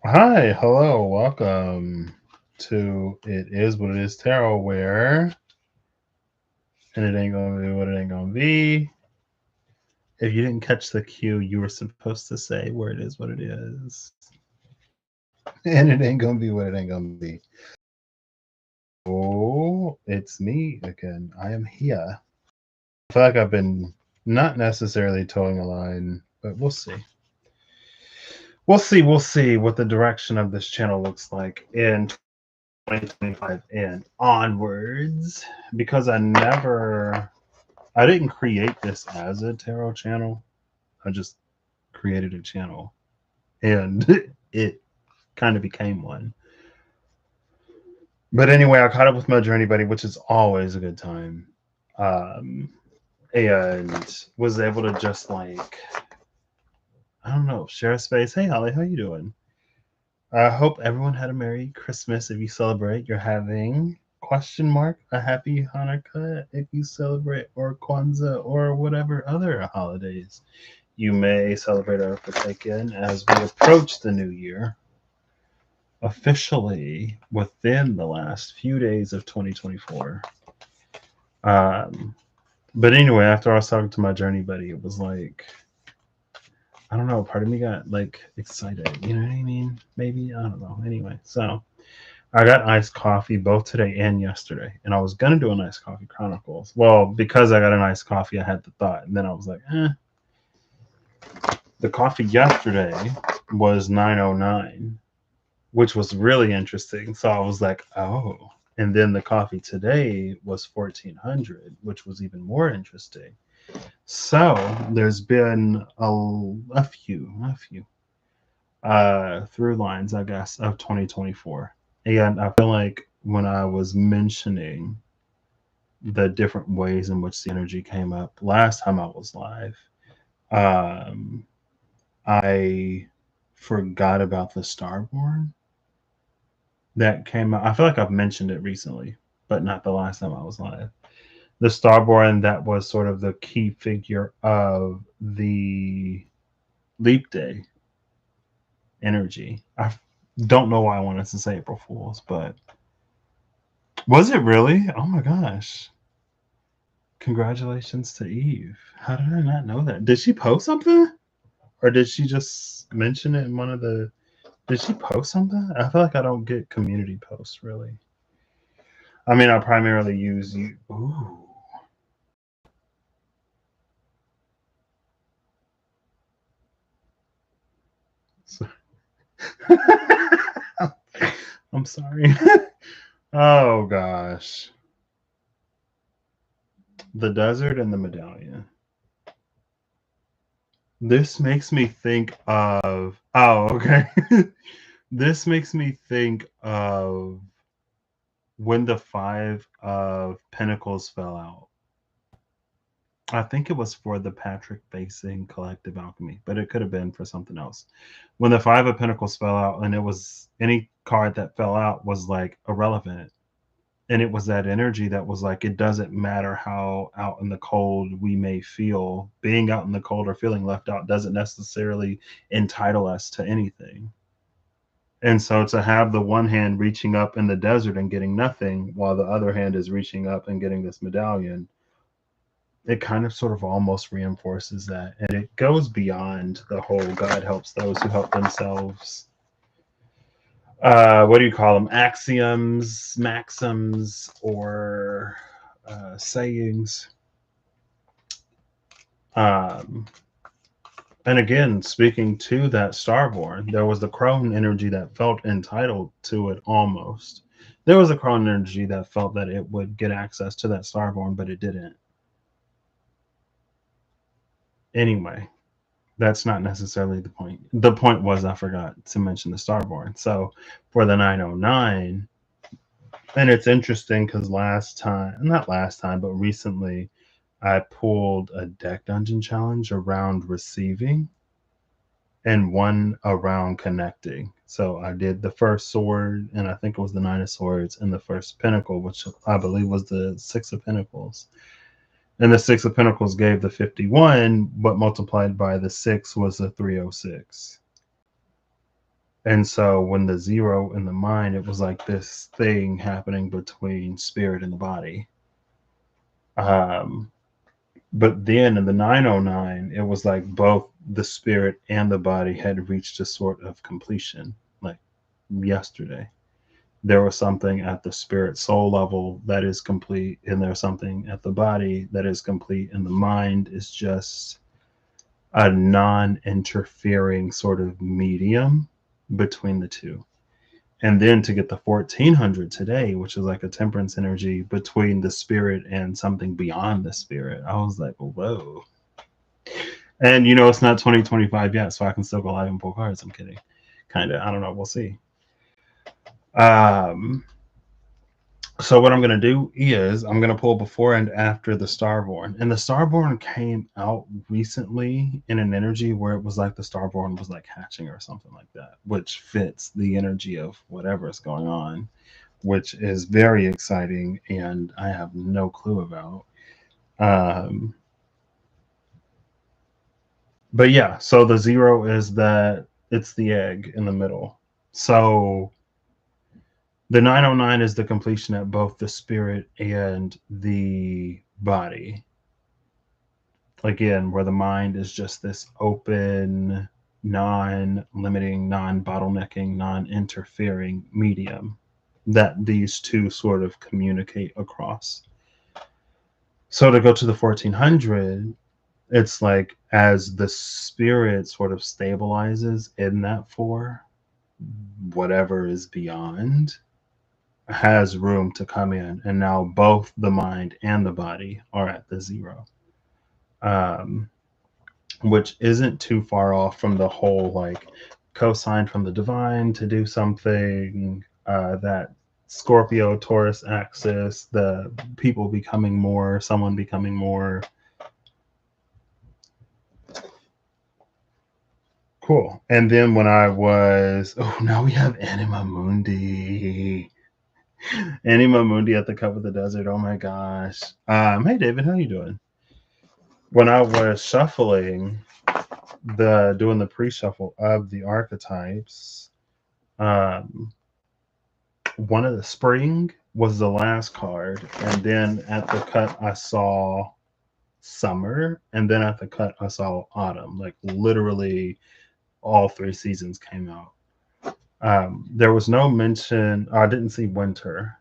Hi, hello, welcome to It Is What It Is Tarot, where and it ain't gonna be what it ain't gonna be. If you didn't catch the cue, you were supposed to say where it is what it is, and it ain't gonna be what it ain't gonna be. Oh, it's me again. I am here. I feel like I've been not necessarily towing a line, but we'll see. We'll see what the direction of this channel looks like in 2025 and onwards, because I didn't create this as a tarot channel. I just created a channel and it kind of became one. But anyway, I caught up with my journey buddy, which is always a good time. Um, and was able to just like, I don't know, share a space. Hey Holly, how you doing? I hope everyone had a Merry Christmas. If you celebrate, you're having question mark a happy Hanukkah if you celebrate, or Kwanzaa, or whatever other holidays you may celebrate or partake in as we approach the new year, officially within the last few days of 2024. Um, but anyway, after I was talking to my journey buddy, it was like, I don't know, part of me got like excited. You know what I mean? Maybe, I don't know. Anyway, so I got iced coffee both today and yesterday, and I was gonna do an iced coffee chronicles. Well, because I got an iced coffee, I had the thought, and then I was like, The coffee yesterday was 909, which was really interesting. So I was like, oh. And then the coffee today was 1400, which was even more interesting. So there's been a few through lines, I guess, of 2024. And I feel like when I was mentioning the different ways in which the energy came up last time I was live, um, I forgot about the Starborn that came out. I feel like I've mentioned it recently, but not the last time I was live. The Starborn that was sort of the key figure of the Leap Day energy. I don't know why I wanted to say April Fools, but was it really? Oh my gosh. Congratulations to Eve. How did I not know that? Did she post something? Or did she just mention it in one of the. Did she post something? I feel like I don't get community posts really. I mean, I primarily use you. Ooh. So- I'm sorry. Oh gosh. The desert and the medallion. This makes me think of. Oh, okay. This makes me think of when the Five of Pentacles fell out. I think it was for the Patrick Basing Collective Alchemy, but it could have been for something else. When the Five of Pentacles fell out, and it was any card that fell out was like irrelevant. And it was that energy that was like, it doesn't matter how out in the cold we may feel. Being out in the cold or feeling left out doesn't necessarily entitle us to anything. And so to have the one hand reaching up in the desert and getting nothing, while the other hand is reaching up and getting this medallion, it kind of sort of almost reinforces that. And it goes beyond the whole God helps those who help themselves. What do you call them? Axioms, maxims, or sayings. Um, and again, speaking to that Starborn, there was the crone energy that felt entitled to it almost. There was a crone energy that felt that it would get access to that Starborn, but it didn't. Anyway, that's not necessarily the point. The point was I forgot to mention the Starborn. So for the 909, and it's interesting because not last time, but recently, I pulled a deck dungeon challenge around receiving and one around connecting. So I did the first sword, and I think it was the Nine of Swords, and the first Pinnacle, which I believe was the Six of Pentacles. And the Six of Pentacles gave the 51, but multiplied by the six was the 306. And so when the 0 in the mind, it was like this thing happening between spirit and the body. But then in the 909, it was like both the spirit and the body had reached a sort of completion, like yesterday. There was something at the spirit soul level that is complete, and there's something at the body that is complete, and the mind is just a non-interfering sort of medium between the two. And then to get the 1400 today, which is like a temperance energy between the spirit and something beyond the spirit, I was like, whoa. And it's not 2025 yet, so I can still go live and pull cards. I'm kidding. Kind of. I don't know. We'll see. So what I'm going to do is I'm going to pull before and after the Starborn. And the Starborn came out recently in an energy where it was like the Starborn was like hatching or something like that, which fits the energy of whatever is going on, which is very exciting and I have no clue about. But yeah, so the 0 is that it's the egg in the middle. So the 909 is the completion at both the spirit and the body. Again, where the mind is just this open, non-limiting, non-bottlenecking, non-interfering medium that these two sort of communicate across. So to go to the 1400, it's like as the spirit sort of stabilizes in that 4, whatever is beyond has room to come in, and now both the mind and the body are at the 0, which isn't too far off from the whole like cosine from the divine to do something, that Scorpio Taurus axis, the people becoming more, someone becoming more. Cool. And then when I was, now we have Anima Mundi. Anima Mundi at the Cup of the Desert. Oh my gosh. Hey David, how you doing? When I was shuffling, doing the pre-shuffle of the archetypes, one of the spring was the last card, and then at the cut I saw summer, and then at the cut I saw autumn. Like literally all 3 seasons came out. There was no mention, I didn't see winter,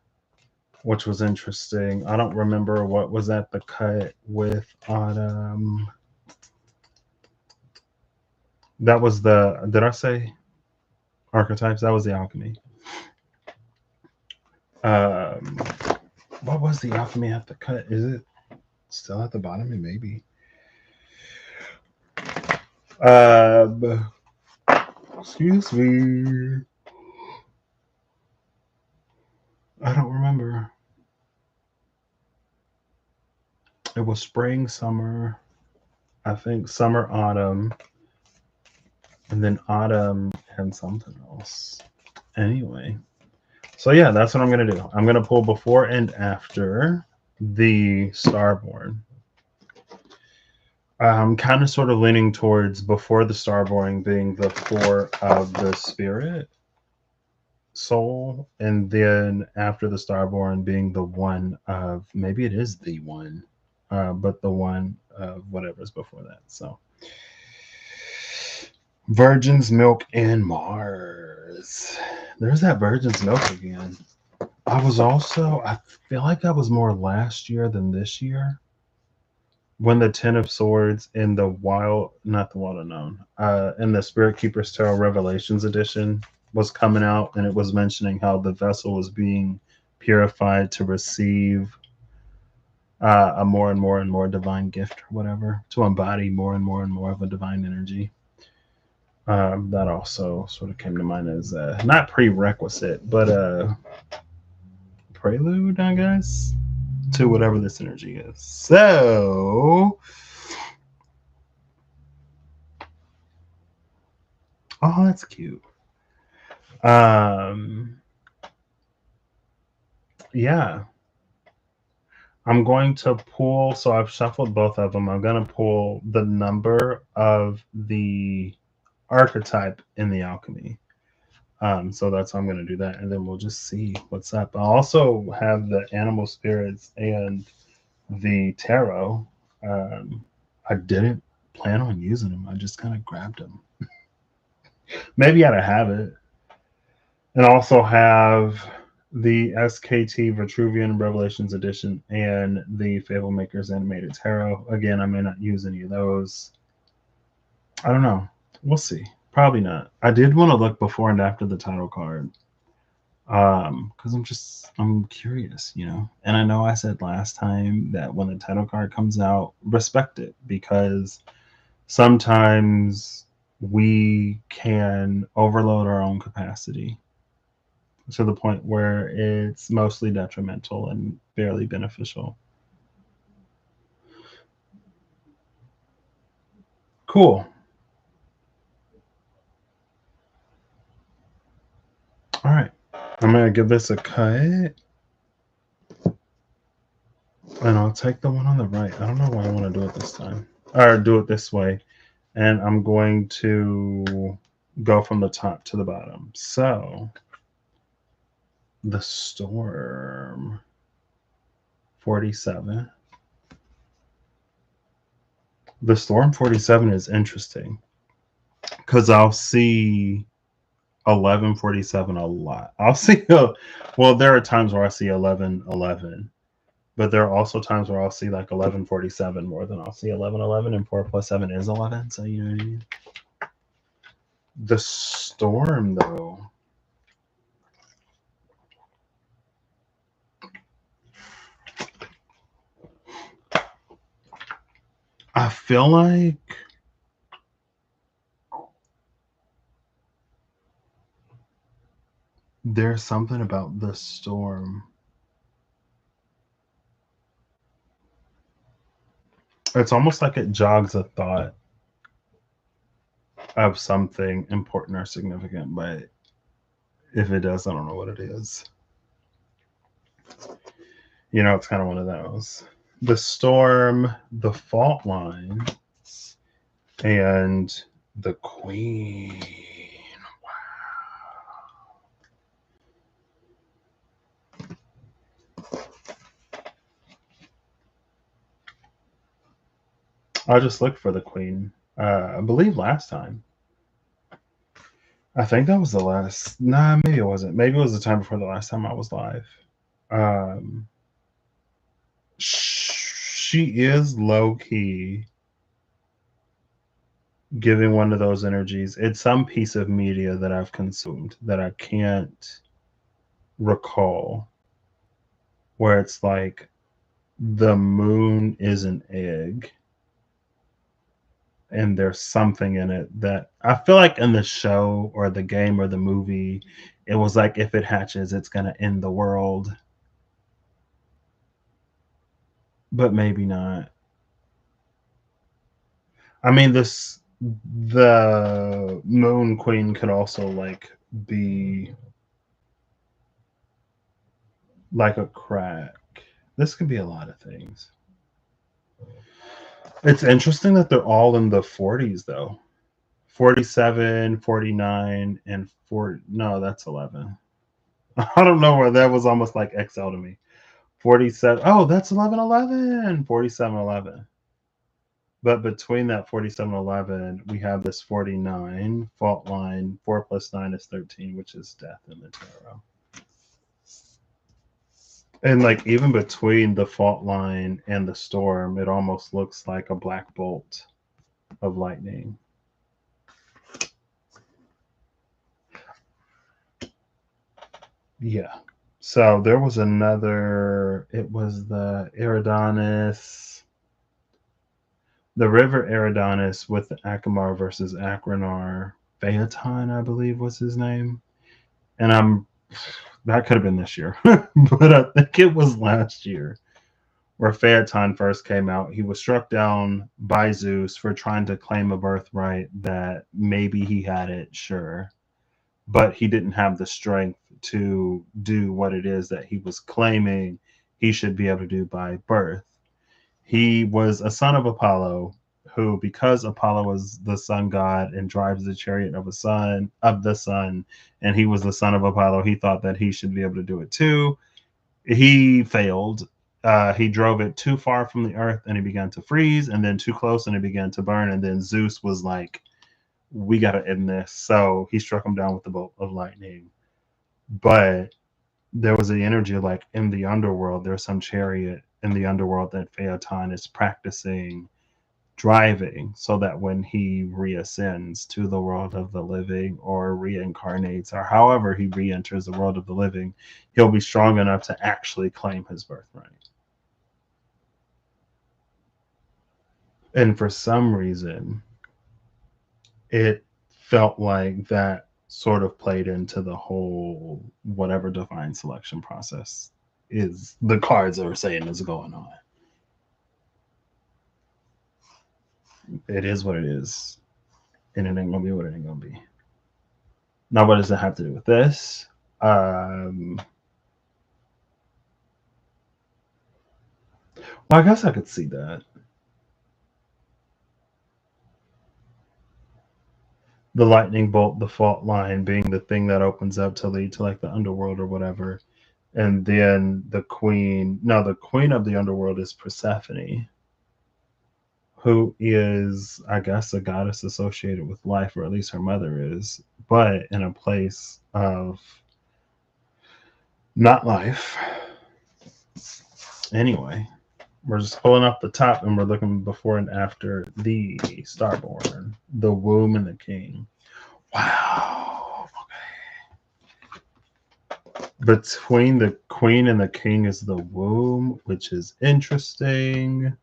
which was interesting. I don't remember what was at the cut with autumn. That was did I say archetypes? That was the alchemy. What was the alchemy at the cut? Is it still at the bottom? It may be. Excuse me. I don't remember. It was spring, summer, I think summer, autumn, and then autumn and something else. Anyway, so yeah, that's what I'm going to do. I'm going to pull before and after the Starborn. I'm kind of sort of leaning towards before the Starborn being the 4 of the spirit soul, and then after the Starborn being the 1 of, maybe it is the 1, but the 1 of whatever's before that. So Virgin's Milk and Mars. There's that Virgin's Milk again. I feel like that was more last year than this year, when the 10 of Swords in the not the Wild Unknown, in the Spirit Keeper's Tarot Revelations edition was coming out, and it was mentioning how the vessel was being purified to receive a more and more and more divine gift or whatever, to embody more and more of a divine energy. That also sort of came to mind as not prerequisite, but prelude, I guess, to whatever this energy is. So, oh, that's cute. Yeah. I'm going to pull, so I've shuffled both of them. I'm going to pull the number of the archetype in the alchemy. So that's how I'm going to do that, and then we'll just see what's up. I also have the animal spirits and the tarot. I didn't plan on using them. I just kind of grabbed them. Maybe out of habit. And also have the SKT Vitruvian Revelations Edition and the Fable Makers Animated Tarot. Again, I may not use any of those. I don't know. We'll see. Probably not. I did want to look before and after the title card. Because I'm curious, And I know I said last time that when the title card comes out, respect it, because sometimes we can overload our own capacity to the point where it's mostly detrimental and barely beneficial. Cool. All right. I'm going to give this a cut. And I'll take the one on the right. I don't know why I want to do it this time. Or do it this way. And I'm going to go from the top to the bottom. So, the Storm 47. The Storm 47 is interesting because I'll see 1147 a lot. I'll see, well, there are times where I see 1111, but there are also times where I'll see like 1147 more than I'll see 1111, and 4 plus 7 is 11. So, you know what I mean? The Storm, though. I feel like there's something about the Storm. It's almost like it jogs a thought of something important or significant, but if it does, I don't know what it is. It's kind of one of those. The Storm, the Fault Lines, and the Queen. I just looked for the Queen. I believe last time. I think that was the last. Nah, maybe it wasn't. Maybe it was the time before the last time I was live. She is low key giving one of those energies. It's some piece of media that I've consumed that I can't recall, where it's like the moon is an egg and there's something in it that I feel like in the show or the game or the movie, it was like if it hatches, it's going to end the world. But maybe not. I mean, the Moon Queen could also like be like a crack. This could be a lot of things. It's interesting that they're all in the 40s though. 47, 49, and 4. No, that's 11. I don't know where that was almost like XL to me. 47. Oh, that's 1111. 4711. But between that 4711, we have this 49 fault line. 4 plus 9 is 13, which is death in the tarot. And like even between the fault line and the storm, it almost looks like a black bolt of lightning. Yeah. So there was another, it was the Eridanus, the river Eridanus with the Akamar versus Akranar. Phaeton, I believe was his name. And that could have been this year, but I think it was last year where Phaeton first came out. He was struck down by Zeus for trying to claim a birthright that maybe he had it, sure, but he didn't have the strength to do what it is that he was claiming he should be able to do by birth. He was a son of Apollo who, because Apollo was the sun god and drives the chariot of the sun, and he was the son of Apollo, he thought that he should be able to do it too. He failed. He drove it too far from the earth and it began to freeze, and then too close and it began to burn. And then Zeus was like, we got to end this. So he struck him down with the bolt of lightning. But there was the energy, like in the underworld, there's some chariot in the underworld that Phaeton is practicing driving, so that when he reascends to the world of the living or reincarnates or however he re-enters the world of the living, he'll be strong enough to actually claim his birthright. And for some reason, it felt like that sort of played into the whole whatever divine selection process is the cards are saying is going on. It is what it is, and it ain't gonna be what it ain't gonna be. Now, what does it have to do with this? Well, I guess I could see that. The lightning bolt, the fault line being the thing that opens up to lead to like the underworld or whatever. And then the queen of the underworld is Persephone, who is, I guess, a goddess associated with life, or at least her mother is, but in a place of not life. Anyway, we're just pulling up the top and we're looking before and after the Starborn, the womb and the king. Wow. Okay. Between the queen and the king is the womb, which is interesting.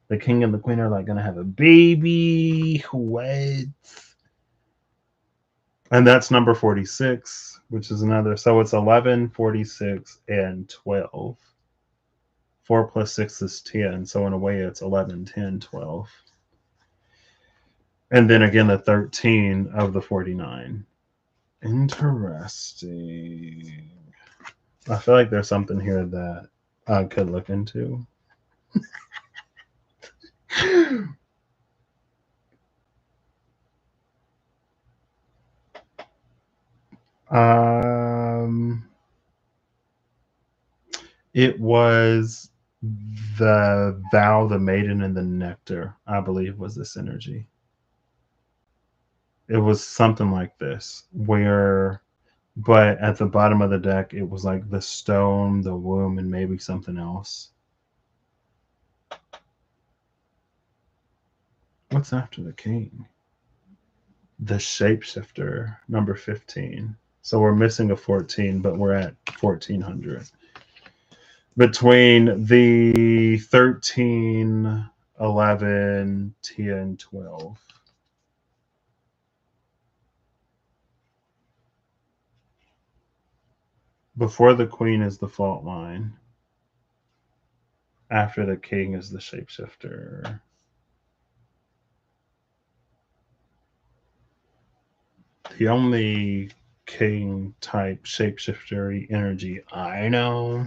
The king and the queen are like gonna have a baby. What? And that's number 46, which is another. So it's 11, 46, and 12. 4 plus 6 is 10. So in a way, it's 11, 10, 12. And then again, the 13 of the 49. Interesting. I feel like there's something here that I could look into. It was the vow, the maiden, and the nectar, I believe, was this energy. It was something like this, where, but at the bottom of the deck, it was like the stone, the womb, and maybe something else. What's after the king? The shapeshifter, number 15. So we're missing a 14, but we're at 1400. Between the 13, 11, 10, 12. Before the queen is the fault line. After the king is the shapeshifter. The only king type shapeshifter energy I know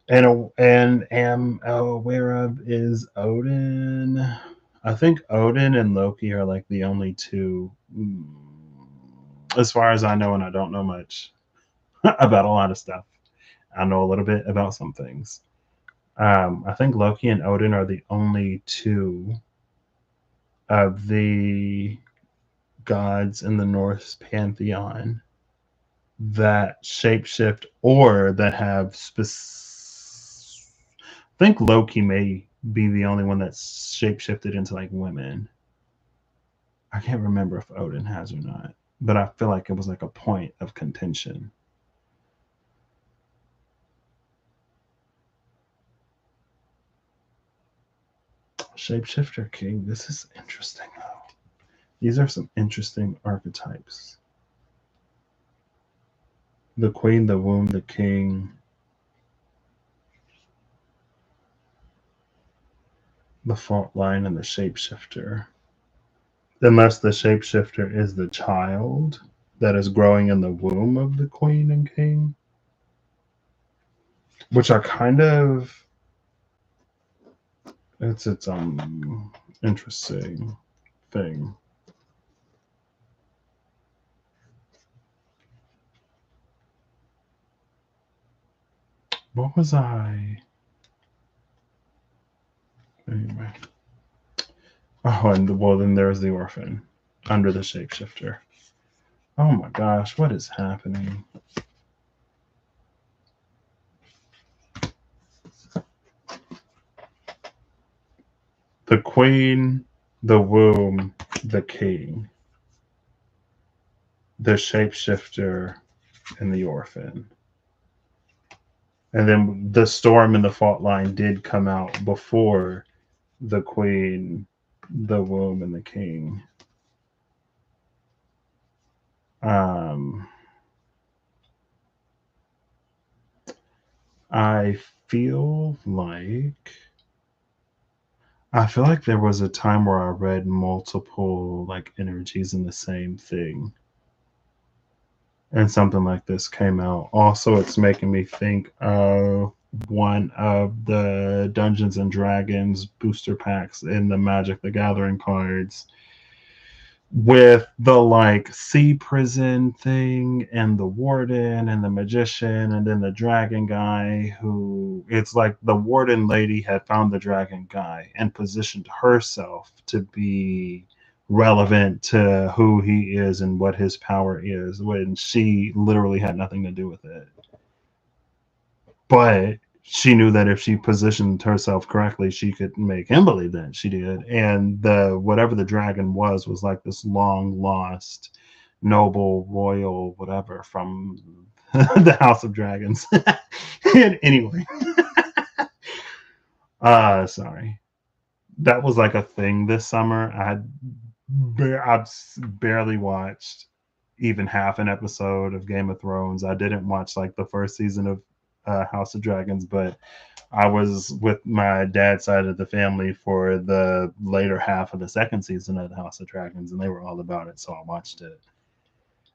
and am aware of is Odin. I think Odin and Loki are like the only two, as far as I know, and I don't know much about a lot of stuff. I know a little bit about some things. I think Loki and Odin are the only two of the gods in the Norse pantheon that shapeshift or that have I think Loki may be the only one that's shapeshifted into like women. I can't remember if Odin has or not, but I feel like it was like a point of contention. Shapeshifter King. This is interesting though. These are some interesting archetypes. The queen, the womb, the king. The fault line and the shapeshifter. Unless the shapeshifter is the child that is growing in the womb of the queen and king. Which I kind of It's its interesting thing. What was I? Anyway. Oh, and well, then there's the orphan under the shapeshifter. Oh my gosh, what is happening? The queen, the womb, the king, the shapeshifter, and the orphan. And then the storm and the fault line did come out before the queen, the womb, and the king. Um, I feel like there was a time where I read multiple like energies in the same thing, and something like this came out. Also, it's making me think of one of the Dungeons and Dragons booster packs in the Magic the Gathering cards with the like sea prison thing and the warden and the magician and then the dragon guy, who it's like the warden lady had found the dragon guy and positioned herself to be relevant to who he is and what his power is when she literally had nothing to do with it. But she knew that if she positioned herself correctly, she could make him believe that she did. And the whatever the dragon was like this long lost noble royal whatever from the House of Dragons. And anyway, sorry. That was like a thing this summer. I've barely watched even half an episode of Game of Thrones. I didn't watch like the first season of House of Dragons, but I was with my dad's side of the family for the later half of the second season of the House of Dragons, and they were all about it, so I watched it.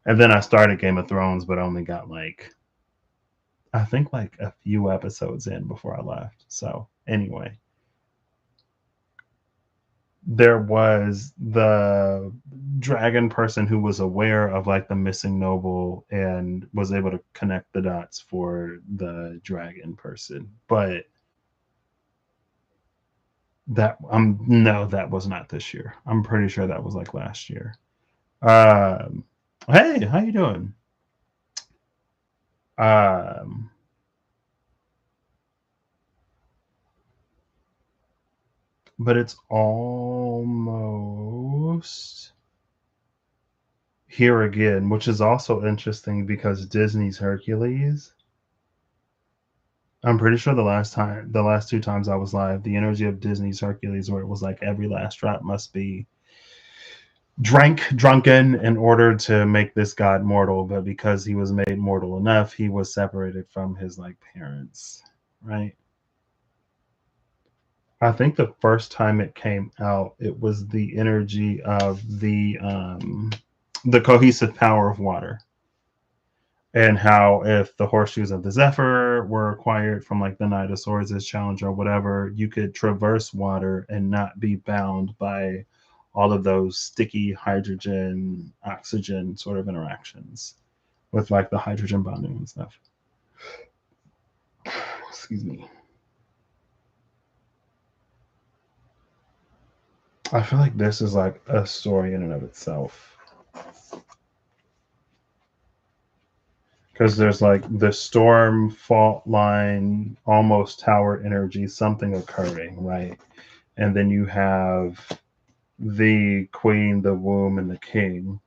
And then I started Game of Thrones, but only got like I think like a few episodes in before I left. So anyway, there was the dragon person who was aware of like the missing noble and was able to connect the dots for the dragon person, but that no, that was not this year. I'm pretty sure that was like last year. um hey, how you doing? um but it's almost here again, which is also interesting because Disney's Hercules, I'm pretty sure the last two times I was live, the energy of Disney's Hercules, where it was like every last drop must be drunken in order to make this god mortal, but because he was made mortal enough, he was separated from his like parents, right? I think the first time it came out, it was the energy of the cohesive power of water, and how if the horseshoes of the Zephyr were acquired from like the Knight of Swords as challenge or whatever, you could traverse water and not be bound by all of those sticky hydrogen oxygen sort of interactions with like the hydrogen bonding and stuff. Excuse me. I feel like this is like a story in and of itself. Because there's like the storm fault line, almost tower energy, something occurring, right? And then you have the queen, the womb, and the king.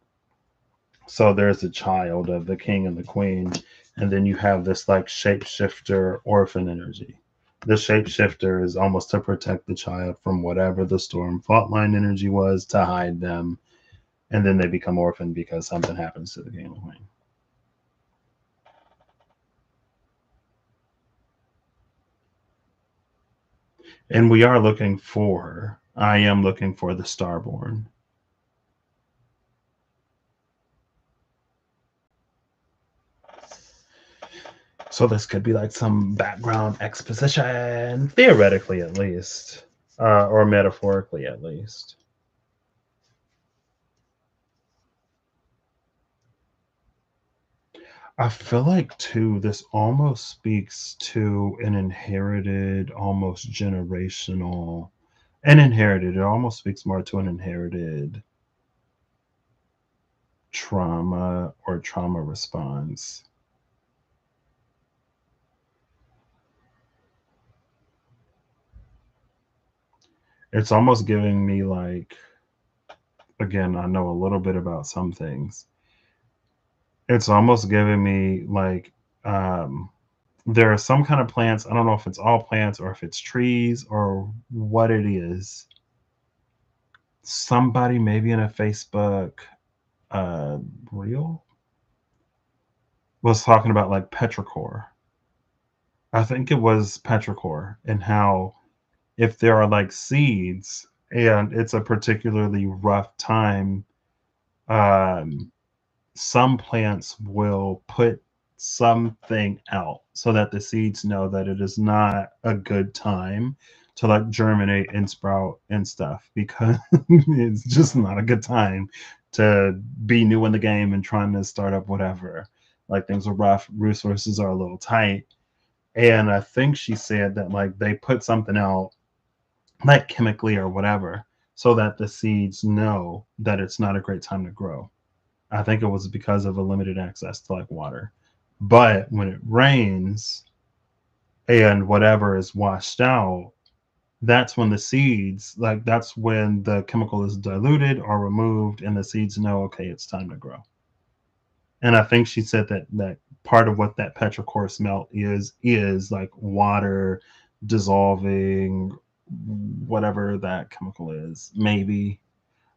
So there's a child of the king and the queen. And then you have this like shapeshifter orphan energy. The shapeshifter is almost to protect the child from whatever the storm fault line energy was, to hide them. And then they become orphaned because something happens to the king and the queen. And I am looking for the Starborn. So this could be like some background exposition, theoretically at least. or metaphorically at least. I feel like too, this almost speaks to an inherited, almost generational, it almost speaks more to an inherited trauma or trauma response. It's almost giving me like, again, I know a little bit about some things. It's almost giving me like, there are some kind of plants. I don't know if it's all plants or if it's trees or what it is. Somebody maybe in a Facebook uh, reel was talking about like petrichor. I think it was petrichor and how if there are like seeds and it's a particularly rough time, um, some plants will put something out so that the seeds know that it is not a good time to like germinate and sprout and stuff because it's just not a good time to be new in the game and trying to start up whatever. Like things are rough, resources are a little tight. And I think she said that like they put something out, like chemically or whatever, so that the seeds know that it's not a great time to grow. I think it was because of a limited access to like water. But when it rains and whatever is washed out, that's when the seeds, like that's when the chemical is diluted or removed and the seeds know, okay, it's time to grow. And I think she said that part of what that petrichor smell is like water dissolving whatever that chemical is. Maybe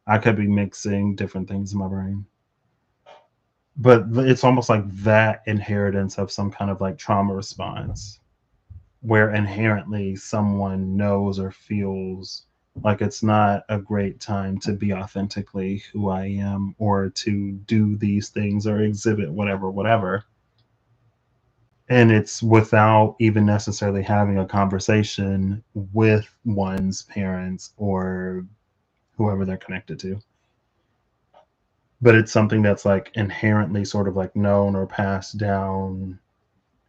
I could be mixing different things in my brain. But it's almost like that inheritance of some kind of like trauma response where inherently someone knows or feels like it's not a great time to be authentically who I am or to do these things or exhibit whatever, whatever. And it's without even necessarily having a conversation with one's parents or whoever they're connected to. But it's something that's like inherently sort of like known or passed down,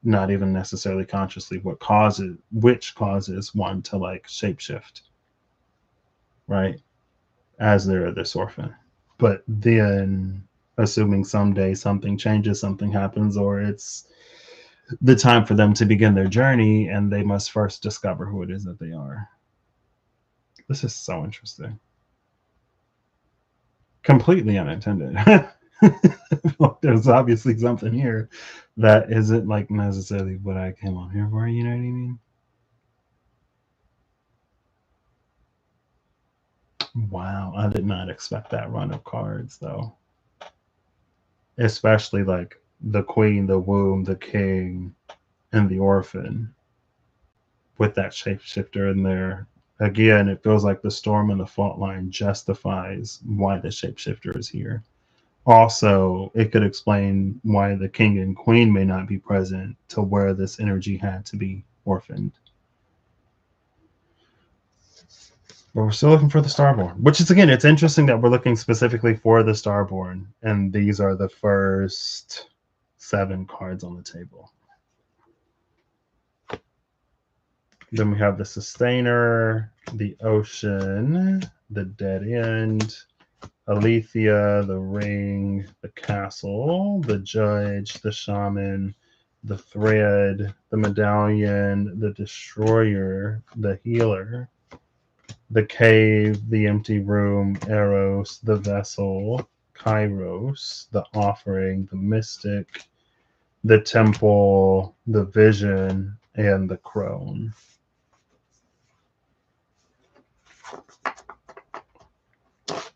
not even necessarily consciously which causes one to like shapeshift, right? As they're this orphan. But then assuming someday something changes, something happens, or it's the time for them to begin their journey and they must first discover who it is that they are. This is so interesting. Completely unintended. There's obviously something here that isn't like necessarily what I came on here for, you know what I mean? Wow, I did not expect that run of cards though. Especially like the queen, the womb, the king, and the orphan with that shapeshifter in there. Again, it feels like the storm and the fault line justifies why the shapeshifter is here. Also, it could explain why the king and queen may not be present to where this energy had to be orphaned. But we're still looking for the Starborn, which is, again, it's interesting that we're looking specifically for the Starborn, and these are the first 7 cards on the table. Then we have the Sustainer, the Ocean, the Dead End, Alethea, the Ring, the Castle, the Judge, the Shaman, the Thread, the Medallion, the Destroyer, the Healer, the Cave, the Empty Room, Eros, the Vessel, Kairos, the Offering, the Mystic, the Temple, the Vision, and the Crone.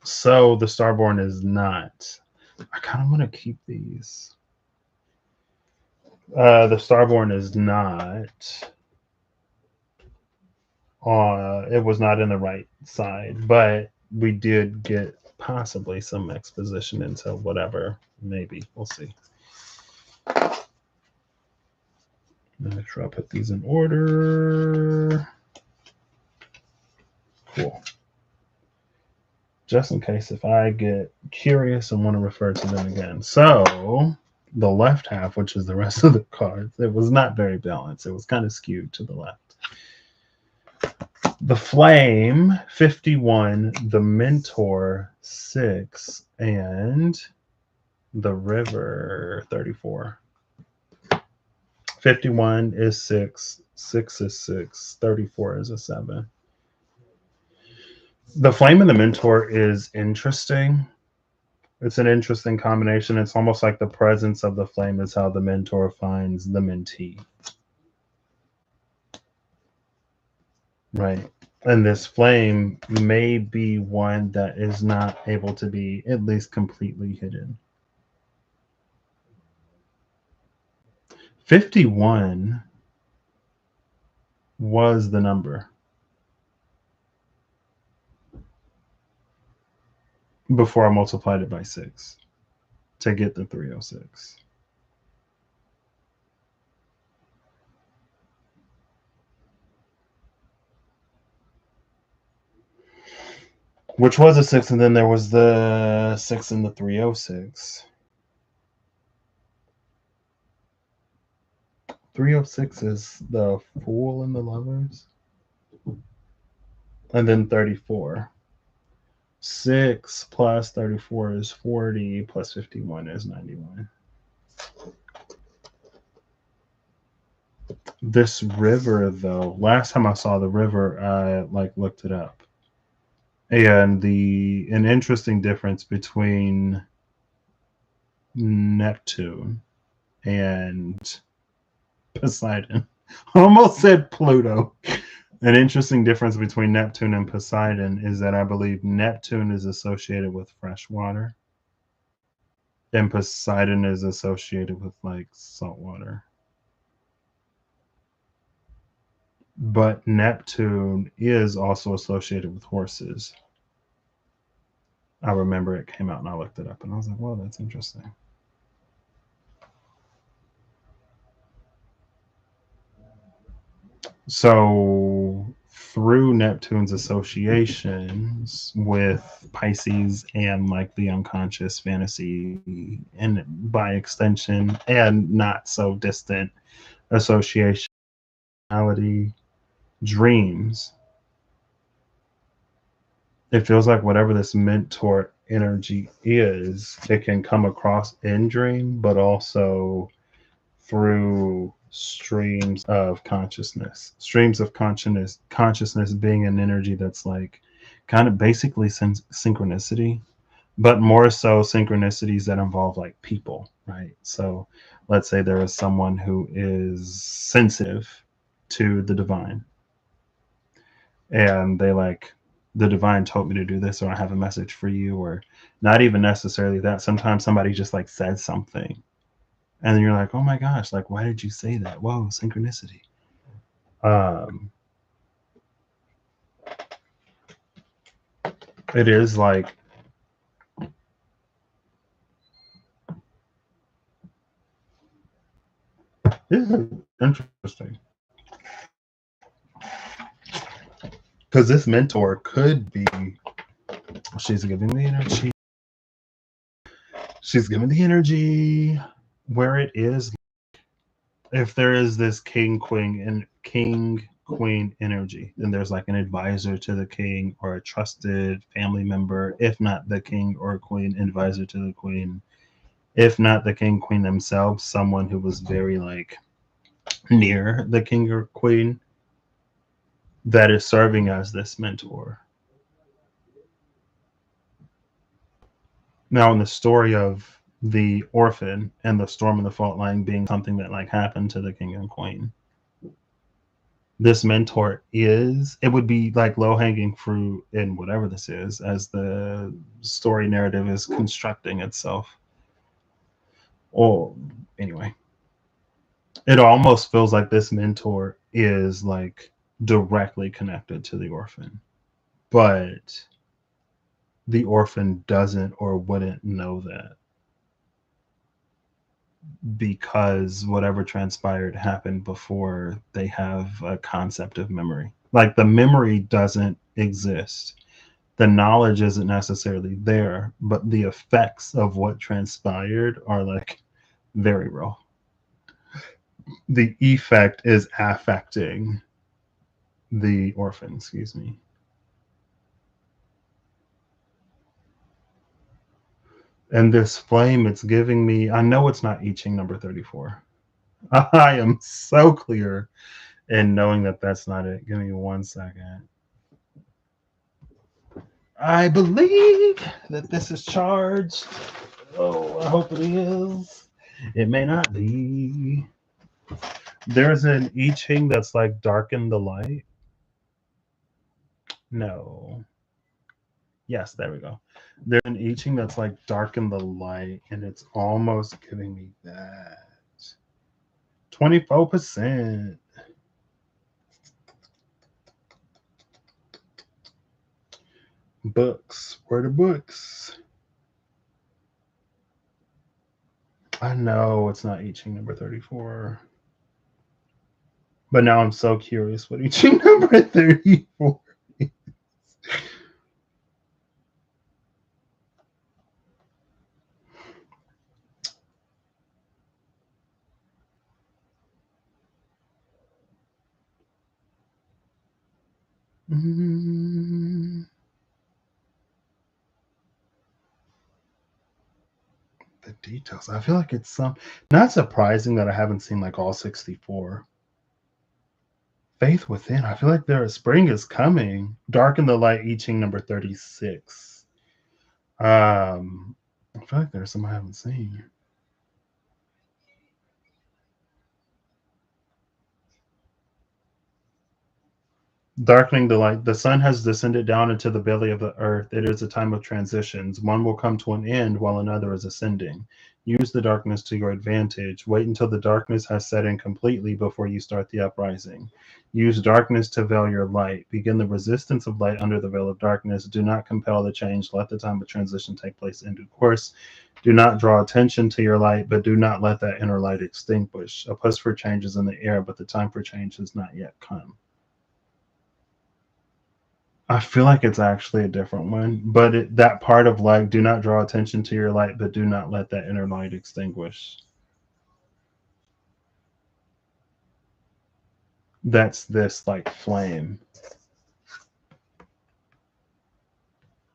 So the Starborn is not. I kind of want to keep these. The Starborn is not. It was not in the right side, but we did get possibly some exposition into whatever. Maybe we'll see. Make sure I put these in order. cool. Just in case if I get curious and want to refer to them again. So the left half, which is the rest of the cards, it was not very balanced. It was kind of skewed to the left. The Flame, 51, the Mentor, 6, and the River, 34. 51 is 6, 6 is 6, 34 is a 7. The Flame and the Mentor is interesting. It's an interesting combination. It's almost like the presence of the flame is how the mentor finds the mentee. Right. And this flame may be one that is not able to be at least completely hidden. 51 was the number before I multiplied it by 6 to get the 306. Which was a 6, and then there was the 6 and the 306. 306 is the Fool and the Lovers. And then 34. 6 plus 34 is 40, plus 51 is 91. This river, though, last time I saw the river, I looked it up. And an interesting difference between Neptune and Poseidon. I almost said Pluto. An interesting difference between Neptune and Poseidon is that I believe Neptune is associated with fresh water, and Poseidon is associated with salt water. But Neptune is also associated with horses. I remember it came out and I looked it up and I was like, well, that's interesting. So through Neptune's associations with Pisces and the unconscious fantasy, and by extension and not so distant association, dreams, it feels like whatever this mentor energy is, it can come across in dream, but also through streams of consciousness. Streams of consciousness being an energy that's kind of basically synchronicity, but more so synchronicities that involve people, right? So let's say there is someone who is sensitive to the divine, and they the divine told me to do this, or I have a message for you, or not even necessarily that. Sometimes somebody just says something, and then you're like, oh my gosh, why did you say that? Whoa, synchronicity. It is this is interesting, because this mentor could be, she's giving the energy. She's giving the energy where it is. If there is this king queen energy, then there's an advisor to the king or a trusted family member, if not the king or queen, advisor to the queen, if not the king queen themselves, someone who was very near the king or queen that is serving as this mentor. Now, in the story of the orphan and the storm in the fault line being something that happened to the king and queen, this mentor it would be low-hanging fruit in whatever this is, as the story narrative is constructing itself. Or anyway, it almost feels like this mentor is directly connected to the orphan, but the orphan doesn't or wouldn't know that, because whatever transpired happened before they have a concept of memory. The memory doesn't exist. The knowledge isn't necessarily there, but the effects of what transpired are like very real. The effect is affecting the orphan, excuse me. And this flame, it's giving me, I know it's not I Ching number 34. I am so clear in knowing that that's not it. Give me 1 second. I believe that this is charged. Oh, I hope it is. It may not be. There's an I Ching that's like darken the light. No. Yes, there we go. There's an I Ching that's like darken the light, and it's almost giving me that. 24%. Books. Where the books? I know it's not I Ching number 34. But now I'm so curious what I Ching number 34 is. The details. I feel like it's some. Not surprising that I haven't seen like all 64. Faith within. I feel like spring is coming. Darken the light. I Ching number 36. I feel like there's some I haven't seen. Darkening the light. The sun has descended down into the belly of the earth. It is a time of transitions. One will come to an end while another is ascending. Use the darkness to your advantage. Wait until the darkness has set in completely before you start the uprising. Use darkness to veil your light. Begin the resistance of light under the veil of darkness. Do not compel the change. Let the time of transition take place in due course. Do not draw attention to your light, but do not let that inner light extinguish. A push for change is in the air, but the time for change has not yet come. I feel like it's actually a different one, but that part of like, do not draw attention to your light, but do not let that inner light extinguish. That's this like flame.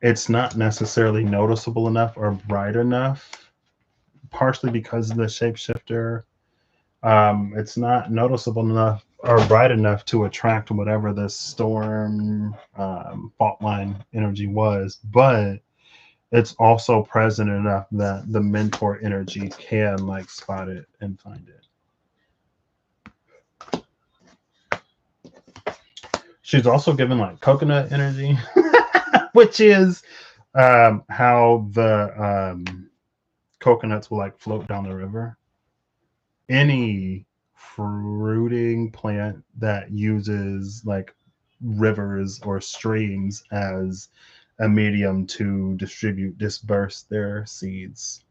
It's not necessarily noticeable enough or bright enough, partially because of the shapeshifter. It's not noticeable enough or bright enough to attract whatever the storm fault line energy was, but it's also present enough that the mentor energy can like spot it and find it. She's also given like coconut energy, which is how the coconuts will like float down the river. Any fruiting plant that uses like rivers or streams as a medium to disperse their seeds.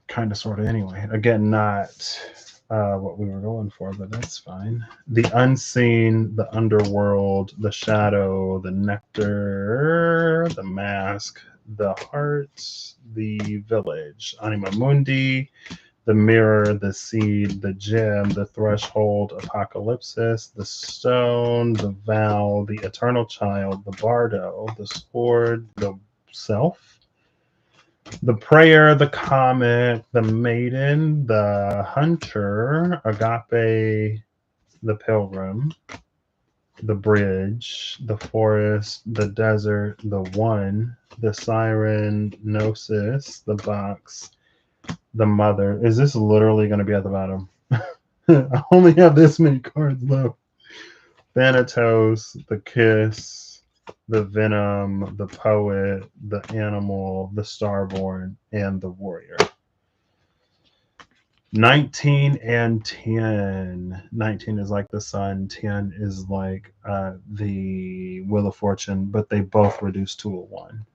Kind of, sort of, anyway. Again, not what we were going for, but that's fine. The unseen, the underworld, the shadow, the nectar, the mask, the heart, the village, anima mundi, the mirror, the seed, the gem, the threshold, apocalypsis, the stone, the vow, the eternal child, the bardo, the sword, the self, the prayer, the comet, the maiden, the hunter, agape, the pilgrim, the bridge, the forest, the desert, the one, the siren, gnosis, the box, the mother. Is this literally going to be at the bottom? I only have this many cards left. Thanatos, the kiss, the venom, the poet, the animal, the starborn, and the warrior. 19 and 10. 19 is like the sun, 10 is like the wheel of fortune, but they both reduce to a 1.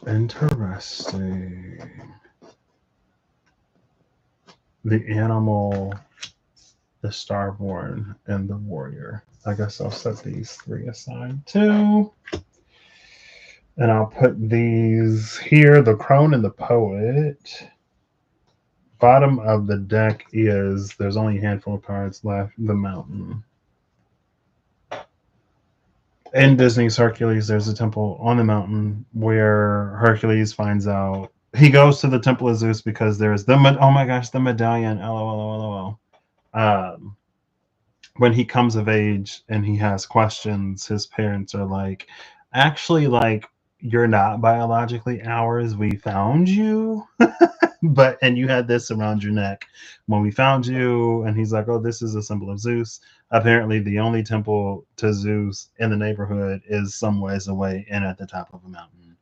Interesting. the animal, the starborn, and the warrior. I guess I'll set these 3 aside too. And I'll put these here, the crone and the poet. Bottom of the deck is, there's only a handful of cards left, the mountain. In Disney's Hercules, there's a temple on the mountain where Hercules finds out. He goes to the temple of Zeus because there's the, oh my gosh, the medallion, LOL. When he comes of age and he has questions, his parents are like, actually, like, you're not biologically ours. We found you, and you had this around your neck when we found you. And he's like, oh, this is a symbol of Zeus. Apparently, the only temple to Zeus in the neighborhood is some ways away and at the top of a mountain.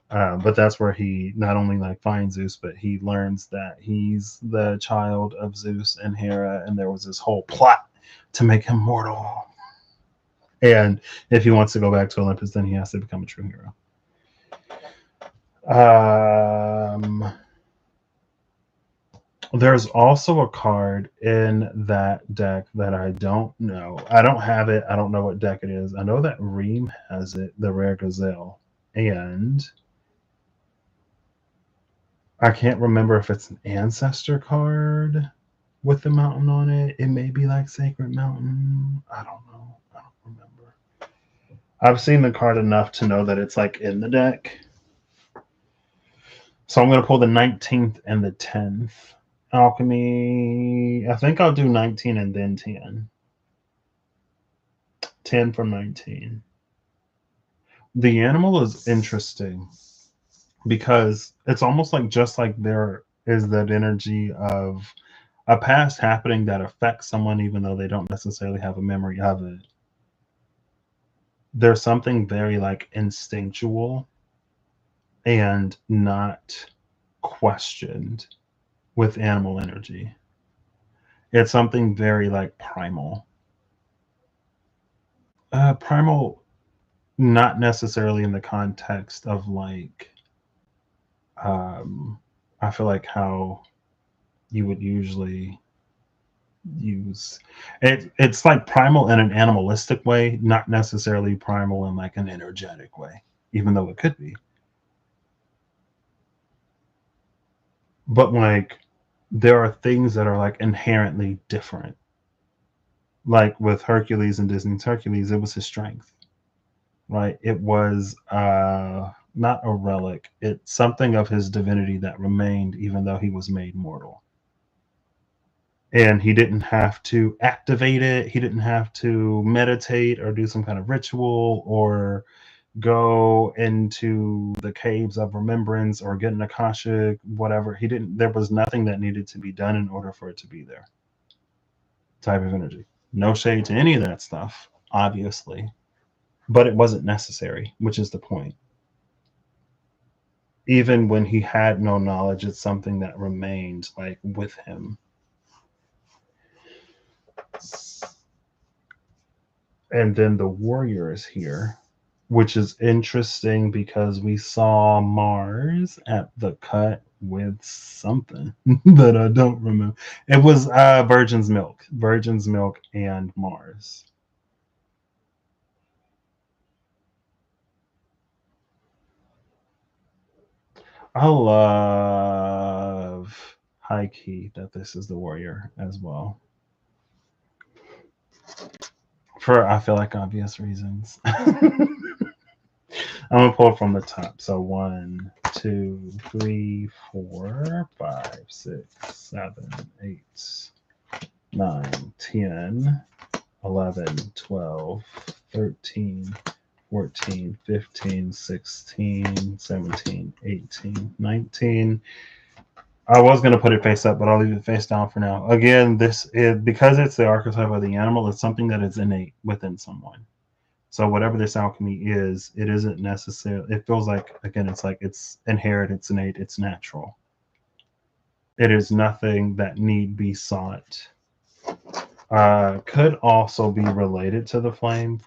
But that's where he not only like finds Zeus, but he learns that he's the child of Zeus and Hera, and there was this whole plot to make him mortal. And if he wants to go back to Olympus, then he has to become a true hero. There's also a card in that deck that I don't know. I don't have it. I don't know what deck it is. I know that Reem has it, the Rare Gazelle. And I can't remember if it's an ancestor card with the mountain on it. It may be like Sacred Mountain. I don't know. I don't remember. I've seen the card enough to know that it's like in the deck. So I'm going to pull the 19th and the 10th. Alchemy. I think I'll do 19 and then 10. 10 from 19. The animal is interesting because it's almost like just like there is that energy of a past happening that affects someone even though they don't necessarily have a memory of it. There's something very like instinctual and not questioned with animal energy. It's something very like primal. Primal, not necessarily in the context of like, I feel like how you would usually use it. It's like primal in an animalistic way, not necessarily primal in like an energetic way, even though it could be. But like, there are things that are like inherently different. Like with Hercules and Disney's Hercules, it was his strength, right? It was not a relic. It's something of his divinity that remained even though he was made mortal. And he didn't have to activate it. He didn't have to meditate or do some kind of ritual or go into the caves of remembrance or get an Akashic, whatever. He didn't, there was nothing that needed to be done in order for it to be there. Type of energy. No shade to any of that stuff, obviously, but it wasn't necessary, which is the point. Even when he had no knowledge, it's something that remained like with him. And then the warrior is here, which is interesting because we saw Mars at the cut with something that I don't remember. It was Virgin's Milk and Mars. I love high key that this is the warrior as well. For I feel like obvious reasons. I'm gonna pull it from the top. So 1, 2, 3, 4, 5, 6, 7, 8, 9, 10, 11, 12, 13, 14, 15, 16, 17, 18, 19. I was going to put it face up, but I'll leave it face down for now. Again, this is because it's the archetype of the animal, it's something that is innate within someone. So whatever this alchemy is, it isn't necessarily, it feels like, again, it's like it's inherent, it's innate, it's natural. It is nothing that need be sought. Could also be related to the flame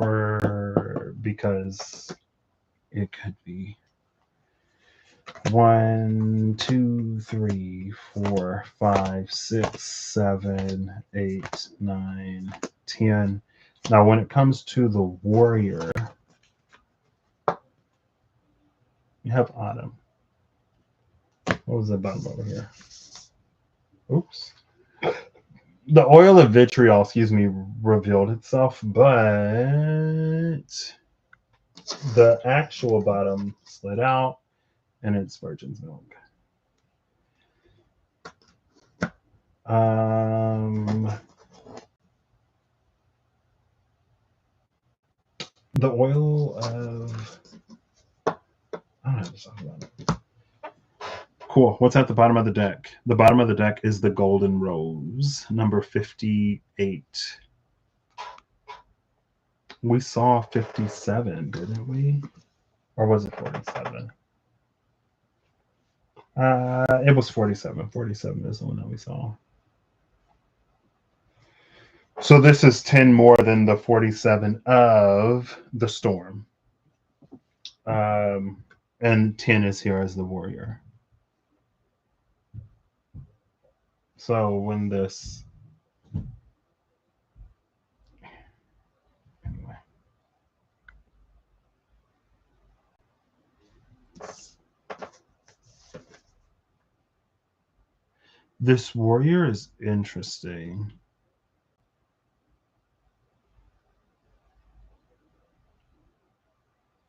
because it could be. 1, 2, 3, 4, 5, 6, 7, 8, 9, 10. Now, when it comes to the warrior, you have autumn. What was the bottom over here? Oops. The oil of vitriol, revealed itself, but the actual bottom slid out, and it's virgin's milk. The oil of... I don't have to talk about it. Cool. What's at the bottom of the deck? The bottom of the deck is the Golden Rose, number 58. We saw 57, didn't we? Or was it 47? It was 47. 47 is the one that we saw. So this is 10 more than the 47 of the Storm. And 10 is here as the Warrior. So when this... Anyway. This Warrior is interesting.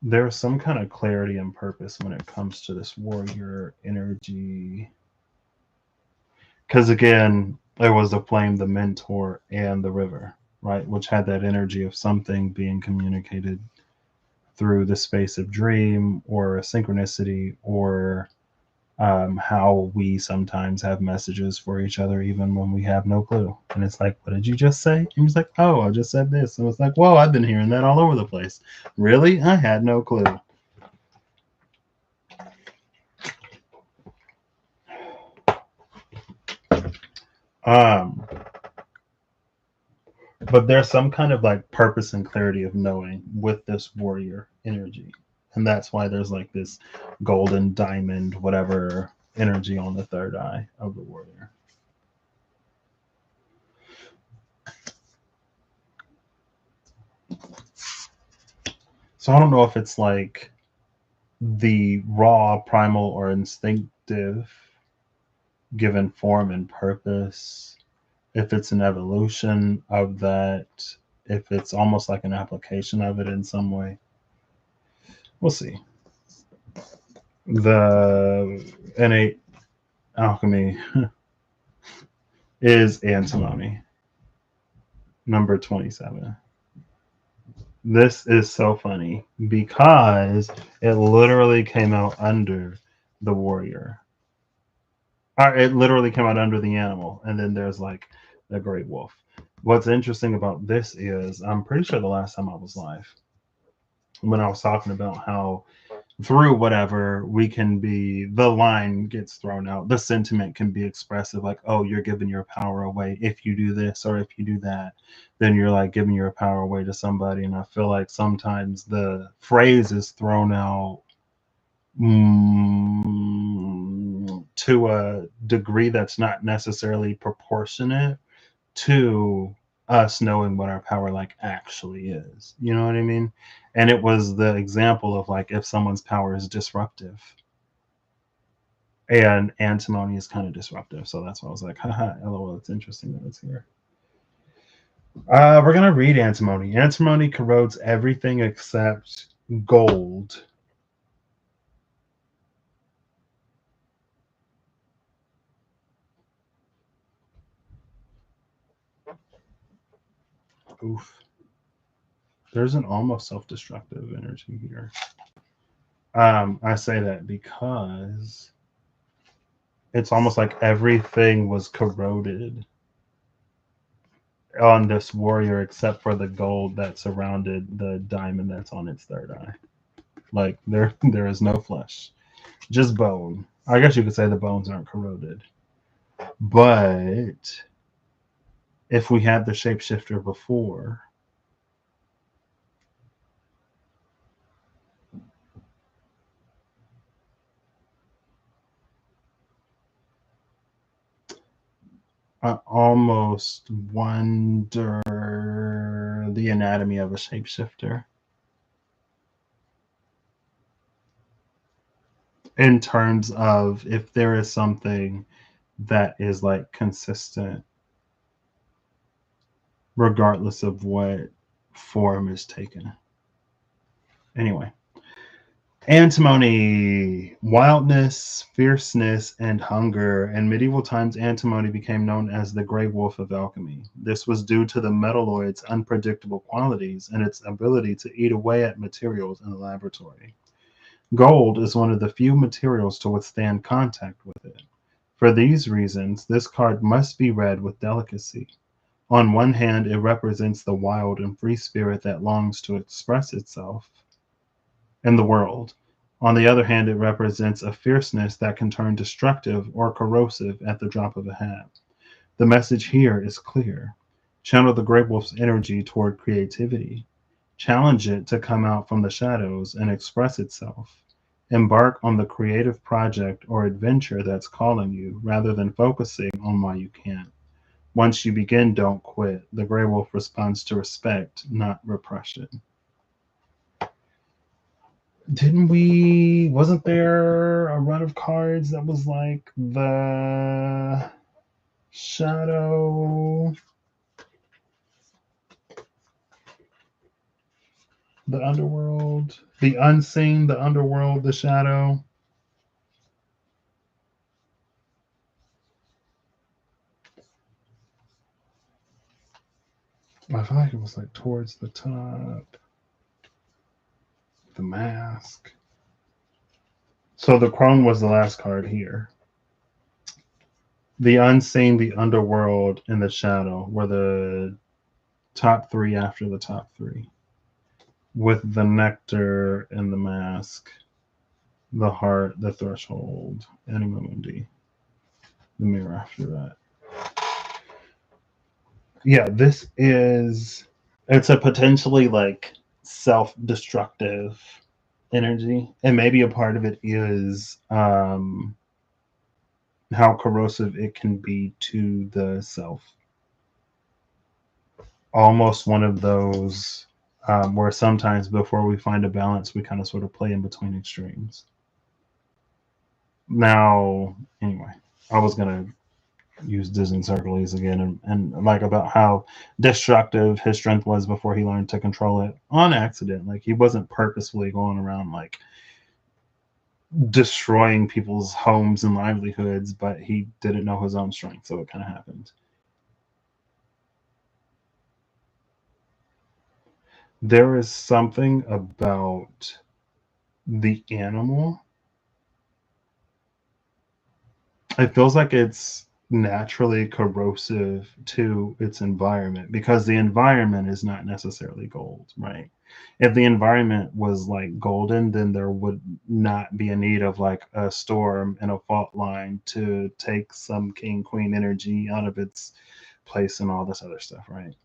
There's some kind of clarity and purpose when it comes to this warrior energy. Because again, there was the flame, the mentor, and the river, right? Which had that energy of something being communicated through the space of dream or a synchronicity, or how we sometimes have messages for each other even when we have no clue. And it's like, what did you just say? And he's like, oh, I just said this. And it's like, whoa, I've been hearing that all over the place. Really? I had no clue. But there's some kind of like purpose and clarity of knowing with this warrior energy. And that's why there's like this golden diamond, whatever energy on the third eye of the warrior. So I don't know if it's like the raw, primal, or instinctive given form and purpose, if it's an evolution of that, if it's almost like an application of it in some way. We'll see. The innate alchemy is antimony, number 27. This is so funny because it literally came out under the warrior. It literally came out under the animal, and then there's like the great wolf. What's interesting about this is, I'm pretty sure the last time I was live, when I was talking about how through whatever we can be, the line gets thrown out, the sentiment can be expressive, like, oh, you're giving your power away if you do this, or if you do that, then you're like giving your power away to somebody. And I feel like sometimes the phrase is thrown out to a degree that's not necessarily proportionate to us knowing what our power like actually is. You know what I mean? And it was the example of like if someone's power is disruptive, and antimony is kind of disruptive. So that's why I was like, haha, lol, it's interesting that it's here. We're gonna read antimony. Antimony corrodes everything except gold. Oof. There's an almost self-destructive energy here. I say that because it's almost like everything was corroded on this warrior except for the gold that surrounded the diamond that's on its third eye. Like there is no flesh, just bone. I guess you could say the bones aren't corroded. But if we had the shapeshifter before, I almost wonder the anatomy of a shapeshifter in terms of if there is something that is like consistent regardless of what form is taken. Anyway, antimony, wildness, fierceness, and hunger. In medieval times, antimony became known as the Grey Wolf of alchemy. This was due to the metalloid's unpredictable qualities and its ability to eat away at materials in the laboratory. Gold is one of the few materials to withstand contact with it. For these reasons, this card must be read with delicacy. On one hand, it represents the wild and free spirit that longs to express itself in the world. On the other hand, it represents a fierceness that can turn destructive or corrosive at the drop of a hat. The message here is clear. Channel the Grey Wolf's energy toward creativity. Challenge it to come out from the shadows and express itself. Embark on the creative project or adventure that's calling you rather than focusing on why you can't. Once you begin, don't quit. The Grey Wolf responds to respect, not repression. Wasn't there a run of cards that was like the shadow, the underworld, the unseen, the underworld, the shadow? I feel like it was like towards the top, the mask. So the crone was the last card here. The unseen, the underworld, and the shadow were the top three after the top three, with the nectar and the mask, the heart, the threshold, Anima Mundi, the mirror after that. Yeah, it's a potentially like self-destructive energy, and maybe a part of it is how corrosive it can be to the self. Almost one of those where sometimes before we find a balance, we kind of sort of play in between extremes. Now, anyway, I was gonna use Disney Hercules again and like about how destructive his strength was before he learned to control it on accident. Like he wasn't purposefully going around like destroying people's homes and livelihoods, but he didn't know his own strength, so it kind of happened. There is something about the animal. It feels like it's naturally corrosive to its environment because the environment is not necessarily gold, right? If the environment was like golden, then there would not be a need of like a storm and a fault line to take some king queen energy out of its place and all this other stuff, right?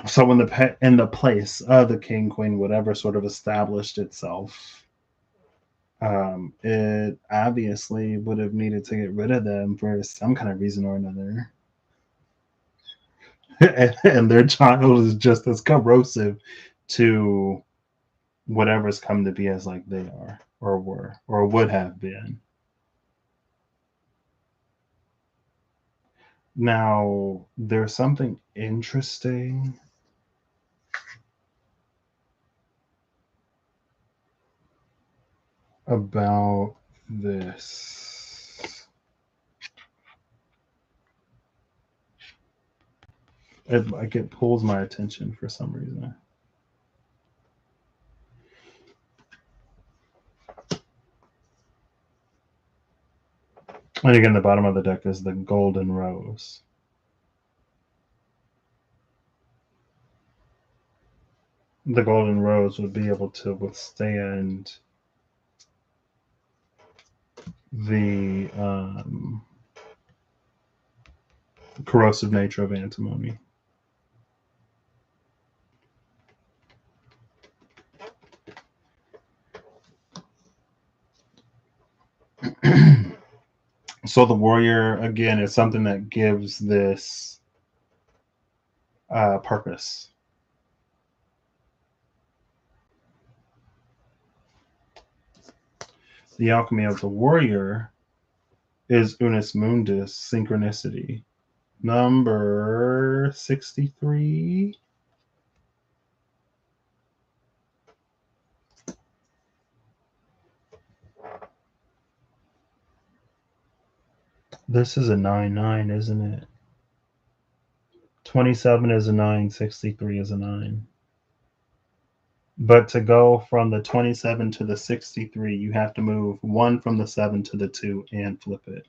So when the pet in the place of the king queen, whatever sort of established itself, it obviously would have needed to get rid of them for some kind of reason or another. And their child is just as corrosive to whatever's come to be as like they are or were or would have been. Now, there's something interesting about this. It pulls my attention for some reason. And again, the bottom of the deck is the golden rose. The golden rose would be able to withstand the corrosive nature of antimony. So the warrior, again, is something that gives this purpose. The alchemy of the warrior is Unus Mundus, synchronicity. Number 63. This is a 9-9, isn't it? 27 is a 9, 63 is a 9. But to go from the 27 to the 63, you have to move 1 from the 7 to the 2 and flip it.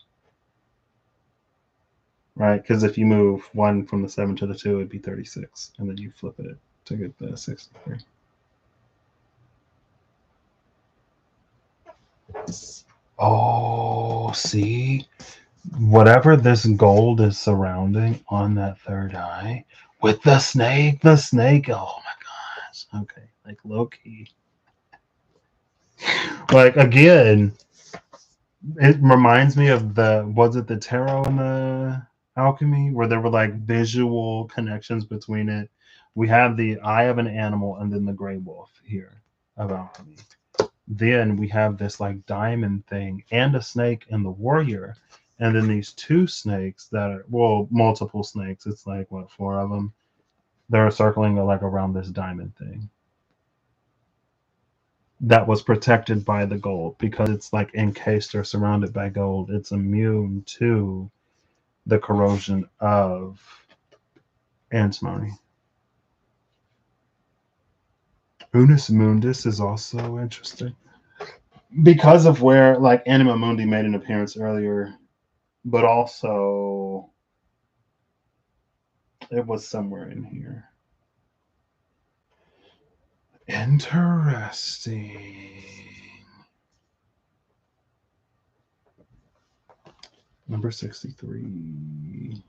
Right? Because if you move 1 from the 7 to the 2, it'd be 36. And then you flip it to get the 63. Oh, see? Whatever this gold is surrounding on that third eye with the snake, oh my gosh. Okay, like low key. Like again, it reminds me of was it the tarot and the alchemy where there were like visual connections between it. We have the eye of an animal and then the gray wolf here of alchemy. Then we have this like diamond thing and a snake and the warrior, and then these two snakes that are, well, multiple snakes. It's like what, 4 of them? They're circling like around this diamond thing that was protected by the gold because it's like encased or surrounded by gold. It's immune to the corrosion of antimony. Unus Mundus is also interesting because of where like Anima Mundi made an appearance earlier, but also it was somewhere in here. Interesting. Number 63.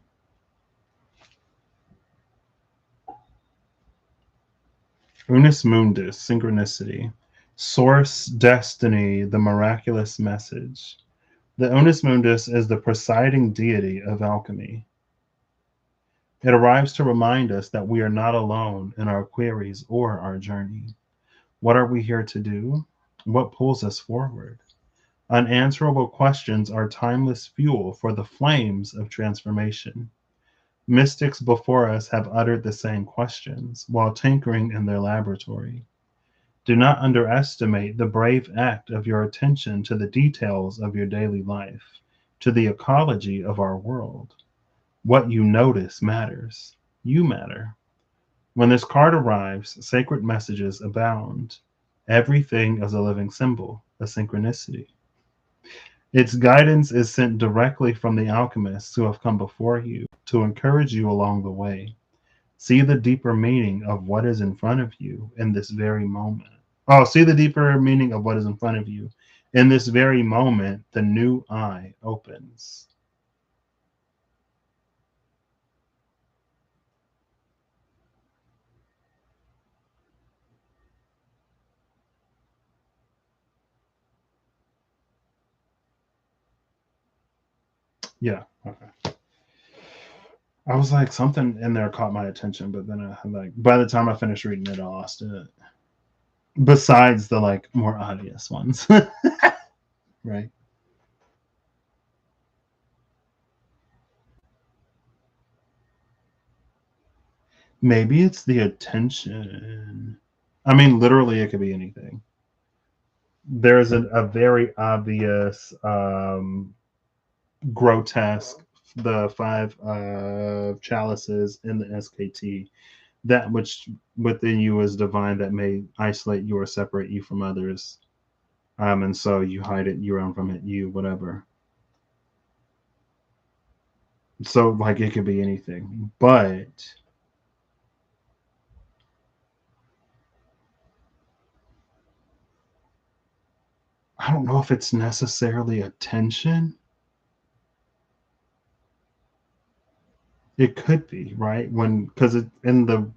Unus Mundus, synchronicity. Source, destiny, the miraculous message. The Unus Mundus is the presiding deity of alchemy. It arrives to remind us that we are not alone in our queries or our journey. What are we here to do? What pulls us forward? Unanswerable questions are timeless fuel for the flames of transformation. Mystics before us have uttered the same questions while tinkering in their laboratory. Do not underestimate the brave act of your attention to the details of your daily life, to the ecology of our world. What you notice matters. You matter. When this card arrives, sacred messages abound. Everything is a living symbol, a synchronicity. Its guidance is sent directly from the alchemists who have come before you to encourage you along the way. See the deeper meaning of what is in front of you in this very moment. Oh, see the deeper meaning of what is in front of you. In this very moment, the new eye opens. Yeah. Okay. I was like, something in there caught my attention, but then I like by the time I finished reading it, I lost it. Besides the like more obvious ones. Right. Maybe it's the attention. I mean, literally, it could be anything. There's a very obvious, grotesque, the 5 chalices in the SKT. That which within you is divine that may isolate you or separate you from others. And so you hide it, you run from it, you whatever. So like it could be anything, but I don't know if it's necessarily attention. It could be, right? When because it in the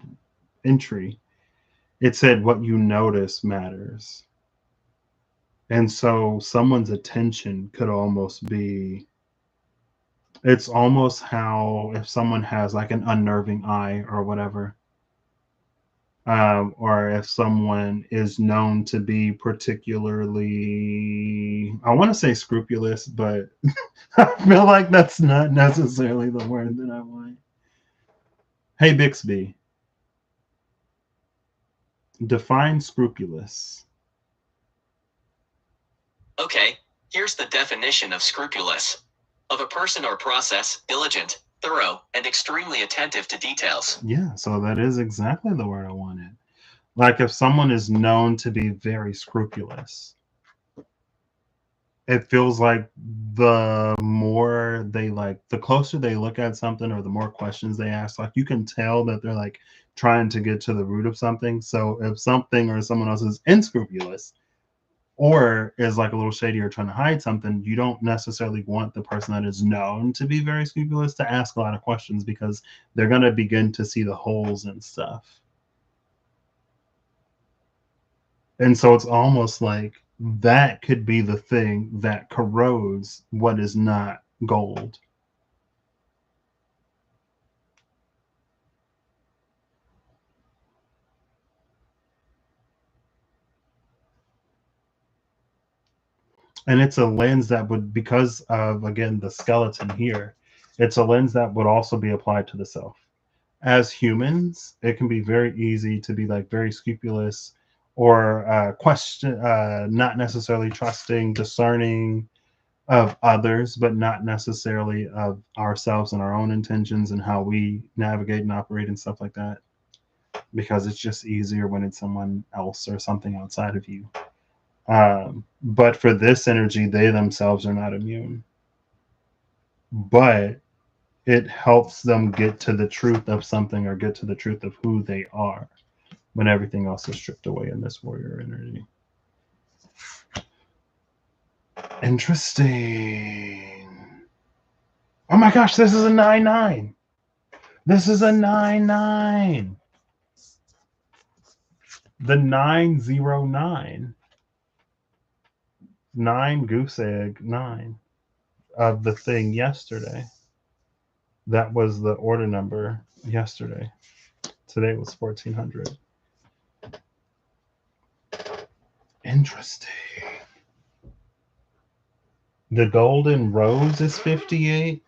entry it said what you notice matters. And so someone's attention could almost be It's almost how if someone has like an unnerving eye or whatever, or if someone is known to be particularly, I want to say scrupulous, but I feel like that's not necessarily the word that I want. Hey, Bixby, define scrupulous. Okay, here's the definition of scrupulous. Of a person or process, diligent, thorough, and extremely attentive to details. Yeah, so that is exactly the word I wanted. Like if someone is known to be very scrupulous, it feels like the more they like, the closer they look at something or the more questions they ask, like you can tell that they're like trying to get to the root of something. So if something or someone else is unscrupulous or is like a little shady or trying to hide something, you don't necessarily want the person that is known to be very scrupulous to ask a lot of questions because they're going to begin to see the holes and stuff. And so it's almost like that could be the thing that corrodes what is not gold. And it's a lens that would, because of, again, the skeleton here, it's a lens that would also be applied to the self. As humans, it can be very easy to be like very scrupulous or question, not necessarily trusting, discerning of others, but not necessarily of ourselves and our own intentions and how we navigate and operate and stuff like that. Because it's just easier when it's someone else or something outside of you. But for this energy, they themselves are not immune. But it helps them get to the truth of something or get to the truth of who they are when everything else is stripped away in this warrior energy. Interesting. Oh my gosh, this is a 9-9. This is a 9-9. The 909. 9 goose egg 9 of the thing yesterday. That was the order number yesterday. Today was 1400. Interesting. The golden rose is 58,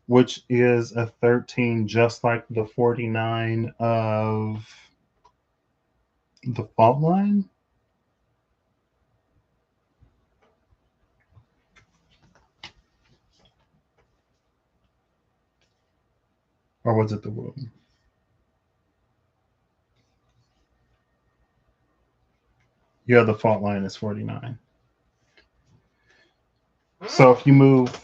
which is a 13, just like the 49 of the fault line. Or was it the womb? Yeah, the fault line is 49. So if you move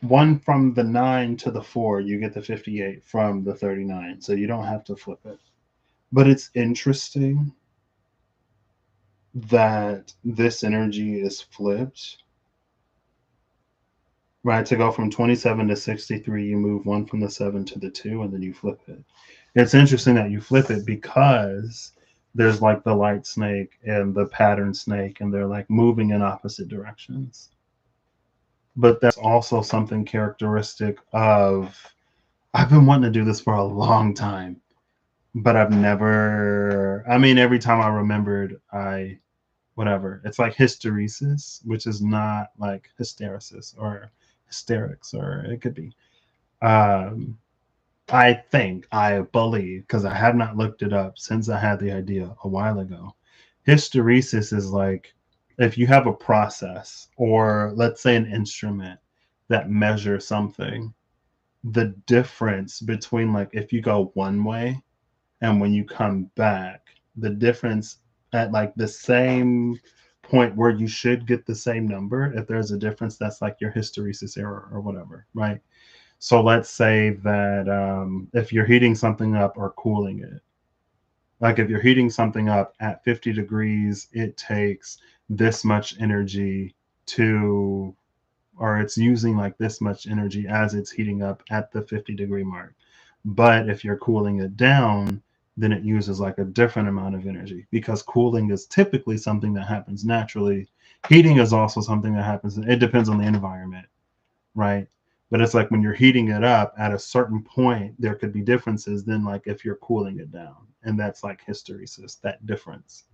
one from the 9 to the 4, you get the 58 from the 39. So you don't have to flip it. But it's interesting that this energy is flipped. Right, to go from 27 to 63, you move one from the 7 to the 2, and then you flip it. It's interesting that you flip it because there's like the light snake and the pattern snake, and they're like moving in opposite directions. But that's also something characteristic of, I've been wanting to do this for a long time, but I've never, I mean, every time I remembered, whatever. It's like hysteresis, which is not like hysteresis or hysterics, or it could be. Um, I believe, because I have not looked it up since I had the idea a while ago. Hysteresis is like if you have a process, or let's say an instrument that measures something, the difference between like if you go one way and when you come back, the difference at like the same point where you should get the same number, if there's a difference, that's like your hysteresis error or whatever, right? So let's say that if you're heating something up or cooling it, like if you're heating something up at 50 degrees, it takes this much energy to, or it's using like this much energy as it's heating up at the 50-degree mark. But if you're cooling it down, then it uses like a different amount of energy, because cooling is typically something that happens naturally. Heating is also something that happens. It depends on the environment, right? But it's like when you're heating it up at a certain point, there could be differences than like if you're cooling it down. And that's like hysteresis, that difference.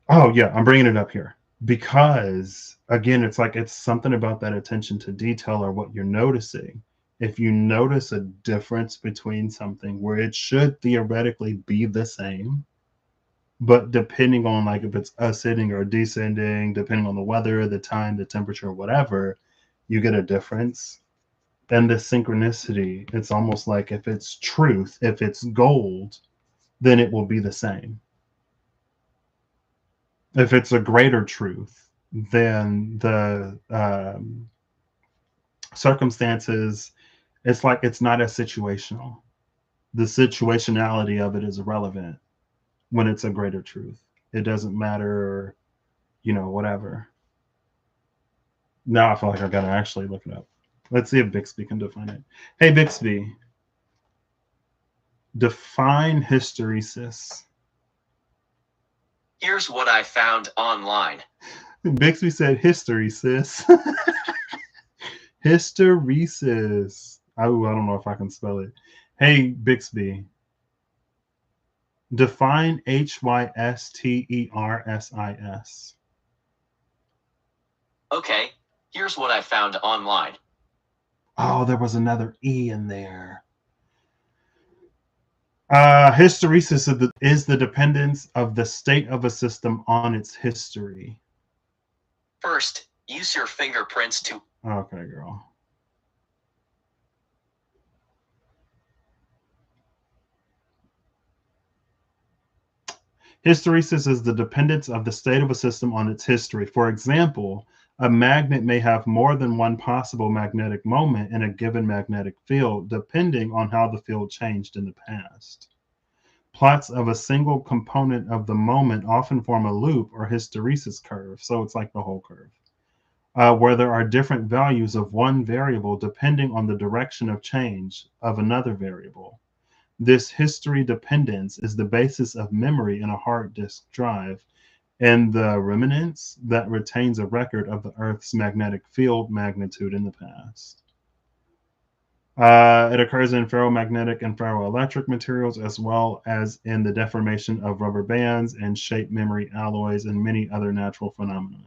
Oh, yeah, I'm bringing it up here because, again, it's like it's something about that attention to detail or what you're noticing. If you notice a difference between something where it should theoretically be the same, but depending on like if it's ascending or descending, depending on the weather, the time, the temperature, whatever, you get a difference. And the synchronicity, it's almost like if it's truth, if it's gold, then it will be the same. If it's a greater truth, then the circumstances, it's like it's not as situational. The situationality of it is irrelevant when it's a greater truth. It doesn't matter, whatever. Now I feel like I gotta actually look it up. Let's see if Bixby can define it. Hey, Bixby, define hysteresis. Here's what I found online. Bixby said history, sis. Hysteresis. I don't know if I can spell it. Hey, Bixby, define hysteresis. Okay, here's what I found online. Oh, there was another E in there. Hysteresis is the dependence of the state of a system on its history. First, use your fingerprints to... Okay, girl. Hysteresis is the dependence of the state of a system on its history. For example, a magnet may have more than one possible magnetic moment in a given magnetic field, depending on how the field changed in the past. Plots of a single component of the moment often form a loop or hysteresis curve, so it's like the whole curve, where there are different values of one variable depending on the direction of change of another variable. This history dependence is the basis of memory in a hard disk drive and the remnants that retains a record of the Earth's magnetic field magnitude in the past. It occurs in ferromagnetic and ferroelectric materials, as well as in the deformation of rubber bands and shape memory alloys and many other natural phenomena.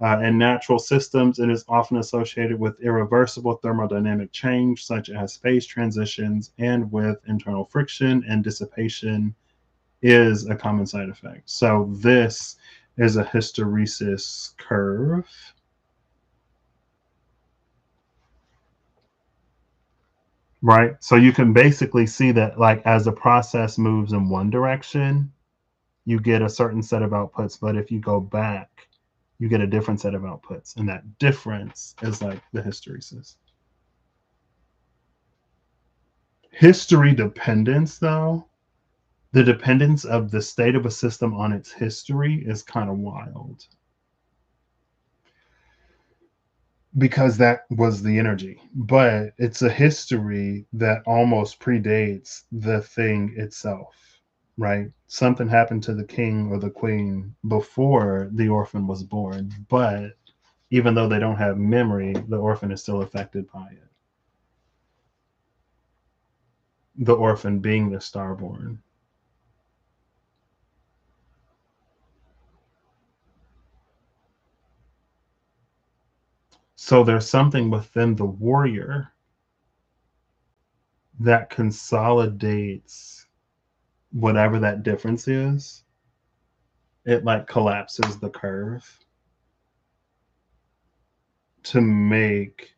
In natural systems, it is often associated with irreversible thermodynamic change, such as phase transitions, and with internal friction and dissipation is a common side effect. So this is a hysteresis curve. Right? So you can basically see that like as the process moves in one direction, you get a certain set of outputs, but if you go back, you get a different set of outputs, and that difference is like the hysteresis. History dependence, though, the dependence of the state of a system on its history is kind of wild. Because that was the energy, but it's a history that almost predates the thing itself, right? Something happened to the king or the queen before the orphan was born, but even though they don't have memory, the orphan is still affected by it. The orphan being the starborn. So there's something within the warrior that consolidates whatever that difference is. It like collapses the curve to make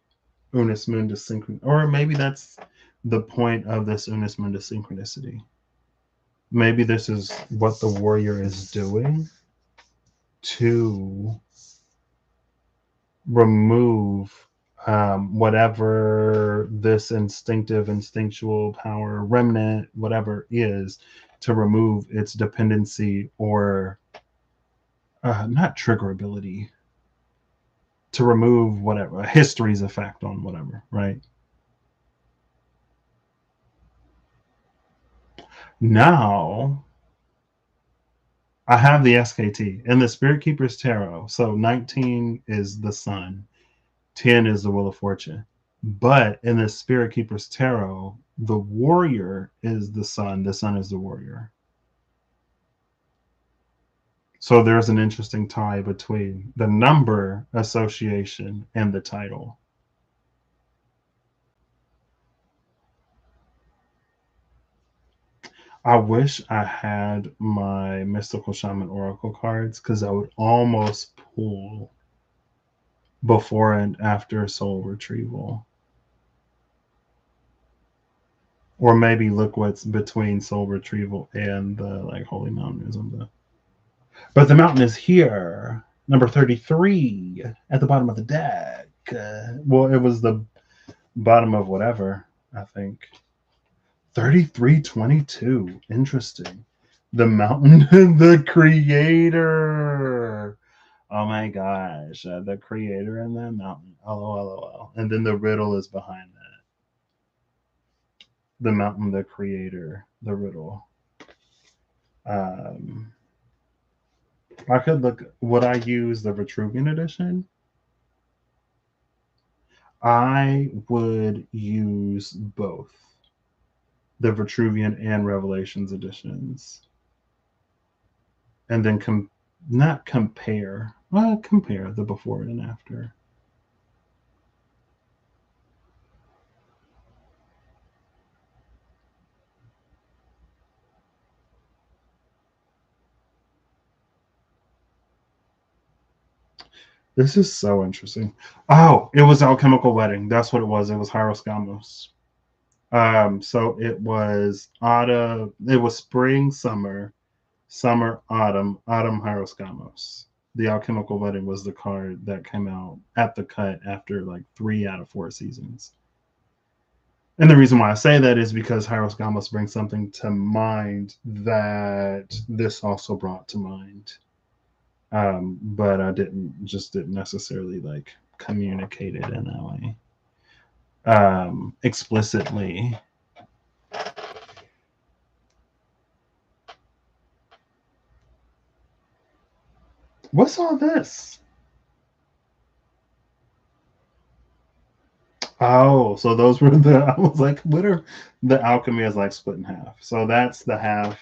Unus Mundus synchron, or maybe that's the point of this Unus Mundus synchronicity. Maybe this is what the warrior is doing to remove whatever this instinctual power, remnant, whatever is, to remove its dependency or not triggerability, to remove whatever history's effect on whatever, right? Now I have the SKT and the Spirit Keeper's Tarot. So 19 is the Sun, 10 is the Wheel of Fortune. But in the Spirit Keeper's Tarot, the Warrior is the Sun is the Warrior. So there's an interesting tie between the number association and the title. I wish I had my Mystical Shaman Oracle cards because I would almost pull before and after soul retrieval. Or maybe look what's between soul retrieval and the like Holy Mountain or something. But the mountain is here, number 33, at the bottom of the deck. Well, it was the bottom of whatever, I think. 3322. Interesting. The mountain, the creator. Oh my gosh. The creator and the mountain. LOL. And then the riddle is behind that. The mountain, the creator, the riddle. I could look. Would I use the Vitruvian edition? I would use both the Vitruvian and Revelations editions, and then not compare. Well, compare the before and after. This is so interesting. Oh, it was Alchemical Wedding. That's what it was. It was Hieroskamos. So it was autumn. It was spring, summer, autumn, Hieroskamos. The Alchemical Wedding was the card that came out at the cut after like 3 out of 4 seasons. And the reason why I say that is because Hieroskamos brings something to mind that this also brought to mind. But I didn't necessarily like communicate it in that way explicitly. What's all this? Oh, so those were I was like, what are the alchemy is like split in half. So that's the half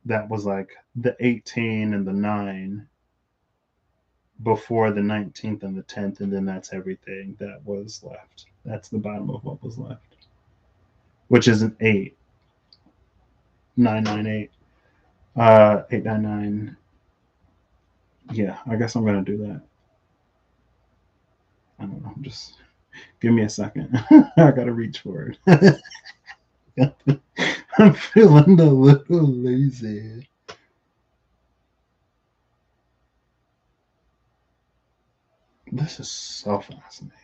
that was like the 18 and the 9 before the 19th and the 10th, and then that's everything that was left. That's the bottom of what was left, which is an 8. 998. 899. Yeah, I guess I'm gonna do that. I don't know. Just give me a second. I gotta reach for it. I'm feeling a little lazy. This is so fascinating.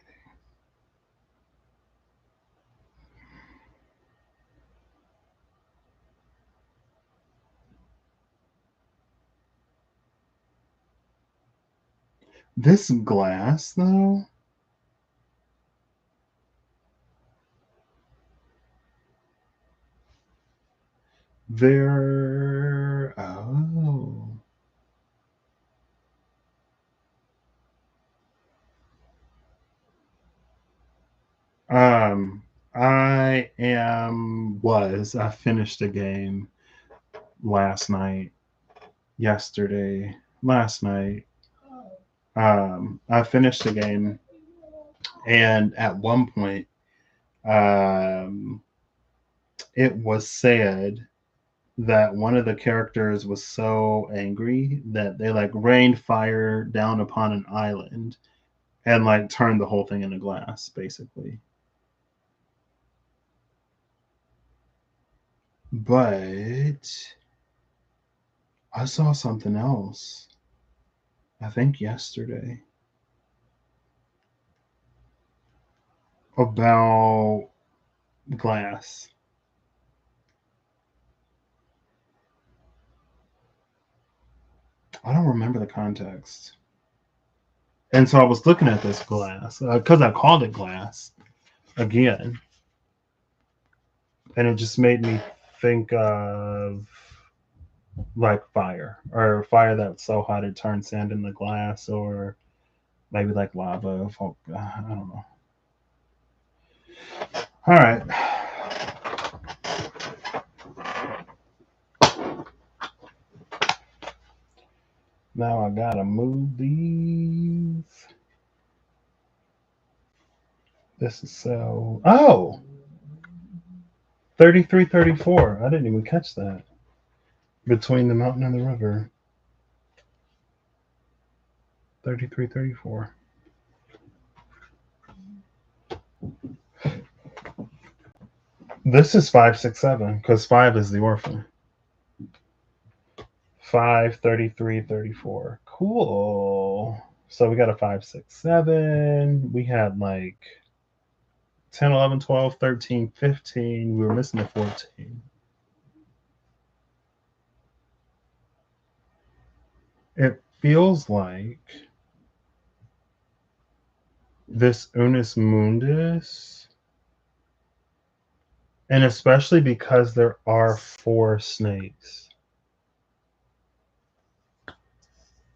This glass, though, they're I finished a game last night, yesterday, last night. I finished the game, and at one point, it was said that one of the characters was so angry that they like rained fire down upon an island and like turned the whole thing into glass, basically. But I saw something else, I think yesterday, about glass. I don't remember the context. And so I was looking at this glass because I called it glass again. And it just made me think of like fire, or fire that's so hot it turns sand into glass, or maybe like lava. I don't know. All right. Now I gotta move these. This is so. Oh! 33, 34. I didn't even catch that. Between the mountain and the river. 33, 34. This is 5, 6, 7, because 5 is the orphan. 5, 33, 34. Cool. So we got a 5, 6, 7. We had like 10, 11, 12, 13, 15. We were missing the 14. It feels like this Unus Mundus, and especially because there are 4 snakes.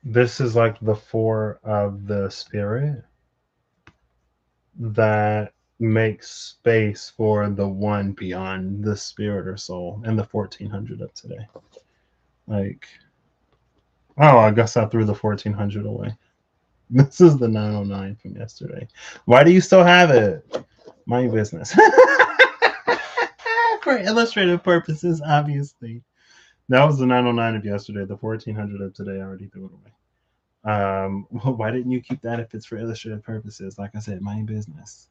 This is like the 4 of the spirit that makes space for the 1 beyond the spirit or soul, and the 1400 of today. Like, oh, I guess I threw the 1400 away. This is the 909 from yesterday. Why do you still have it? Mind your business. For illustrative purposes, obviously. That was the 909 of yesterday. The 1400 of today, I already threw it away. Well, why didn't you keep that if it's for illustrative purposes? Like I said, mind your business.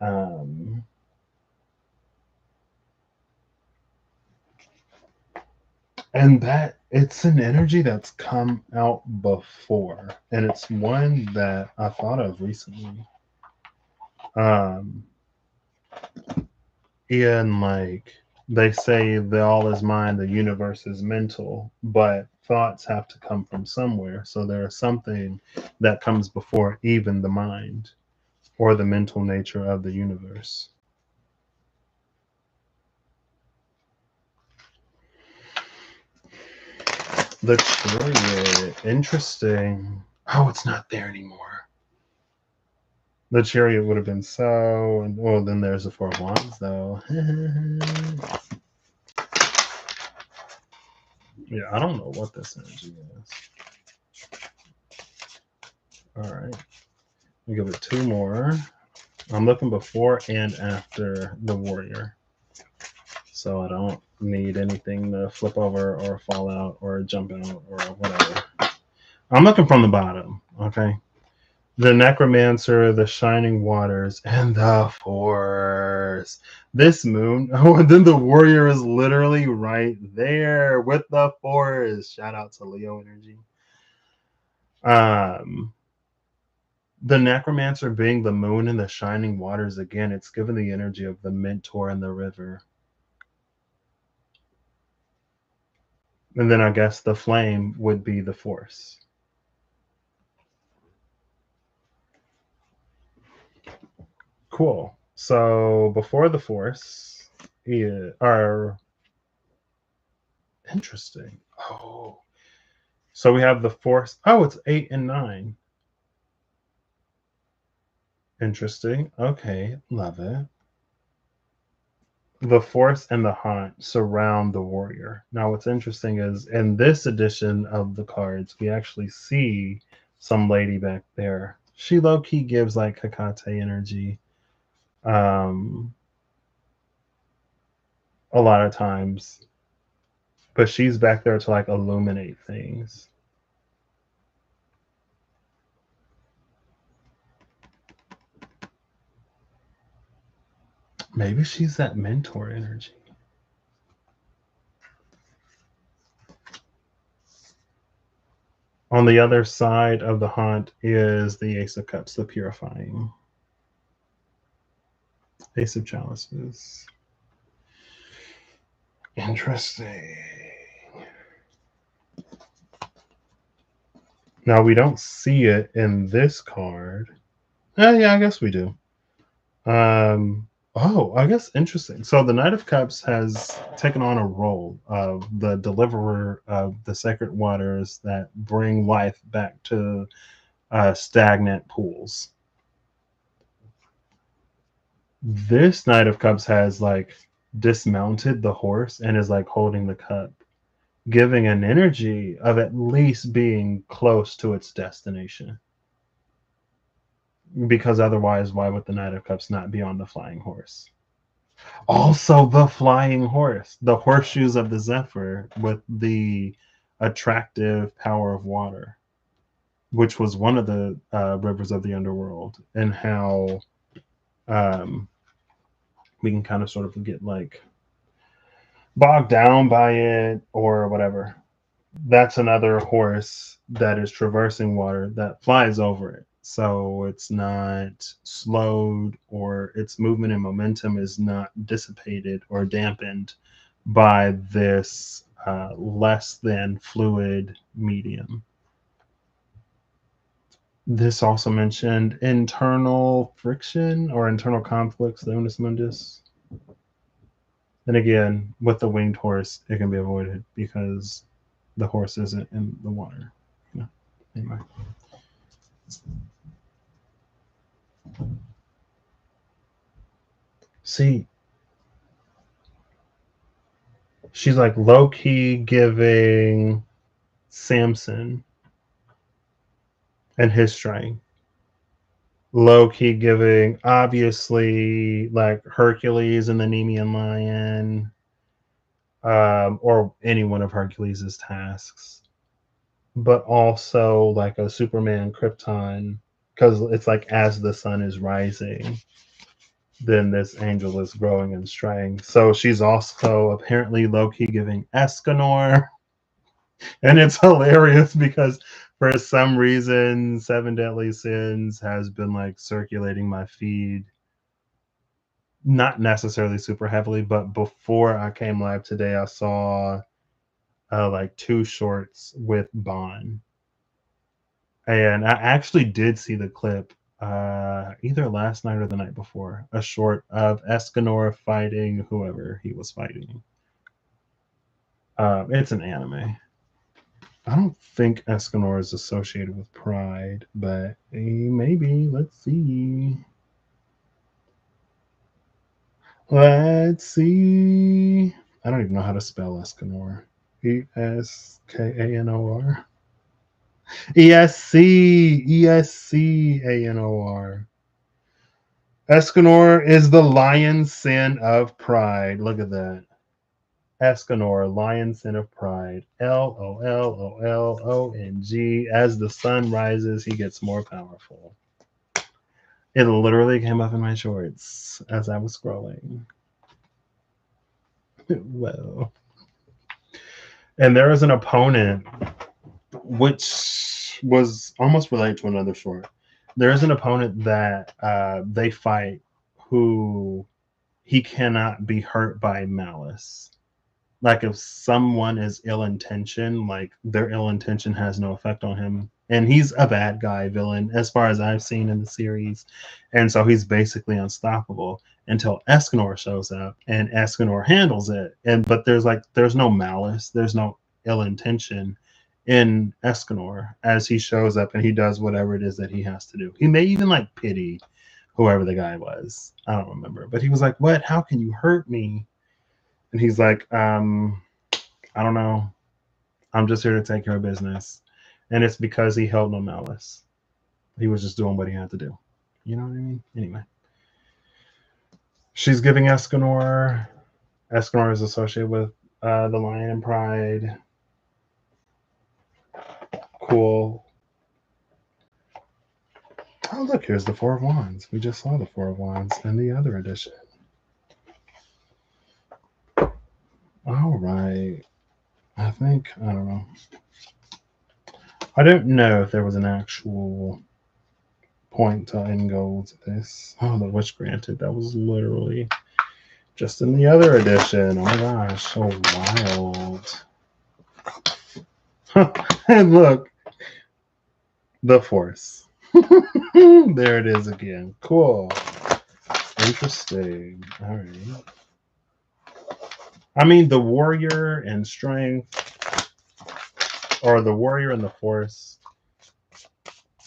And that it's an energy that's come out before, and it's one that I thought of recently. In like they say the all is mind, the universe is mental, but thoughts have to come from somewhere. So there is something that comes before even the mind or the mental nature of the universe. The chariot, interesting. Oh, it's not there anymore. The chariot would have been so, and well, then there's the 4 of wands, though. Yeah, I don't know what this energy is. All right, we give it 2 more. I'm looking before and after the warrior, so I don't need anything to flip over or fall out or jump out or whatever. I'm looking from the bottom, okay? The necromancer, the shining waters, and the force. This moon. Oh, and then the warrior is literally right there with the force. Shout out to Leo energy. The necromancer being the moon and the shining waters again, it's given the energy of the mentor and the river. And then I guess the flame would be the force. Cool. So before the force are interesting. Oh. So we have the force. Oh, it's 8 and 9. Interesting. Okay, love it. The force and the haunt surround the warrior. Now, what's interesting is in this edition of the cards, we actually see some lady back there. She low key gives like Hecate energy. A lot of times, but she's back there to like illuminate things. Maybe she's that mentor energy. On the other side of the haunt is the Ace of Cups, the purifying. Ace of Chalices. Interesting. Now we don't see it in this card. Yeah, I guess we do. Oh, I guess interesting. So the Knight of Cups has taken on a role of the deliverer of the sacred waters that bring life back to stagnant pools. This Knight of Cups has like dismounted the horse and is like holding the cup, giving an energy of at least being close to its destination. Because otherwise, why would the Knight of Cups not be on the flying horse? Also, the flying horse, the horseshoes of the Zephyr with the attractive power of water, which was one of the rivers of the underworld, and how um, we can kind of sort of get like bogged down by it or whatever. That's another horse that is traversing water that flies over it. So it's not slowed, or its movement and momentum is not dissipated or dampened by this less than fluid medium. This also mentioned internal friction or internal conflicts, the Unus Mundus. And again, with the winged horse, it can be avoided because the horse isn't in the water. You know? Anyway. See, she's like low key giving Samson and his strength. Low key giving, obviously, like Hercules and the Nemean lion, or any one of Hercules' tasks, but also like a Superman Krypton, because it's like as the sun is rising, then this angel is growing in strength. So she's also apparently low key giving Escanor. And it's hilarious because for some reason, Seven Deadly Sins has been like circulating my feed, not necessarily super heavily, but before I came live today, I saw like 2 shorts with Bond. And I actually did see the clip either last night or the night before, a short of Escanor fighting whoever he was fighting. It's an anime. I don't think Escanor is associated with Pride, but maybe. Let's see. Let's see. I don't even know how to spell Escanor. Eskanor. Escanor. Escanor is the lion sin of pride. Look at that. Escanor, lion sin of pride. LOLOLONG. As the sun rises, he gets more powerful. It literally came up in my shorts as I was scrolling. Whoa. And there is an opponent, which was almost related to another short. There is an opponent that they fight who he cannot be hurt by malice. Like if someone is ill-intentioned, like their ill intention has no effect on him. And he's a bad guy villain as far as I've seen in the series. And so he's basically unstoppable until Escanor shows up, and Escanor handles it. But there's no malice, there's no ill intention in Escanor as he shows up and he does whatever it is that he has to do. He may even like pity whoever the guy was. I don't remember. But he was like, "What? How can you hurt me?" And he's like, I don't know. I'm just here to take care of business. And it's because he held no malice. He was just doing what he had to do. You know what I mean? Anyway. She's giving Escanor. Escanor is associated with the lion and pride. Cool. Oh, look, here's the Four of Wands. We just saw the Four of Wands in the other edition. All right. I don't know. I don't know if there was an actual point to end goal to this. Oh, the Wish Granted. That was literally just in the other edition. Oh my gosh, so wild. And look, the Force. There it is again. Cool. Interesting. All right. I mean, the warrior and strength, or the warrior and the force.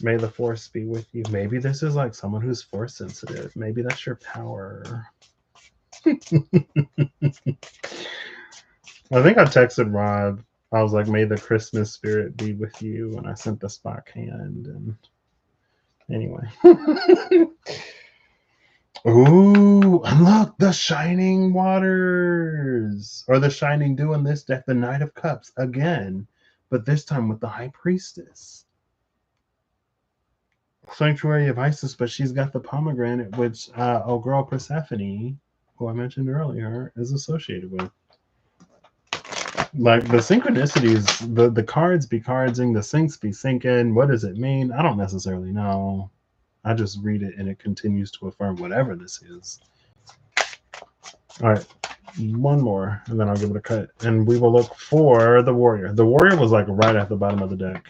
May the force be with you. Maybe this is like someone who's force sensitive. Maybe that's your power. I think I texted Rob. I was like, may the Christmas spirit be with you. And I sent the Spock hand. And anyway. Ooh, and look, the Shining Waters. Or the Shining Dew in this deck, the Knight of Cups again. But this time with the High Priestess. Sanctuary of Isis, but she's got the pomegranate, which girl Persephone, who I mentioned earlier, is associated with. Like the synchronicities, the cards be cardsing, the syncs be syncing. What does it mean? I don't necessarily know. I just read it and it continues to affirm whatever this is. All right, one more, and then I'll give it a cut. And we will look for the warrior. The warrior was like right at the bottom of the deck.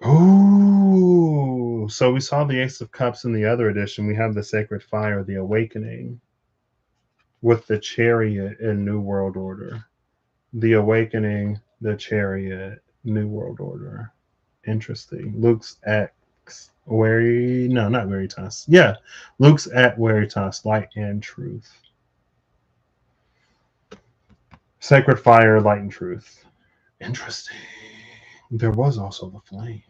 Ooh, so we saw the Ace of Cups in the other edition. We have the Sacred Fire, the Awakening, with the Chariot in New World Order. The Awakening, the Chariot, New World Order. Interesting. Luke's X, not Veritas. Yeah, Luke's at Veritas, Light and Truth. Sacred Fire, Light and Truth. Interesting. There was also the Flame.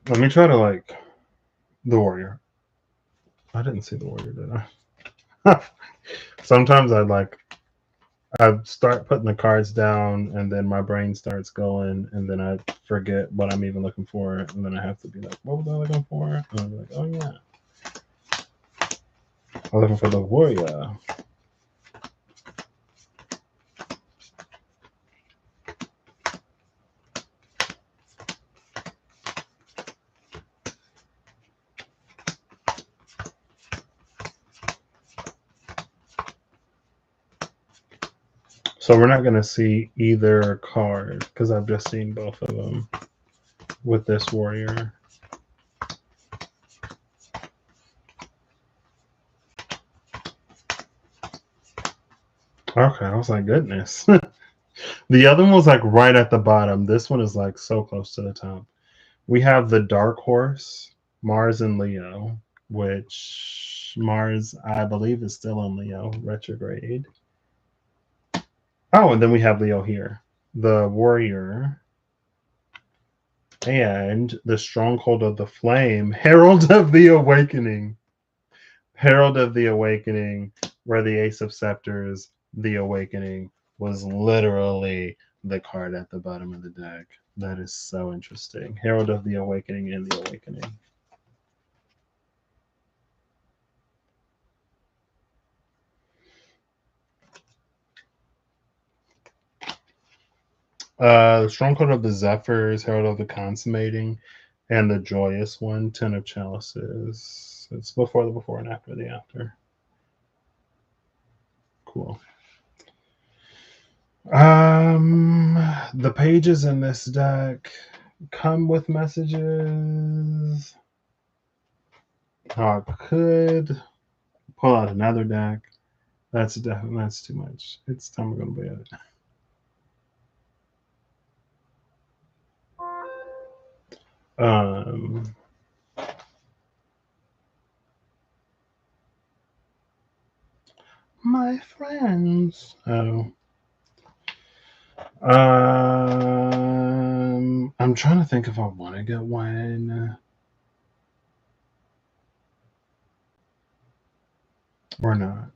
Let me try to like the warrior. I didn't see the warrior, did I? Sometimes I start putting the cards down and then my brain starts going and then I forget what I'm even looking for and then I have to be like, what was I looking for? And I'm like, oh yeah. I'm looking for the warrior. So we're not going to see either card because I've just seen both of them with this warrior. Okay, I was like, goodness. The other one was like right at the bottom. This one is like so close to the top. We have the Dark Horse, Mars and Leo, which Mars, I believe, is still in Leo, retrograde. Oh, and then we have Leo here. The Warrior and the Stronghold of the Flame, Herald of the Awakening. Herald of the Awakening, where the Ace of Scepters, the Awakening, was literally the card at the bottom of the deck. That is so interesting. Herald of the Awakening and the Awakening. The Stronghold of the Zephyrs, Herald of the Consummating, and the Joyous one, Ten of Chalices. It's before and after the after. Cool. The pages in this deck come with messages. I could pull out another deck. That's too much. It's time we're going to bed. My friends. Oh. I'm trying to think if I want to get one or not.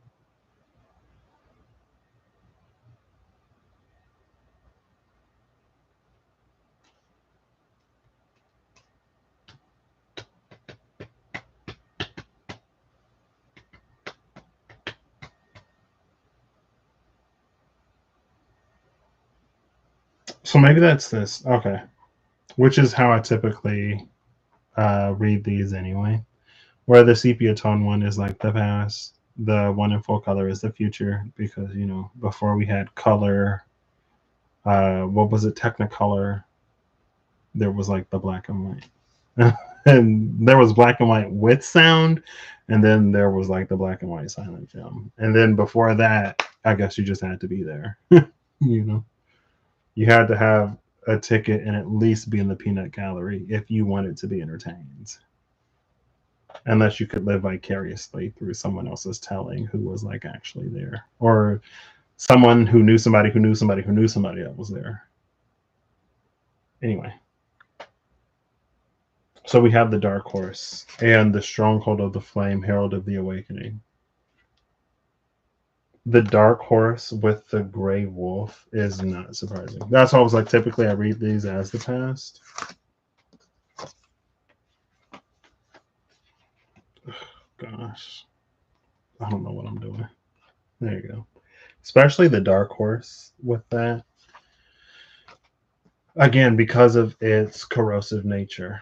So maybe that's this. Okay. Which is how I typically read these anyway. Where the sepia tone one is like the past, the one in full color is the future, because before we had color, what was it, Technicolor, there was like the black and white. And there was black and white with sound, and then there was like the black and white silent film. And then before that, I guess you just had to be there. you know you had to have a ticket and at least be in the peanut gallery if you wanted to be entertained, unless you could live vicariously through someone else's telling who was like actually there, or someone who knew somebody who knew somebody who knew somebody that was there. Anyway, so we have the dark horse and the stronghold of the flame, herald of the awakening. The dark horse with the gray wolf is not surprising. That's why I was like, typically I read these as the past. Gosh, I don't know what I'm doing. There you go. Especially the dark horse with that. Again, because of its corrosive nature,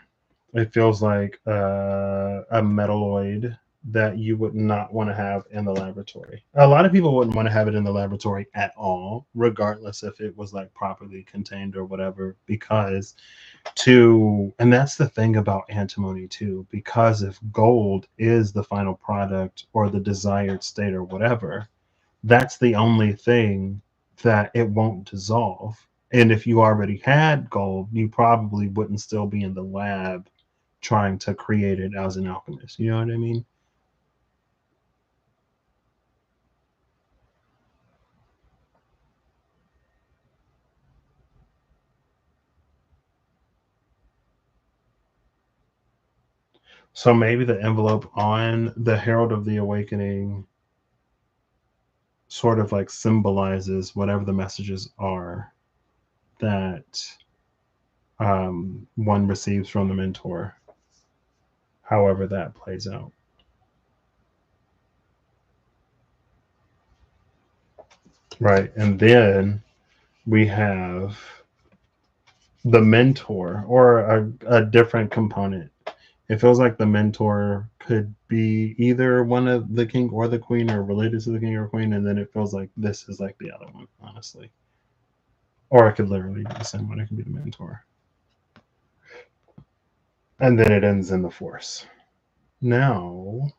it feels like a metalloid that you would not want to have in the laboratory. A lot of people wouldn't want to have it in the laboratory at all, regardless if it was like properly contained or whatever, because and that's the thing about antimony too, because if gold is the final product or the desired state or whatever, that's the only thing that it won't dissolve. And if you already had gold, you probably wouldn't still be in the lab trying to create it as an alchemist. You know what I mean? So maybe the envelope on the Herald of the Awakening sort of like symbolizes whatever the messages are that one receives from the mentor, however that plays out. Right. And then we have the mentor, or a different component. It feels like the mentor could be either one of the king or the queen, or related to the king or queen, and then it feels like this is like the other one, honestly. Or it could literally be the same one. It could be the mentor. And then it ends in the force. Now,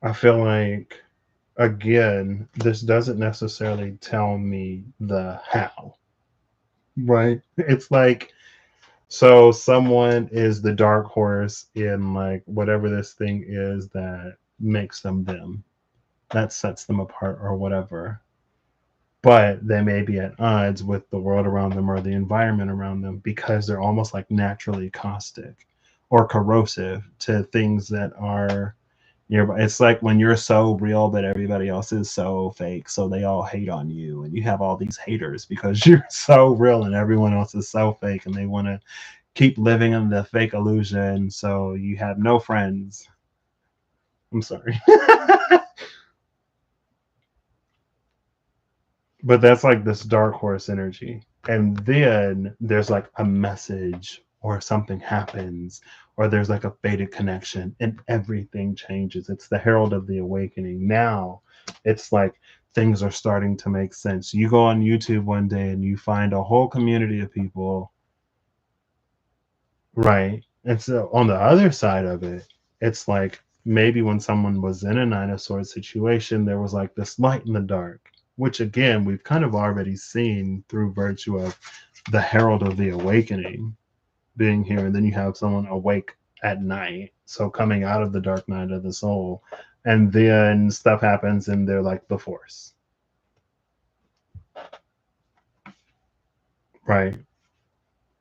I feel like, again, this doesn't necessarily tell me the how, right? It's like, so someone is the dark horse in like whatever this thing is that makes them them, that sets them apart or whatever. But they may be at odds with the world around them or the environment around them, because they're almost like naturally caustic or corrosive to things that are nearby. It's like when you're so real that everybody else is so fake, so they all hate on you, and you have all these haters because you're so real and everyone else is so fake, and they want to keep living in the fake illusion, so you have no friends. I'm sorry. But that's like this dark horse energy. And then there's like a message, or something happens, or there's like a fated connection, and everything changes. It's the herald of the awakening. Now it's like things are starting to make sense. You go on YouTube one day and you find a whole community of people, right? And so on the other side of it, it's like maybe when someone was in a Nine of Swords situation, there was like this light in the dark, which again, we've kind of already seen through virtue of the Herald of the Awakening being here. And then you have someone awake at night, so coming out of the dark night of the soul. And then stuff happens and they're like the Force. Right.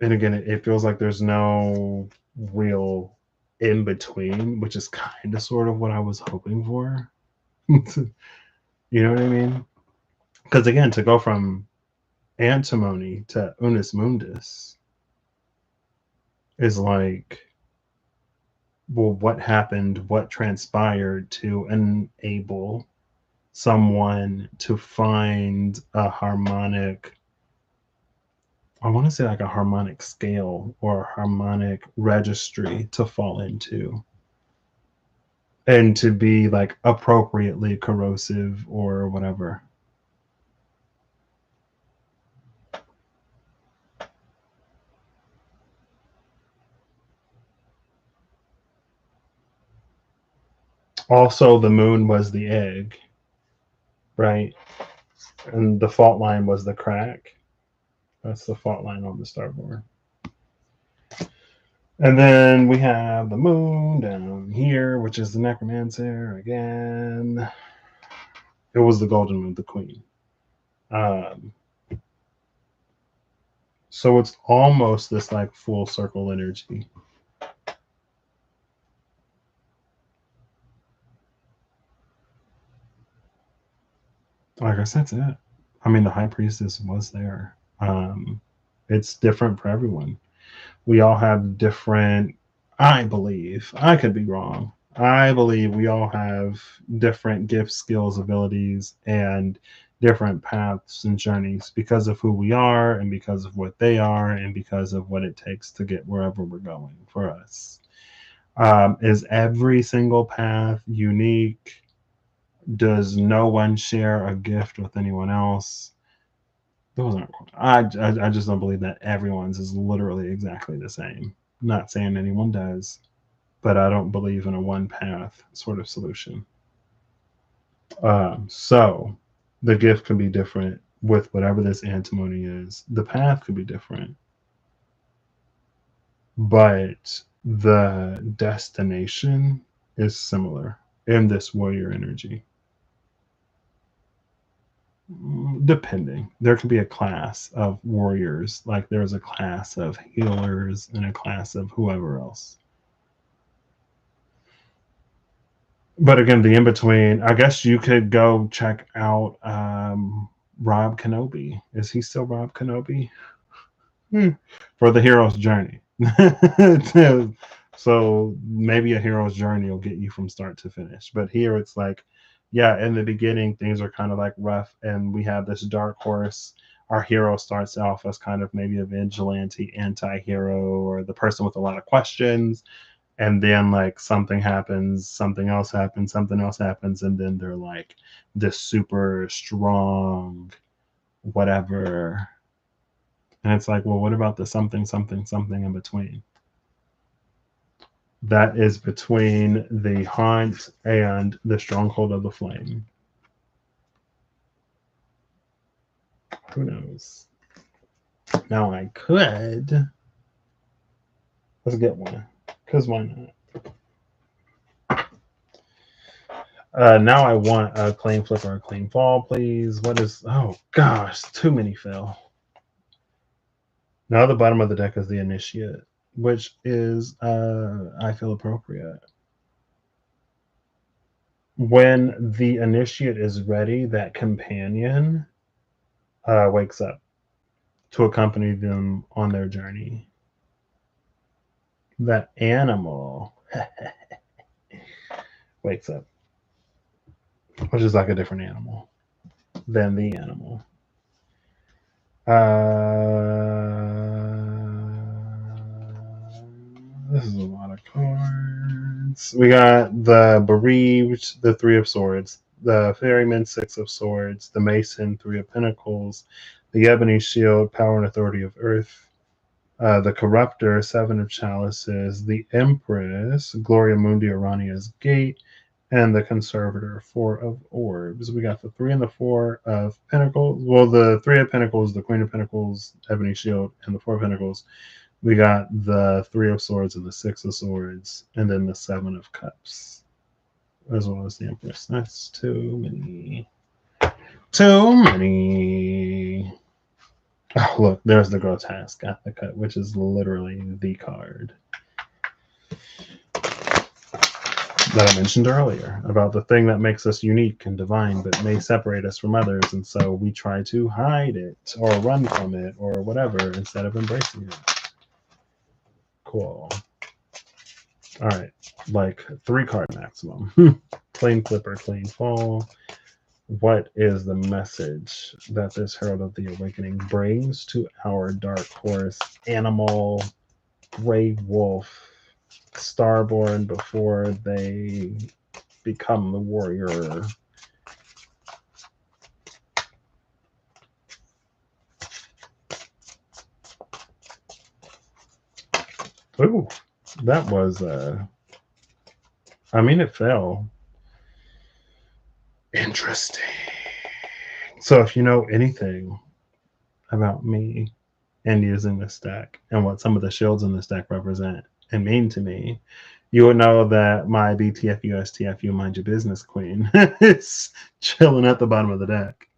And again, it feels like there's no real in between, which is kind of sort of what I was hoping for. You know what I mean? Because again, to go from antimony to unus mundus is like, well, what happened, what transpired to enable someone to find a I want to say like a harmonic scale or a harmonic registry to fall into, and to be like appropriately corrosive or whatever. Also, the moon was the egg, right? And the fault line was the crack. That's the fault line on the starboard. And then we have the moon down here, which is the necromancer again. It was the golden moon, the queen. So it's almost this like full circle energy. Like I said, that's it. I mean, the high priestess was there. It's different for everyone. We all have different, I believe, I could be wrong. I believe we all have different gifts, skills, abilities, and different paths and journeys because of who we are and because of what they are and because of what it takes to get wherever we're going for us. Is every single path unique? Does no one share a gift with anyone else? Those aren't. I just don't believe that everyone's is literally exactly the same. Not saying anyone does, but I don't believe in a one path sort of solution. So the gift can be different with whatever this antimony is. The path could be different, but the destination is similar in this warrior energy. Depending, there could be a class of warriors, like there's a class of healers and a class of whoever else. But again, the in between, I guess you could go check out Rob Kenobi. Is he still Rob Kenobi? For the hero's journey. So maybe a hero's journey will get you from start to finish. But here it's like, yeah, in the beginning, things are kind of like rough, and we have this dark horse. Our hero starts off as kind of maybe a vigilante anti-hero or the person with a lot of questions. And then like something happens, something else happens, something else happens, and then they're like this super strong whatever. And it's like, well, what about the something, something, something in between? That is between the haunt and the stronghold of the flame. Who knows? Now I could. Let's get one. Because why not? Now I want a clean flip or a clean fall, please. What is. Oh, gosh. Too many fail. Now the bottom of the deck is the initiate, which is, I feel, appropriate. When the initiate is ready, that companion wakes up to accompany them on their journey. That animal wakes up, which is like a different animal than the animal. This is a lot of cards. We got the Bereaved, the Three of Swords, the Ferryman, Six of Swords, the Mason, Three of Pentacles, the Ebony Shield, Power and Authority of Earth, the Corruptor, Seven of Chalices, the Empress, Gloria Mundi, Arania's Gate, and the Conservator, Four of Orbs. We got the Three and the Four of Pentacles. Well, the Three of Pentacles, the Queen of Pentacles, Ebony Shield, and the Four of Pentacles. We got the Three of Swords and the Six of Swords, and then the Seven of Cups, as well as the Empress. That's too many. Too many. Oh, look, there's the Grotesque at the cut, which is literally the card that I mentioned earlier about the thing that makes us unique and divine, but may separate us from others. And so we try to hide it or run from it or whatever instead of embracing it. Cool. All right. Like 3 card maximum. Clean flipper, clean fall. What is the message that this Herald of the Awakening brings to our dark horse animal, gray wolf, starborn before they become the warrior? Ooh, that was I mean, it fell. Interesting. So if you know anything about me and using this deck and what some of the shields in this deck represent and mean to me, you would know that my BTFU STFU Mind Your Business Queen is chilling at the bottom of the deck.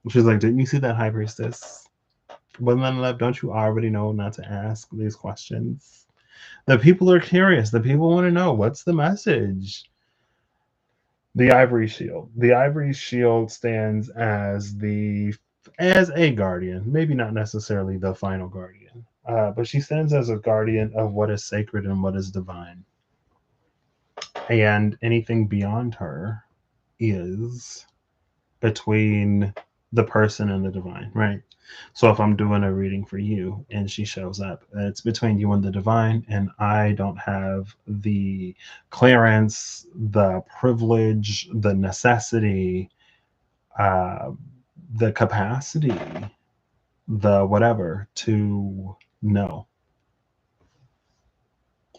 She's like, didn't you see that High Priestess? Well, nonetheless, don't you already know not to ask these questions? The people are curious. The people want to know, what's the message? The Ivory Shield. The Ivory Shield stands as a guardian, maybe not necessarily the final guardian, but she stands as a guardian of what is sacred and what is divine. And anything beyond her is between the person and the divine, right? So if I'm doing a reading for you and she shows up, it's between you and the divine, and I don't have the clearance, the privilege, the necessity, uh, the capacity, the whatever to know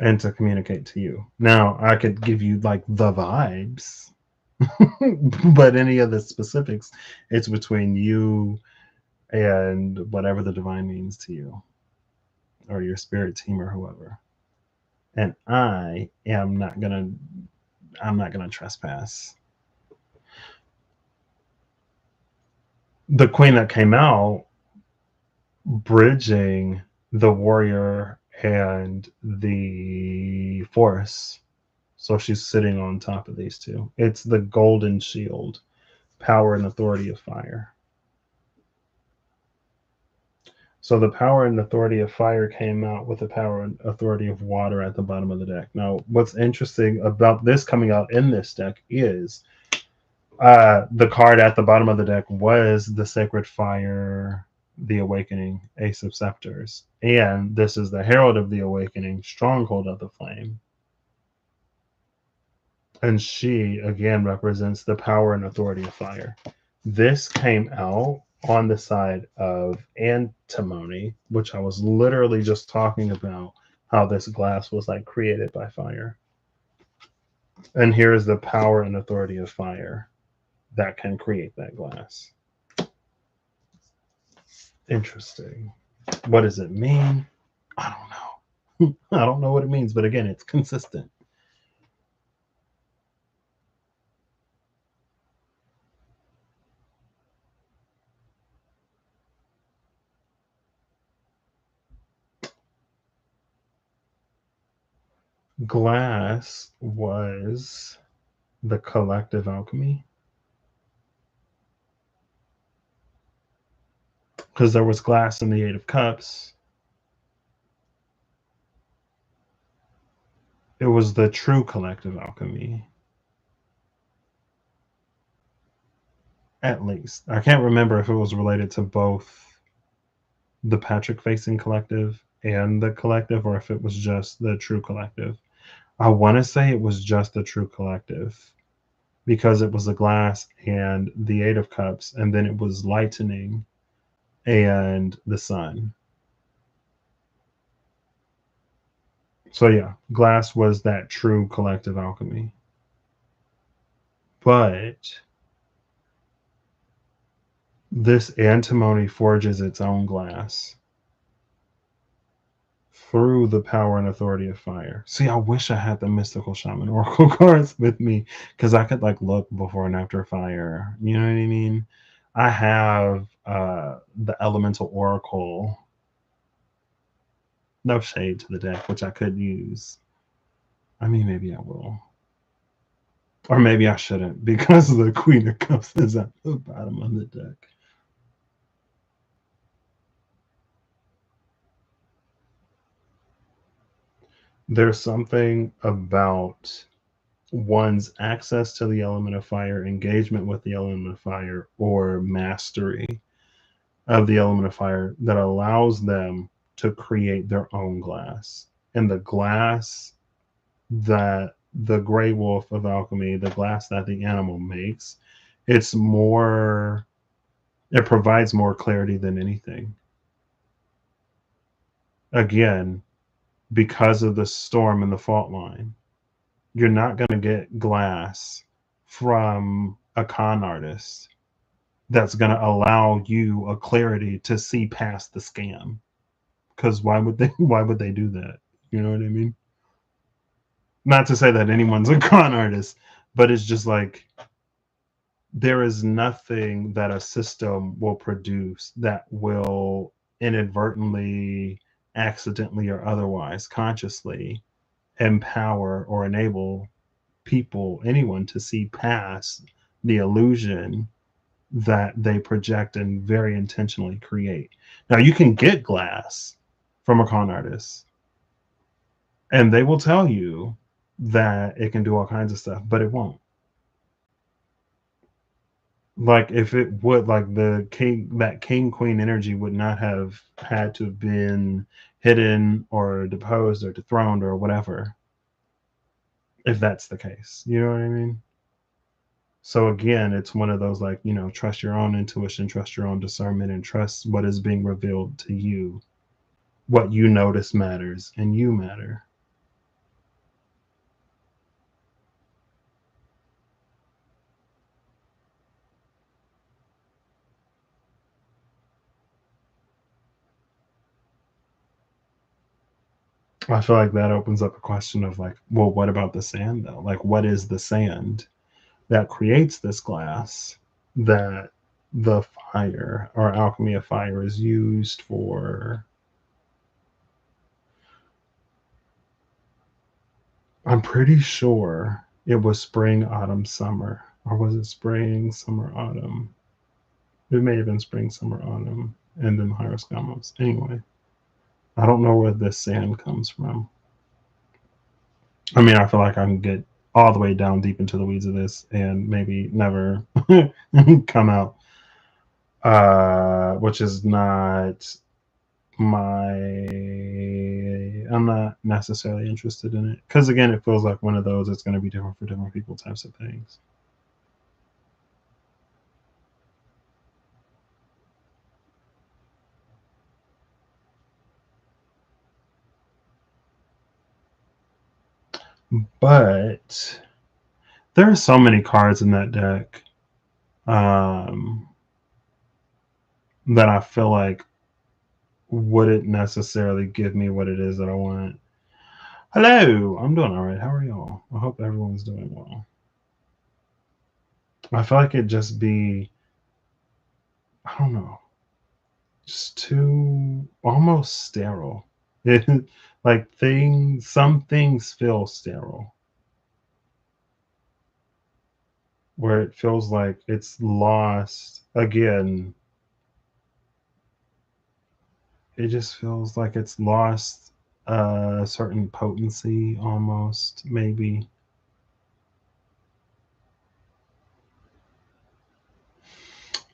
and to communicate to you. Now, I could give you like the vibes, but any of the specifics, it's between you and whatever the divine means to you, or your spirit team, or whoever. And I'm not gonna trespass. The queen that came out bridging the warrior and the force. So she's sitting on top of these two. It's the golden shield, power and authority of fire. So the power and authority of fire came out with the power and authority of water at the bottom of the deck. Now, what's interesting about this coming out in this deck is the card at the bottom of the deck was the Sacred Fire, the Awakening, Ace of Scepters. And this is the Herald of the Awakening, Stronghold of the Flame. And she, again, represents the power and authority of fire. This came out on the side of antimony, which I was literally just talking about how this glass was like created by fire. And here is the power and authority of fire that can create that glass. Interesting. What does it mean? I don't know. I don't know what it means, but again, it's consistent. Glass was the collective alchemy, because there was glass in the Eight of Cups. It was the true collective alchemy. At least. I can't remember if it was related to both the Patrick facing collective and the collective, or if it was just the true collective. I want to say it was just the true collective, because it was the glass and the Eight of Cups, and then it was lightning and the sun. So yeah, glass was that true collective alchemy. But this antimony forges its own glass through the power and authority of fire. See, I wish I had the mystical shaman oracle cards with me, because I could like look before and after fire. You know what I mean? I have the elemental oracle. No shade to the deck, which I could use. I mean, maybe I will. Or maybe I shouldn't, because the Queen of Cups is at the bottom of the deck. There's something about one's access to the element of fire, engagement with the element of fire, or mastery of the element of fire that allows them to create their own glass. And the glass that the gray wolf of alchemy, the glass that the animal makes, it provides more clarity than anything. Again, because of the storm and the fault line, you're not going to get glass from a con artist that's going to allow you a clarity to see past the scam. Because why would they do that? You know what I mean? Not to say that anyone's a con artist, but it's just like there is nothing that a system will produce that will inadvertently, accidentally, or otherwise consciously empower or enable anyone to see past the illusion that they project and very intentionally create. Now, you can get glass from a con artist, and they will tell you that it can do all kinds of stuff, but it won't. Like if it would, like that king queen energy would not have had to have been hidden or deposed or dethroned or whatever, if that's the case. You know what I mean? So again, it's one of those like, trust your own intuition, trust your own discernment, and trust what is being revealed to you. What you notice matters, and you matter. I feel like that opens up a question of like, well, what about the sand though? Like, what is the sand that creates this glass that the fire or alchemy of fire is used for? I'm pretty sure it was spring, autumn, summer. Or was it spring, summer, autumn? It may have been spring, summer, autumn, and then Hyoscamos. Anyway, I don't know where this sand comes from. I mean, I feel like I can get all the way down deep into the weeds of this and maybe never come out, which is not I'm not necessarily interested in it. Because again, it feels like one of those, it's going to be different for different people types of things. But there are so many cards in that deck that I feel like wouldn't necessarily give me what it is that I want. Hello, I'm doing all right. How are y'all? I hope everyone's doing well. I feel like it'd just be, I don't know, just too almost sterile. Like some things feel sterile, where it feels like it's lost again. It just feels like it's lost a certain potency almost, maybe.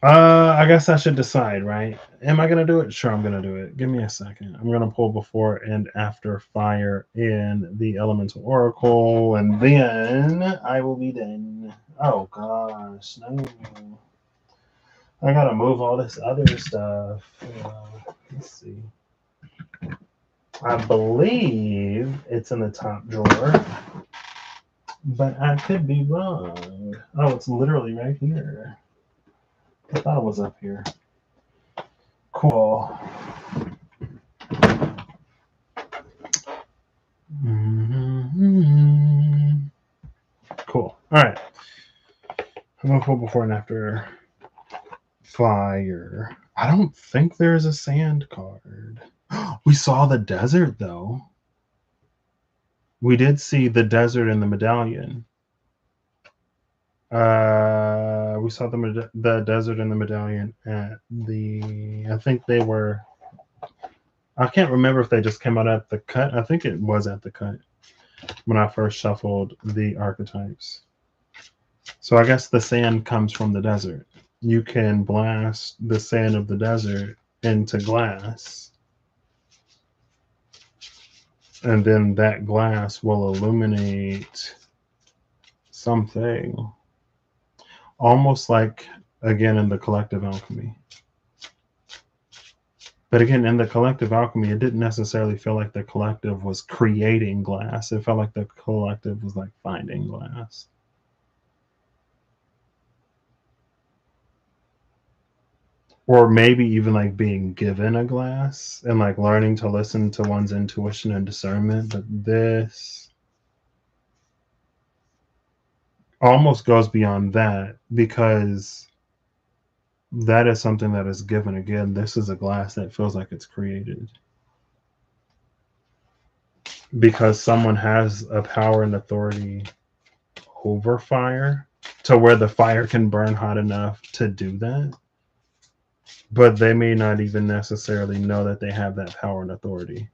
I guess I should decide, right? Am I gonna do it? Sure, I'm gonna do it. Give me a second. I'm gonna pull before and after fire in the elemental oracle, and then I will be done. Oh gosh, no. I gotta move all this other stuff. Let's see. I believe it's in the top drawer, but I could be wrong. Oh, it's literally right here. I thought it was up here. Cool. Mm-hmm. Cool. All right. I'm gonna pull before and after fire. I don't think there's a sand card. We saw the desert though. We did see the desert in the medallion. We saw the desert in the medallion at the. I think they were. I can't remember if they just came out at the cut. I think it was at the cut. when I first shuffled the archetypes. So I guess the sand comes from the desert. You can blast the sand of the desert into glass, and then that glass will illuminate something. Almost like, again, in the collective alchemy. But again, in the collective alchemy, it didn't necessarily feel like the collective was creating glass. It felt like the collective was like finding glass. Or maybe even like being given a glass and like learning to listen to one's intuition and discernment. But this almost goes beyond that, because that is something that is given. Again, this is a glass that feels like it's created, because someone has a power and authority over fire to where the fire can burn hot enough to do that, but they may not even necessarily know that they have that power and authority,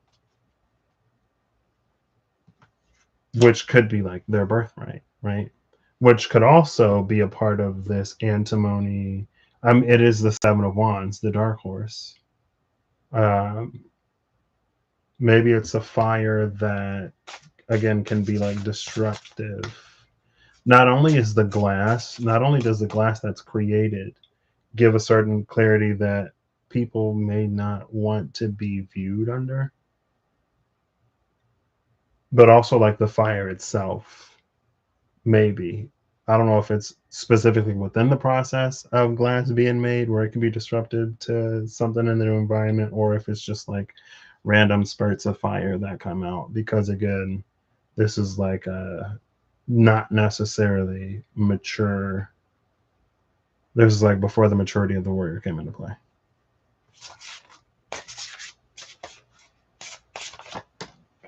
which could be like their birthright, right? Which could also be a part of this antimony. It is the Seven of Wands, the Dark Horse. Maybe it's a fire that, again, can be like destructive. Not only does the glass that's created give a certain clarity that people may not want to be viewed under, but also like the fire itself, maybe. I don't know if it's specifically within the process of glass being made where it can be disruptive to something in the new environment, or if it's just like random spurts of fire that come out. Because again, this is like a not necessarily mature. This is like before the maturity of the warrior came into play.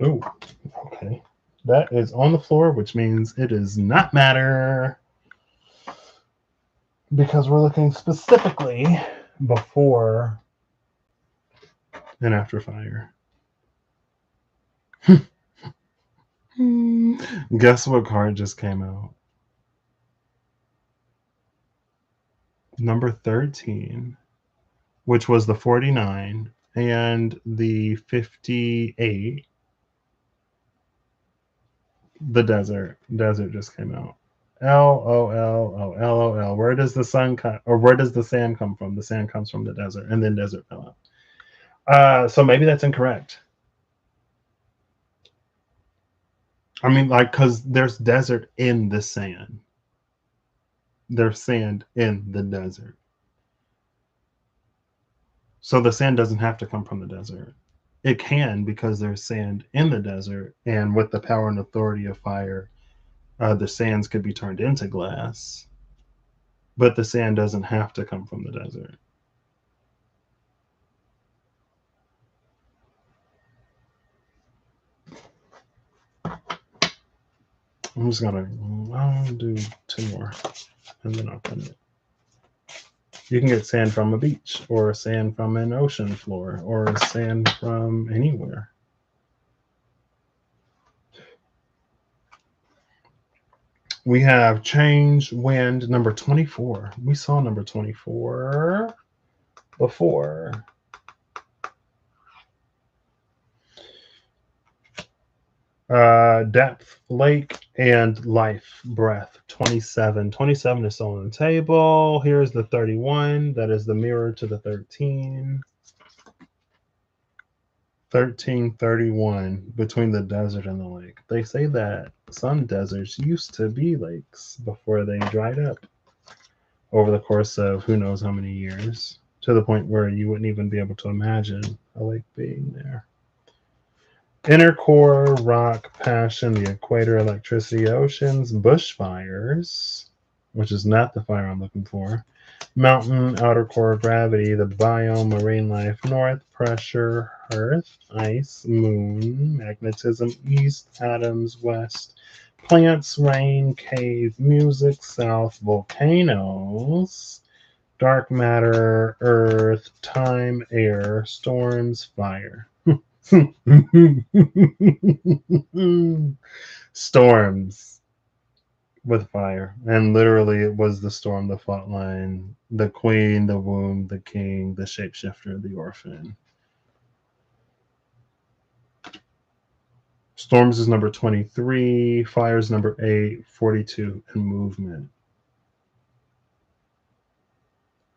Oh, okay. That is on the floor, which means it is not matter, because we're looking specifically before and after fire. Guess what card just came out? Number 13, which was the 49 and the 58. The desert just came out. LOL. Where does the sun come, or where does the sand come from? The sand comes from the desert, and then desert fell out. So maybe that's incorrect. I mean, like, because there's desert in the sand. There's sand in the desert. So the sand doesn't have to come from the desert. It can, because there's sand in the desert, and with the power and authority of fire, the sands could be turned into glass. But the sand doesn't have to come from the desert. I'm just gonna I'll do 2 more, and then I'll cut it. You can get sand from a beach, or sand from an ocean floor, or sand from anywhere. We have change, wind, number 24. We saw number 24 before. Depth, lake, and life, breath, 27. 27 is still on the table. Here's the 31. That is the mirror to the 13. 1331, between the desert and the lake. They say that some deserts used to be lakes before they dried up over the course of who knows how many years, to the point where you wouldn't even be able to imagine a lake being there. Inner core, rock, passion, the equator, electricity, oceans, bushfires, which is not the fire I'm looking for. Mountain, outer core, gravity, the biome, marine life, north, pressure, earth, ice, moon, magnetism, east, atoms, west, plants, rain, cave, music, south, volcanoes, dark matter, earth, time, air, storms, fire. Storms with fire. And literally it was the storm, the fault line, the queen, the womb, the king, the shapeshifter, the orphan. Storms is number 23, fire is number 8, 42, and movement.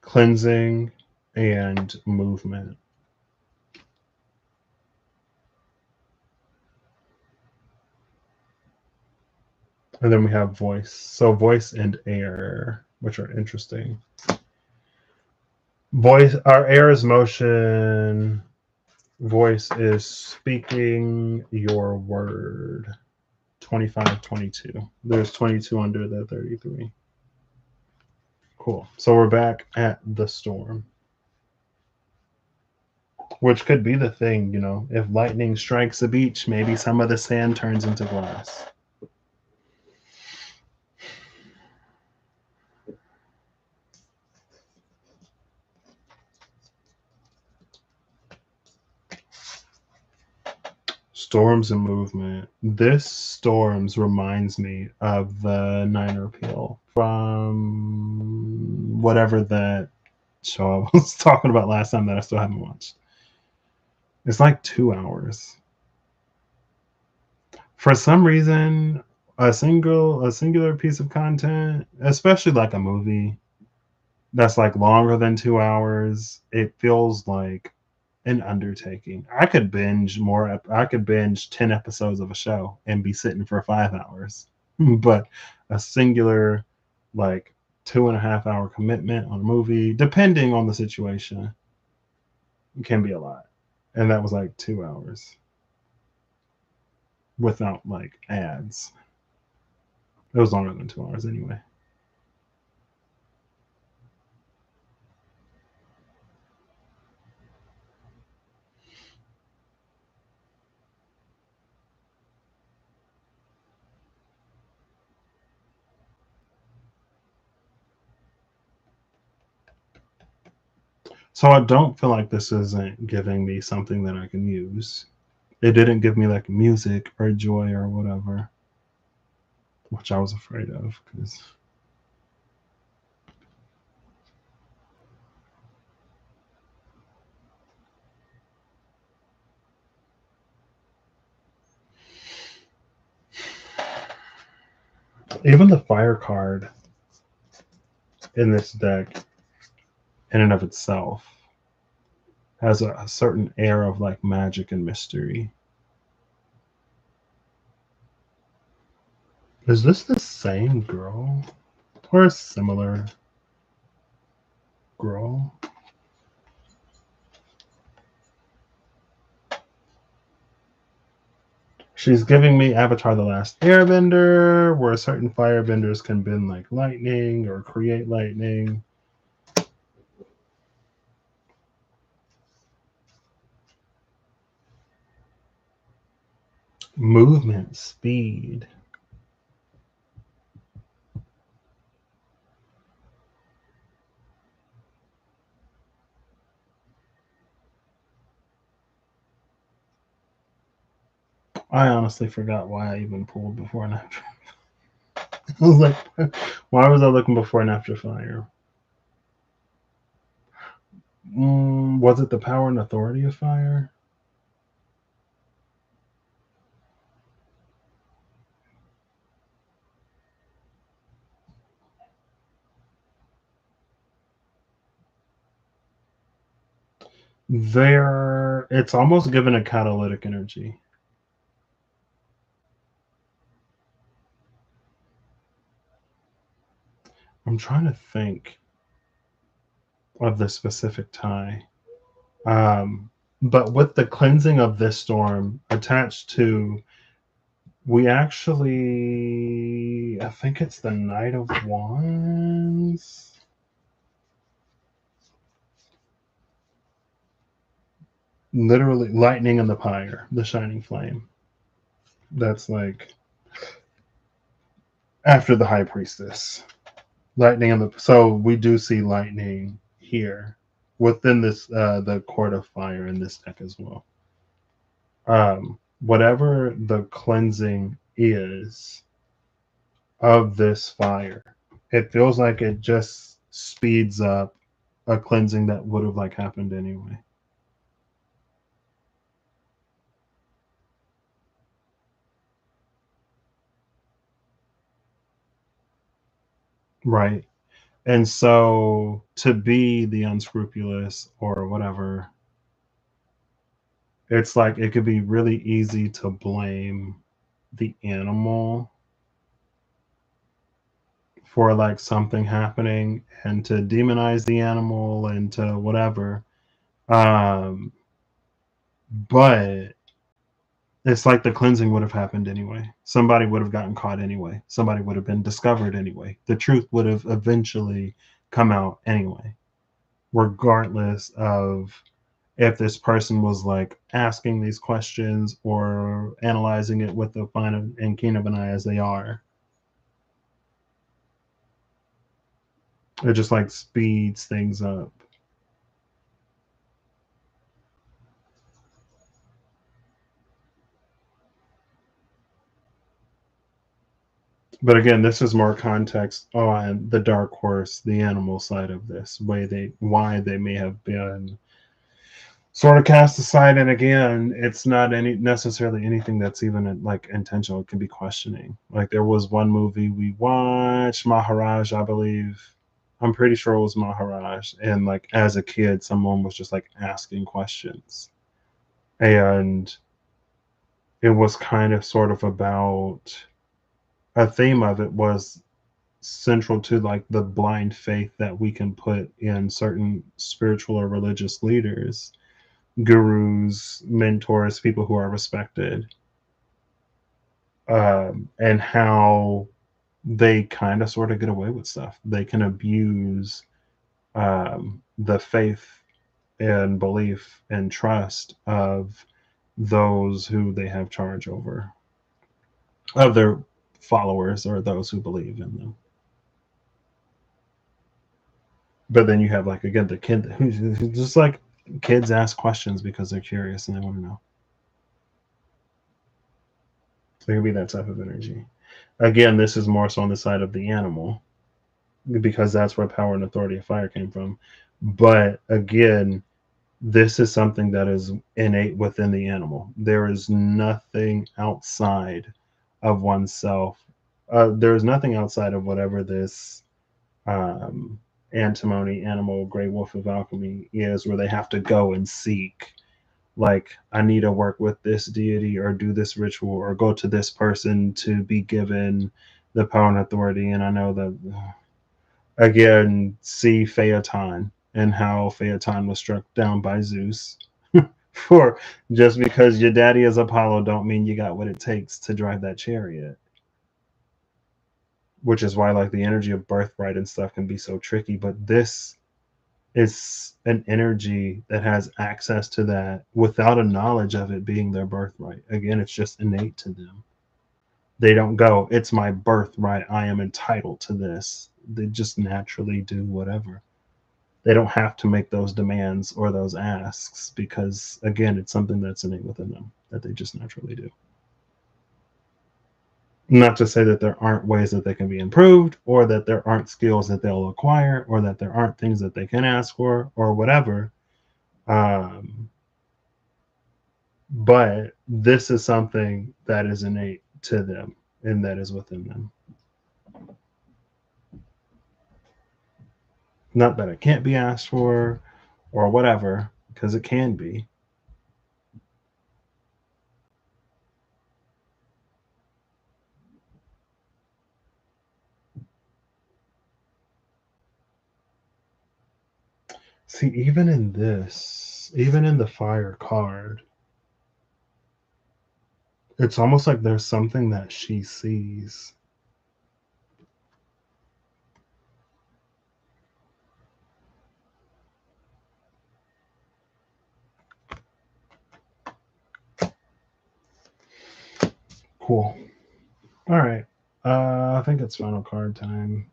Cleansing and movement. And then we have voice. So voice and air, which are interesting. Voice, our air is motion. Voice is speaking your word. 25, 22. There's 22 under the 33. Cool. So we're back at the storm. Which could be the thing, you know. If lightning strikes a beach, maybe some of the sand turns into glass. Storms and movement. This storms reminds me of the Niner Peel from whatever that show I was talking about last time that I still haven't watched. It's like 2 hours. For some reason, a singular piece of content, especially like a movie that's like longer than 2 hours, it feels like an undertaking. I could binge 10 episodes of a show and be sitting for 5 hours. But a singular, like 2.5 hour commitment on a movie, depending on the situation, can be a lot. And that was like 2 hours without like ads. It was longer than 2 hours anyway. So I don't feel like this isn't giving me something that I can use. It didn't give me like music or joy or whatever, which I was afraid of because even the fire card in this deck, in and of itself, has a certain air of like magic and mystery. Is this the same girl or a similar girl? She's giving me Avatar The Last Airbender, where certain firebenders can bend like lightning or create lightning. Movement speed. I honestly forgot why I even pulled before and after. I was like, why was I looking before and after fire? Was it the power and authority of fire? It's almost given a catalytic energy. I'm trying to think of the specific tie. But with the cleansing of this storm attached to, we actually, I think it's the Knight of Wands. Literally, lightning in the pyre, the shining flame. That's like after the high priestess. Lightning in the, so we do see lightning here within this the court of fire in this deck as well. Whatever the cleansing is of this fire, it feels like it just speeds up a cleansing that would have like happened anyway. Right. And so to be the unscrupulous or whatever, it's like it could be really easy to blame the animal for like something happening and to demonize the animal and to whatever. Um, but it's like the cleansing would have happened anyway. Somebody would have gotten caught anyway. Somebody would have been discovered anyway. The truth would have eventually come out anyway, regardless of if this person was like asking these questions or analyzing it with the fine and keen of an eye as they are. It just like speeds things up. But again, this is more context on the dark horse, the animal side of this, why they may have been sort of cast aside. And again, it's not any necessarily anything that's even like intentional. It can be questioning. Like there was one movie we watched, Maharaj, I believe. I'm pretty sure it was Maharaj. And like as a kid, someone was just like asking questions. And it was kind of sort of about a theme of it was central to like the blind faith that we can put in certain spiritual or religious leaders, gurus, mentors, people who are respected, and how they kind of sort of get away with stuff. They can abuse the faith and belief and trust of those who they have charge over, of their followers or those who believe in them. But then you have like again the kid who's just like kids ask questions because they're curious and they want to know. So it could be that type of energy. Again, this is more so on the side of the animal because that's where power and authority of fire came from. But again, this is something that is innate within the animal. There is nothing outside of oneself. There is nothing outside of whatever this um, antimony, animal, gray wolf of alchemy is, where they have to go and seek. Like, I need to work with this deity or do this ritual or go to this person to be given the power and authority. And I know that again, see Phaeton and how Phaeton was struck down by Zeus. For just because your daddy is Apollo, don't mean you got what it takes to drive that chariot. Which is why, like, the energy of birthright and stuff can be so tricky. But this is an energy that has access to that without a knowledge of it being their birthright. Again, it's just innate to them. They don't go, it's my birthright. I am entitled to this. They just naturally do whatever. They don't have to make those demands or those asks because again it's something that's innate within them that they just naturally do. Not to say that there aren't ways that they can be improved or that there aren't skills that they'll acquire or that there aren't things that they can ask for or whatever, um, but this is something that is innate to them and that is within them. Not that it can't be asked for or whatever, because it can be. See, even in this, even in the fire card, it's almost like there's something that she sees. Cool. All right. I think it's final card time.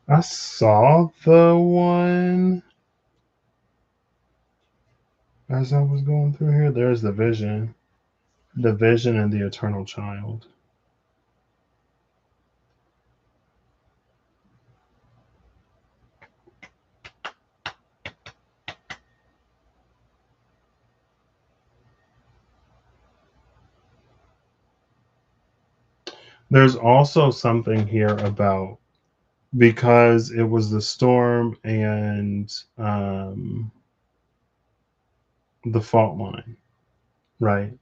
I saw the one as I was going through here. There's the vision and the eternal child. There's also something here about, because it was the storm and the fault line, right?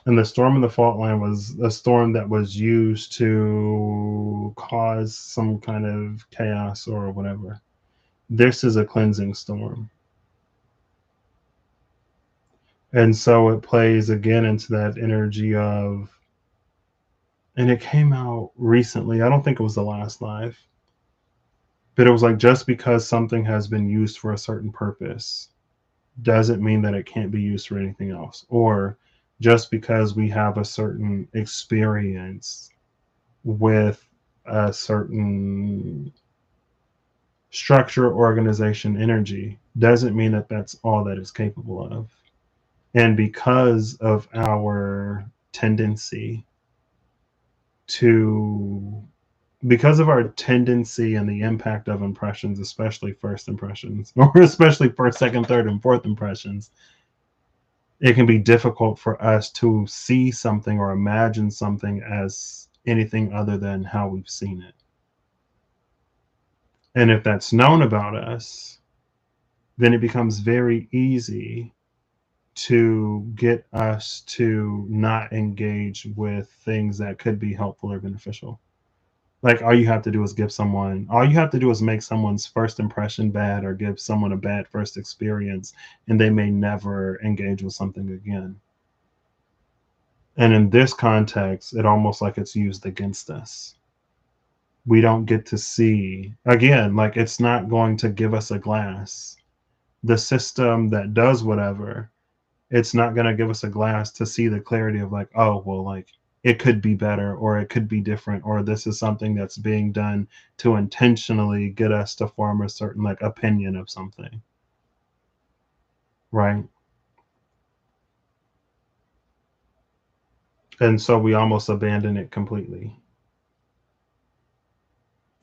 And the storm and the fault line was a storm that was used to cause some kind of chaos or whatever. This is a cleansing storm. And so it plays again into that energy of, and it came out recently. I don't think it was the last live, but it was like, just because something has been used for a certain purpose doesn't mean that it can't be used for anything else. Or just because we have a certain experience with a certain structure, organization, energy doesn't mean that that's all that it's capable of. And because of our tendency to because of our tendency and the impact of impressions, especially first impressions, or especially first, second, third, and fourth impressions, it can be difficult for us to see something or imagine something as anything other than how we've seen it. And if that's known about us, then it becomes very easy to get us to not engage with things that could be helpful or beneficial. Like, all you have to do is make someone's first impression bad, or give someone a bad first experience, and they may never engage with something again. And in this context, it almost like it's used against us. We don't get to see, again, like, it's not going to give us a glass. The system that does whatever, it's not going to give us a glass to see the clarity of, like, oh, well, like, it could be better, or it could be different, or this is something that's being done to intentionally get us to form a certain, like, opinion of something, right? And so we almost abandon it completely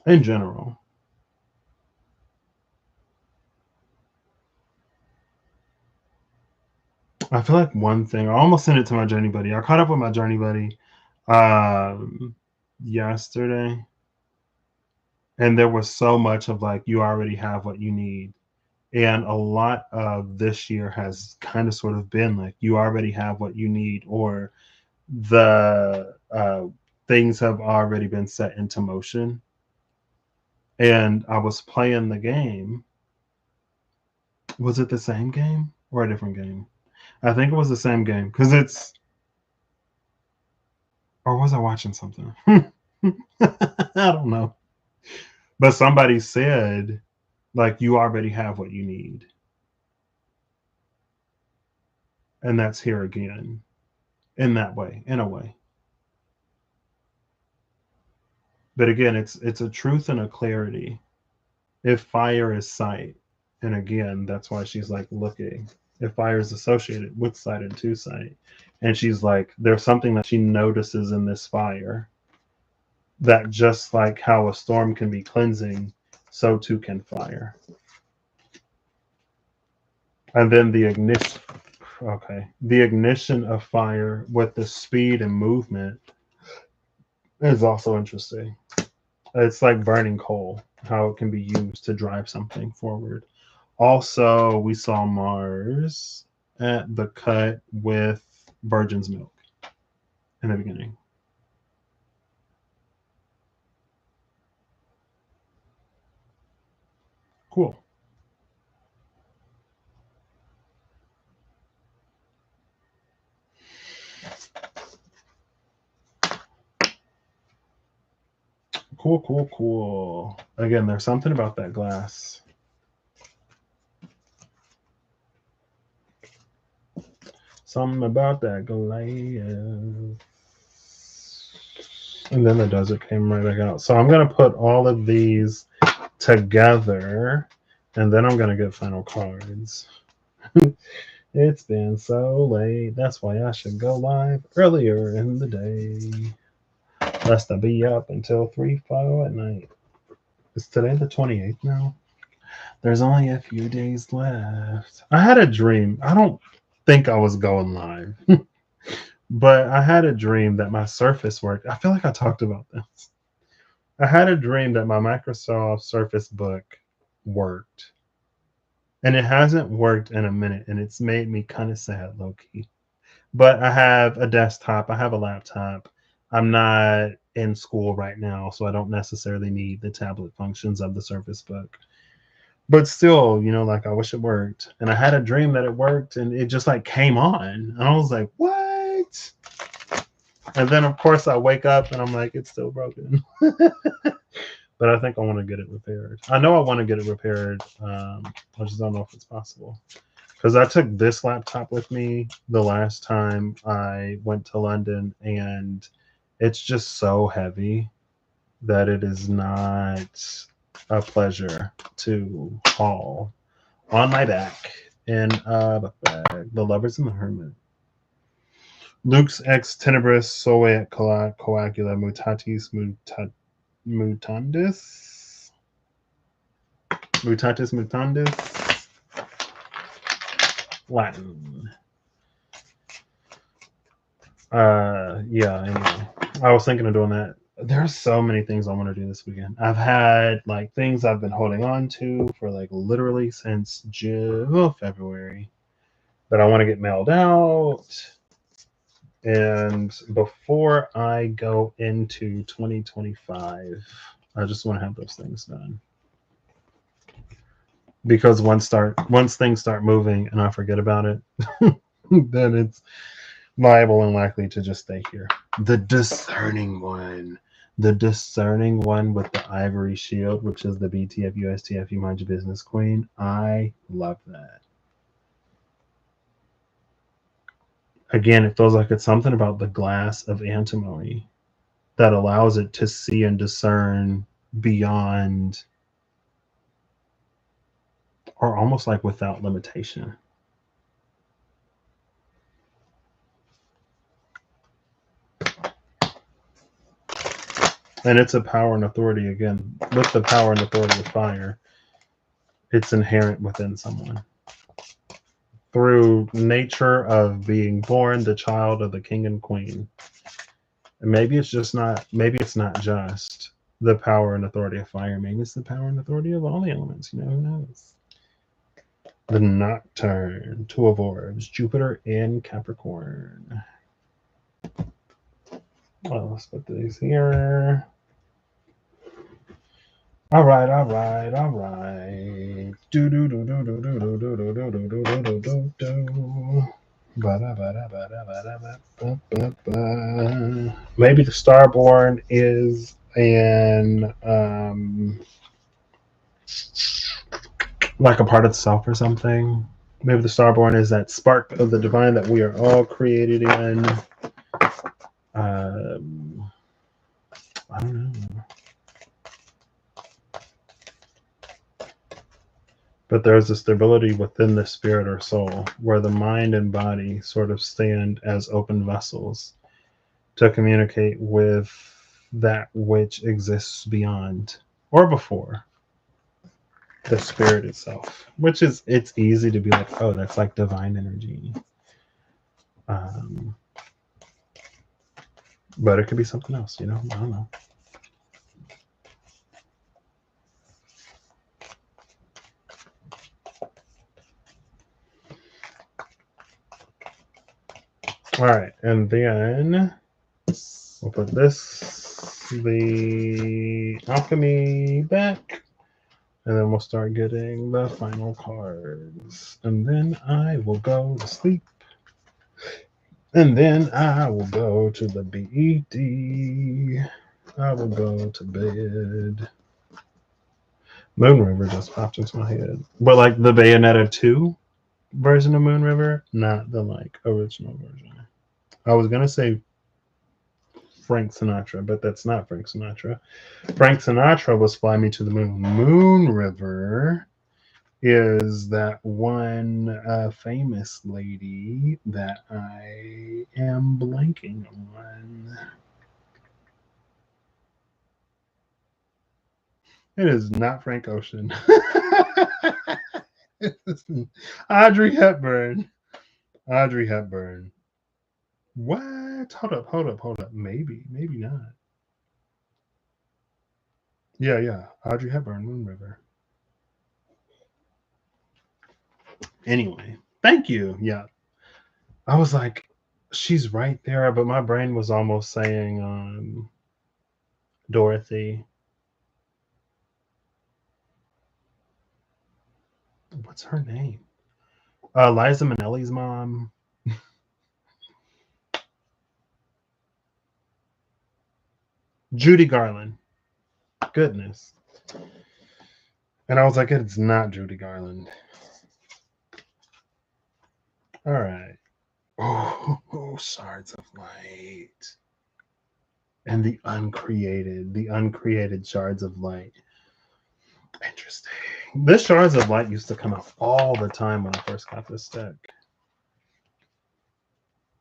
in general. I feel like one thing, I almost sent it to my journey buddy. I caught up with my journey buddy um yesterday, and there was so much of, like, you already have what you need. And a lot of this year has kind of sort of been like, you already have what you need, or the things have already been set into motion. And I was playing the game. Was it the same game or a different game? I think it was the same game, because or was I watching something? I don't know. But somebody said, like, you already have what you need. And that's here again, in that way, in a way. But again, it's a truth and a clarity. If fire is sight, and again, that's why she's like looking. If fire is associated with sight and to sight, and she's like, there's something that she notices in this fire, that just like how a storm can be cleansing, so too can fire. And then the ignition, okay, the ignition of fire with the speed and movement is also interesting. It's like burning coal, how it can be used to drive something forward. Also, we saw Mars at the cut with Virgin's milk in the beginning. Cool. Cool, cool, cool. Again, there's something about that glass. Something about that glass. And then the desert came right back out. So I'm going to put all of these together, and then I'm going to get final cards. It's been so late. That's why I should go live earlier in the day. Lest I be up until 3, 4 at night. Is today the 28th now? There's only a few days left. I had a dream. I don't think I was going live. But I had a dream that my Surface worked. I feel like I talked about this. I had a dream that my Microsoft Surface Book worked. And it hasn't worked in a minute, and it's made me kind of sad, low-key. But I have a desktop. I have a laptop. I'm not in school right now, so I don't necessarily need the tablet functions of the Surface Book. But still, you know, like I wish it worked. And I had a dream that it worked, and it just like came on. And I was like, what? And then, of course, I wake up and I'm like, it's still broken. But I think I want to get it repaired. I know I want to get it repaired. I just don't know if it's possible. Because I took this laptop with me the last time I went to London, and it's just so heavy that it is not a pleasure to haul on my back in a bag. The Lovers and the Hermit. Lux ex tenebris soe coagula mutatis mutandis. Mutatis mutandis. Latin. Yeah, anyway. I was thinking of doing that. There's so many things I want to do this weekend. I've had like things I've been holding on to for like literally since February that I want to get mailed out. And before I go into 2025, I just want to have those things done. Because once things start moving and I forget about it, then it's liable and likely to just stay here. The discerning one. The discerning one with the ivory shield, which is the BTF USTF You Mind Your Business Queen. I love that. Again, it feels like it's something about the glass of antimony that allows it to see and discern beyond, or almost like without limitation. And it's a power and authority, again, with the power and authority of fire. It's inherent within someone. Through nature of being born the child of the king and queen. And maybe it's not just the power and authority of fire. Maybe it's the power and authority of all the elements. You know, who knows? The Nocturne, 2 of Orbs, Jupiter in Capricorn. Well, let's put these here. All right. Do do do do do do do do do do do do do do do. Maybe the Starborn is an like a part of the self or something. Maybe the Starborn is that spark of the divine that we are all created in. I don't know. But there's a stability within the spirit or soul where the mind and body sort of stand as open vessels to communicate with that which exists beyond or before the spirit itself, which is, it's easy to be like, oh, that's like divine energy. But it could be something else, you know? I don't know. All right, and then we'll put the alchemy back, and then we'll start getting the final cards. And then I will go to sleep. And then I will go to the BED. I will go to bed. Moon River just popped into my head. But like the Bayonetta 2 version of Moon River, not the like original version. I was gonna say Frank Sinatra, but that's not Frank Sinatra. Frank Sinatra was Fly Me to the Moon. Moon River is that one famous lady that I am blanking on. It is not Frank Ocean. Audrey Hepburn. Audrey Hepburn. What? Hold up. Maybe not. Yeah. Audrey Hepburn, Moon River. Anyway, thank you. Yeah. I was like, she's right there, but my brain was almost saying Dorothy. What's her name? Liza Minnelli's mom. Judy Garland. Goodness. And I was like, it's not Judy Garland. All right. Oh, shards of light. And the uncreated shards of light. Interesting. This shards of light used to come out all the time when I first got this deck.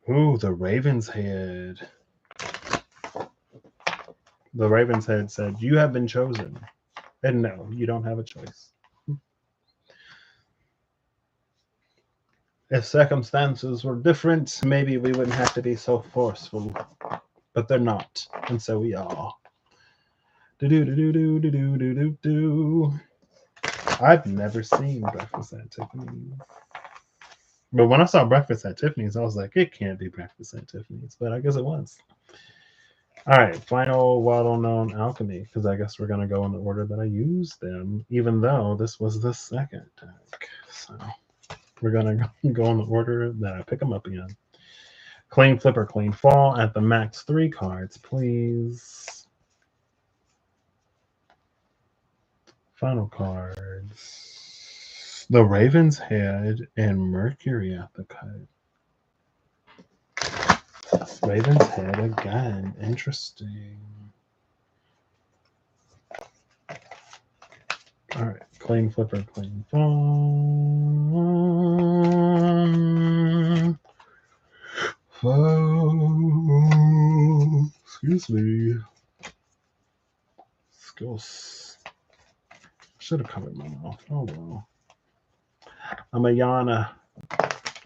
Ooh, the Raven's Head. The Raven's Head said, "You have been chosen." And no, you don't have a choice. If circumstances were different, maybe we wouldn't have to be so forceful. But they're not. And so we are. Do. I've never seen Breakfast at Tiffany's. But when I saw Breakfast at Tiffany's, I was like, it can't be Breakfast at Tiffany's. But I guess it was. All right, final well-known alchemy, because I guess we're going to go in the order that I used them, even though this was the second deck. So we're going to go in the order that I pick them up again. Clean flip or clean fall at the max 3 cards, please. Final cards. The Raven's Head and Mercury at the cut. Raven's Head again. Interesting. All right. Clean flipper, clean fall. Excuse me. Skills. Should have covered my mouth. Oh well. I'm a Yana.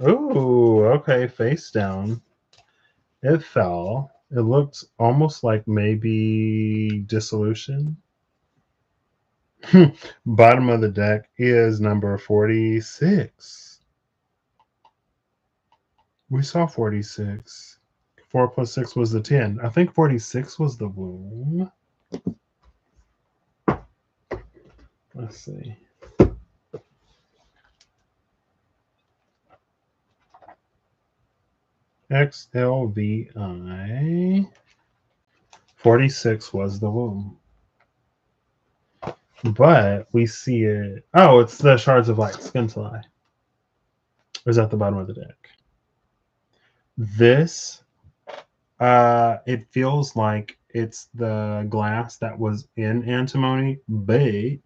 Ooh, okay. Face down. It fell. It looked almost like maybe Dissolution. Bottom of the deck is number 46. We saw 46. 4 plus 6 was the 10. I think 46 was the womb. Let's see. XLVI. 46 was the womb. But we see it. Oh, it's the Shards of Light. Skinfly. Is at the bottom of the deck. This, it feels like it's the glass that was in Antimony, but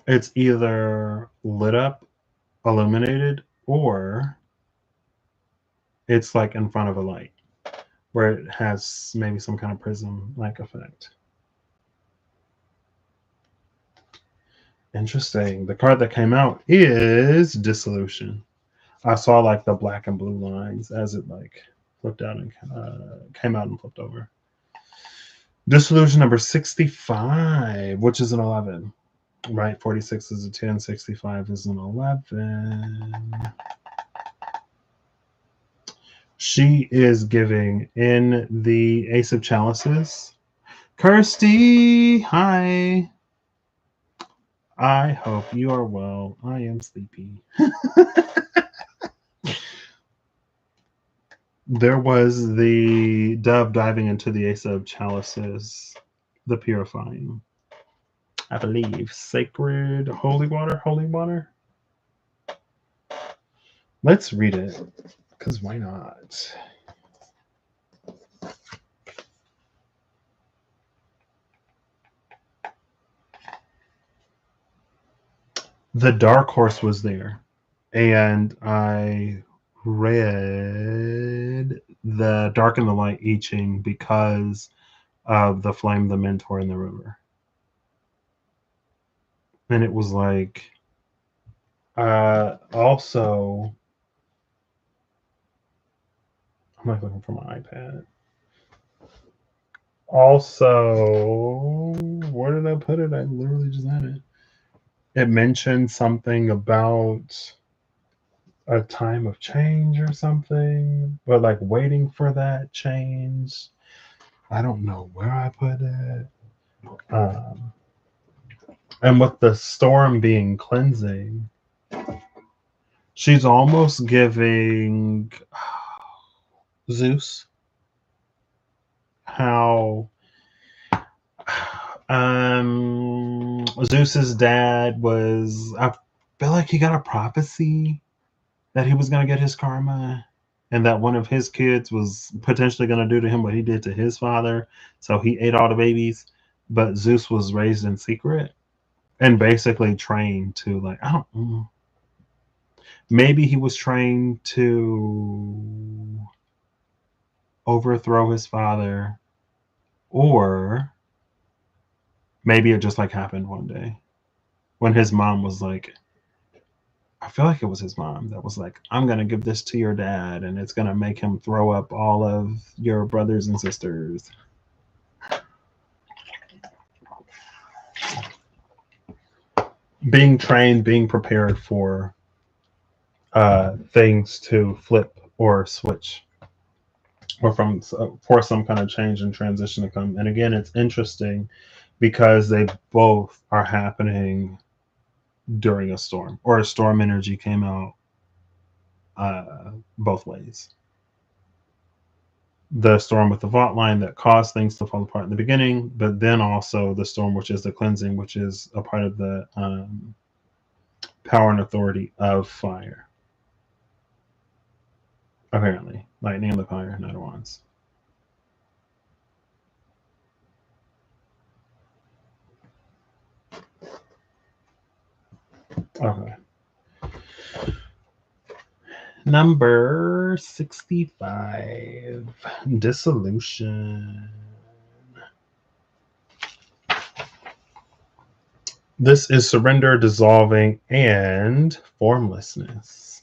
it's either lit up, illuminated, or it's like in front of a light where it has maybe some kind of prism-like effect. Interesting. The card that came out is Dissolution. I saw like the black and blue lines as it like flipped out and came out and flipped over. Dissolution number 65, which is an 11. Right, 46 is a 10, 65 is an 11. She is giving in the Ace of Chalices. Kirsty, hi. I hope you are well. I am sleepy. There was the dove diving into the Ace of Chalices, the purifying. I believe sacred holy water. Let's read it, because why not? The Dark Horse was there, and I read the Dark and the Light I Ching because of the Flame, the Mentor, and the River. And it was like, also, I'm like looking for my iPad. Also, where did I put it? I literally just had it. It mentioned something about a time of change or something, but like waiting for that change. I don't know where I put it. And with the storm being cleansing, she's almost giving Zeus how Zeus's dad was, I feel like he got a prophecy that he was going to get his karma and that one of his kids was potentially going to do to him what he did to his father. So he ate all the babies, but Zeus was raised in secret and basically trained to, like, I don't know. Maybe he was trained to overthrow his father, or maybe it just like happened one day when his mom was like, I feel like it was his mom that was like, I'm going to give this to your dad and it's going to make him throw up all of your brothers and sisters. Being trained, being prepared for things to flip or switch, or for some kind of change and transition to come. And again, it's interesting because they both are happening during a storm, or a storm energy came out both ways. The storm with the vault line that caused things to fall apart in the beginning, but then also the storm, which is the cleansing, which is a part of the power and authority of fire. Apparently, lightning and the fire, not at once. Okay. Number 65, dissolution. This is surrender, dissolving, and formlessness.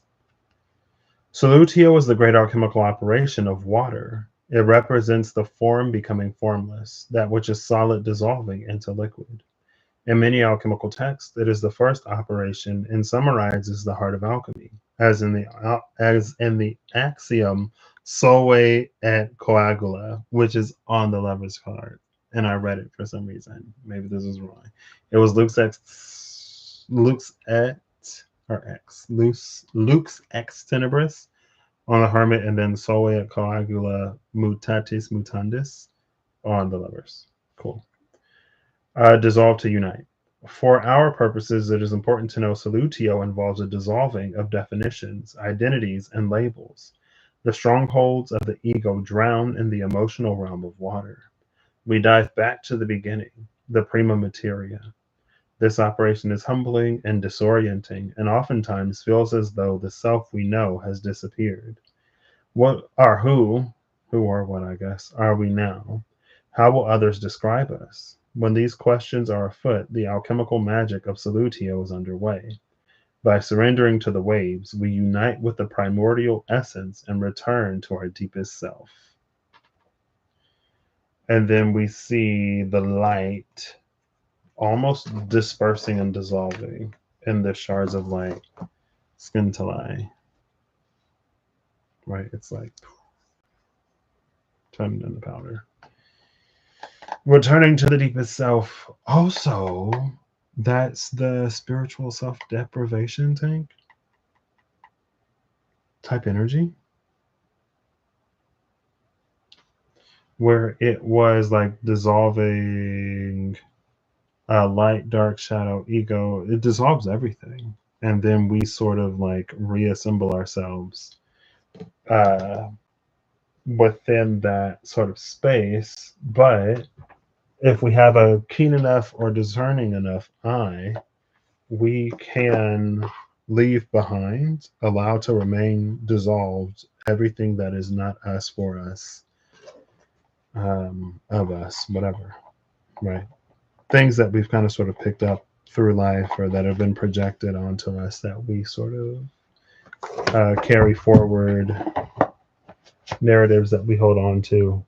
Solutio is the great alchemical operation of water. It represents the form becoming formless, that which is solid dissolving into liquid. In many alchemical texts, it is the first operation and summarizes the heart of alchemy, as in the axiom "solve et coagula," which is on the Lover's card. And I read it for some reason. Maybe this is wrong. It was Luke's ex tenebris on the Hermit, and then Solve et coagula mutatis mutandis on the Lovers. Cool. Dissolve to unite. For our purposes, it is important to know solutio involves a dissolving of definitions, identities, and labels. The strongholds of the ego drown in the emotional realm of water. We dive back to the beginning, the prima materia. This operation is humbling and disorienting, and oftentimes feels as though the self we know has disappeared. What are who or what, I guess, are we now? How will others describe us? When these questions are afoot, the alchemical magic of solutio is underway. By surrendering to the waves, we unite with the primordial essence and return to our deepest self. And then we see the light almost dispersing and dissolving in the shards of light, scintillate. Right? It's like turning into powder. Returning to the deepest self. Also, that's the spiritual self-deprivation tank type energy, where it was like dissolving light, dark, shadow, ego. It dissolves everything. and then we sort of like reassemble ourselves within that sort of space. But if we have a keen enough or discerning enough eye, we can leave behind, allow to remain dissolved, everything that is not us, for us, of us, whatever, right? Things that we've kind of sort of picked up through life or that have been projected onto us that we sort of carry forward, narratives that we hold on to.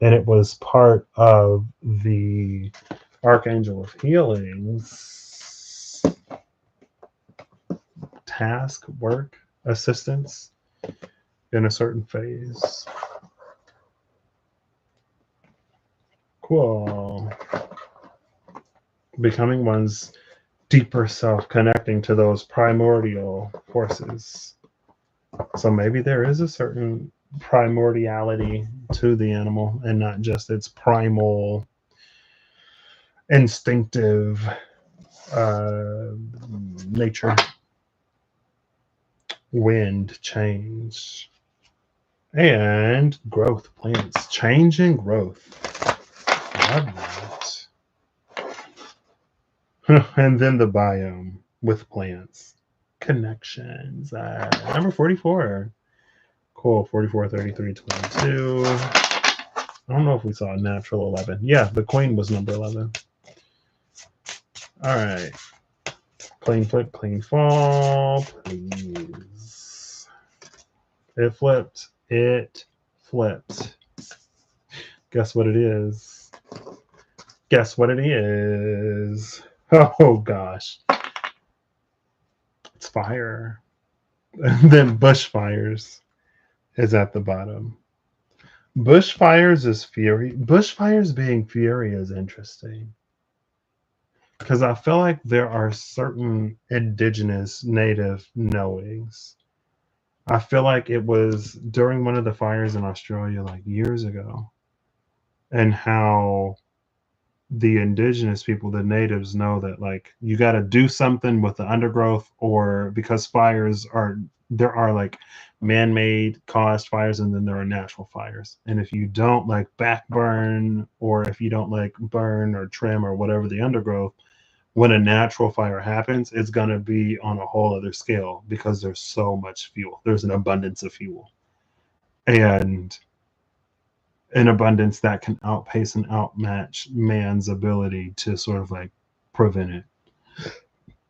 And it was part of the Archangel of Healing's task, work, assistance in a certain phase. Cool. Becoming one's deeper self, connecting to those primordial forces. So maybe there is a certain primordiality to the animal and not just its primal, instinctive nature. Wind, change, and growth. Plants, change and growth. Love that. And then the biome with plants. Connections. Number 44. Cool. 44, 33, 22. I don't know if we saw a natural 11. Yeah, the queen was number 11. All right. Clean flip, clean fall, please. It flipped. It flipped. Guess what it is? Guess what it is? Oh, gosh. It's fire. And then bushfires is at the bottom. Bushfires is fury. Bushfires being fury is interesting. Because I feel like there are certain indigenous native knowings. I feel like it was during one of the fires in Australia, like years ago, and how the indigenous people, the natives, know that like you got to do something with the undergrowth, or because fires are, there are like man-made caused fires and then there are natural fires. And if you don't like back burn, or if you don't like burn or trim or whatever the undergrowth, when a natural fire happens, it's going to be on a whole other scale because there's so much fuel. There's an abundance of fuel. And an abundance that can outpace and outmatch man's ability to sort of like prevent it.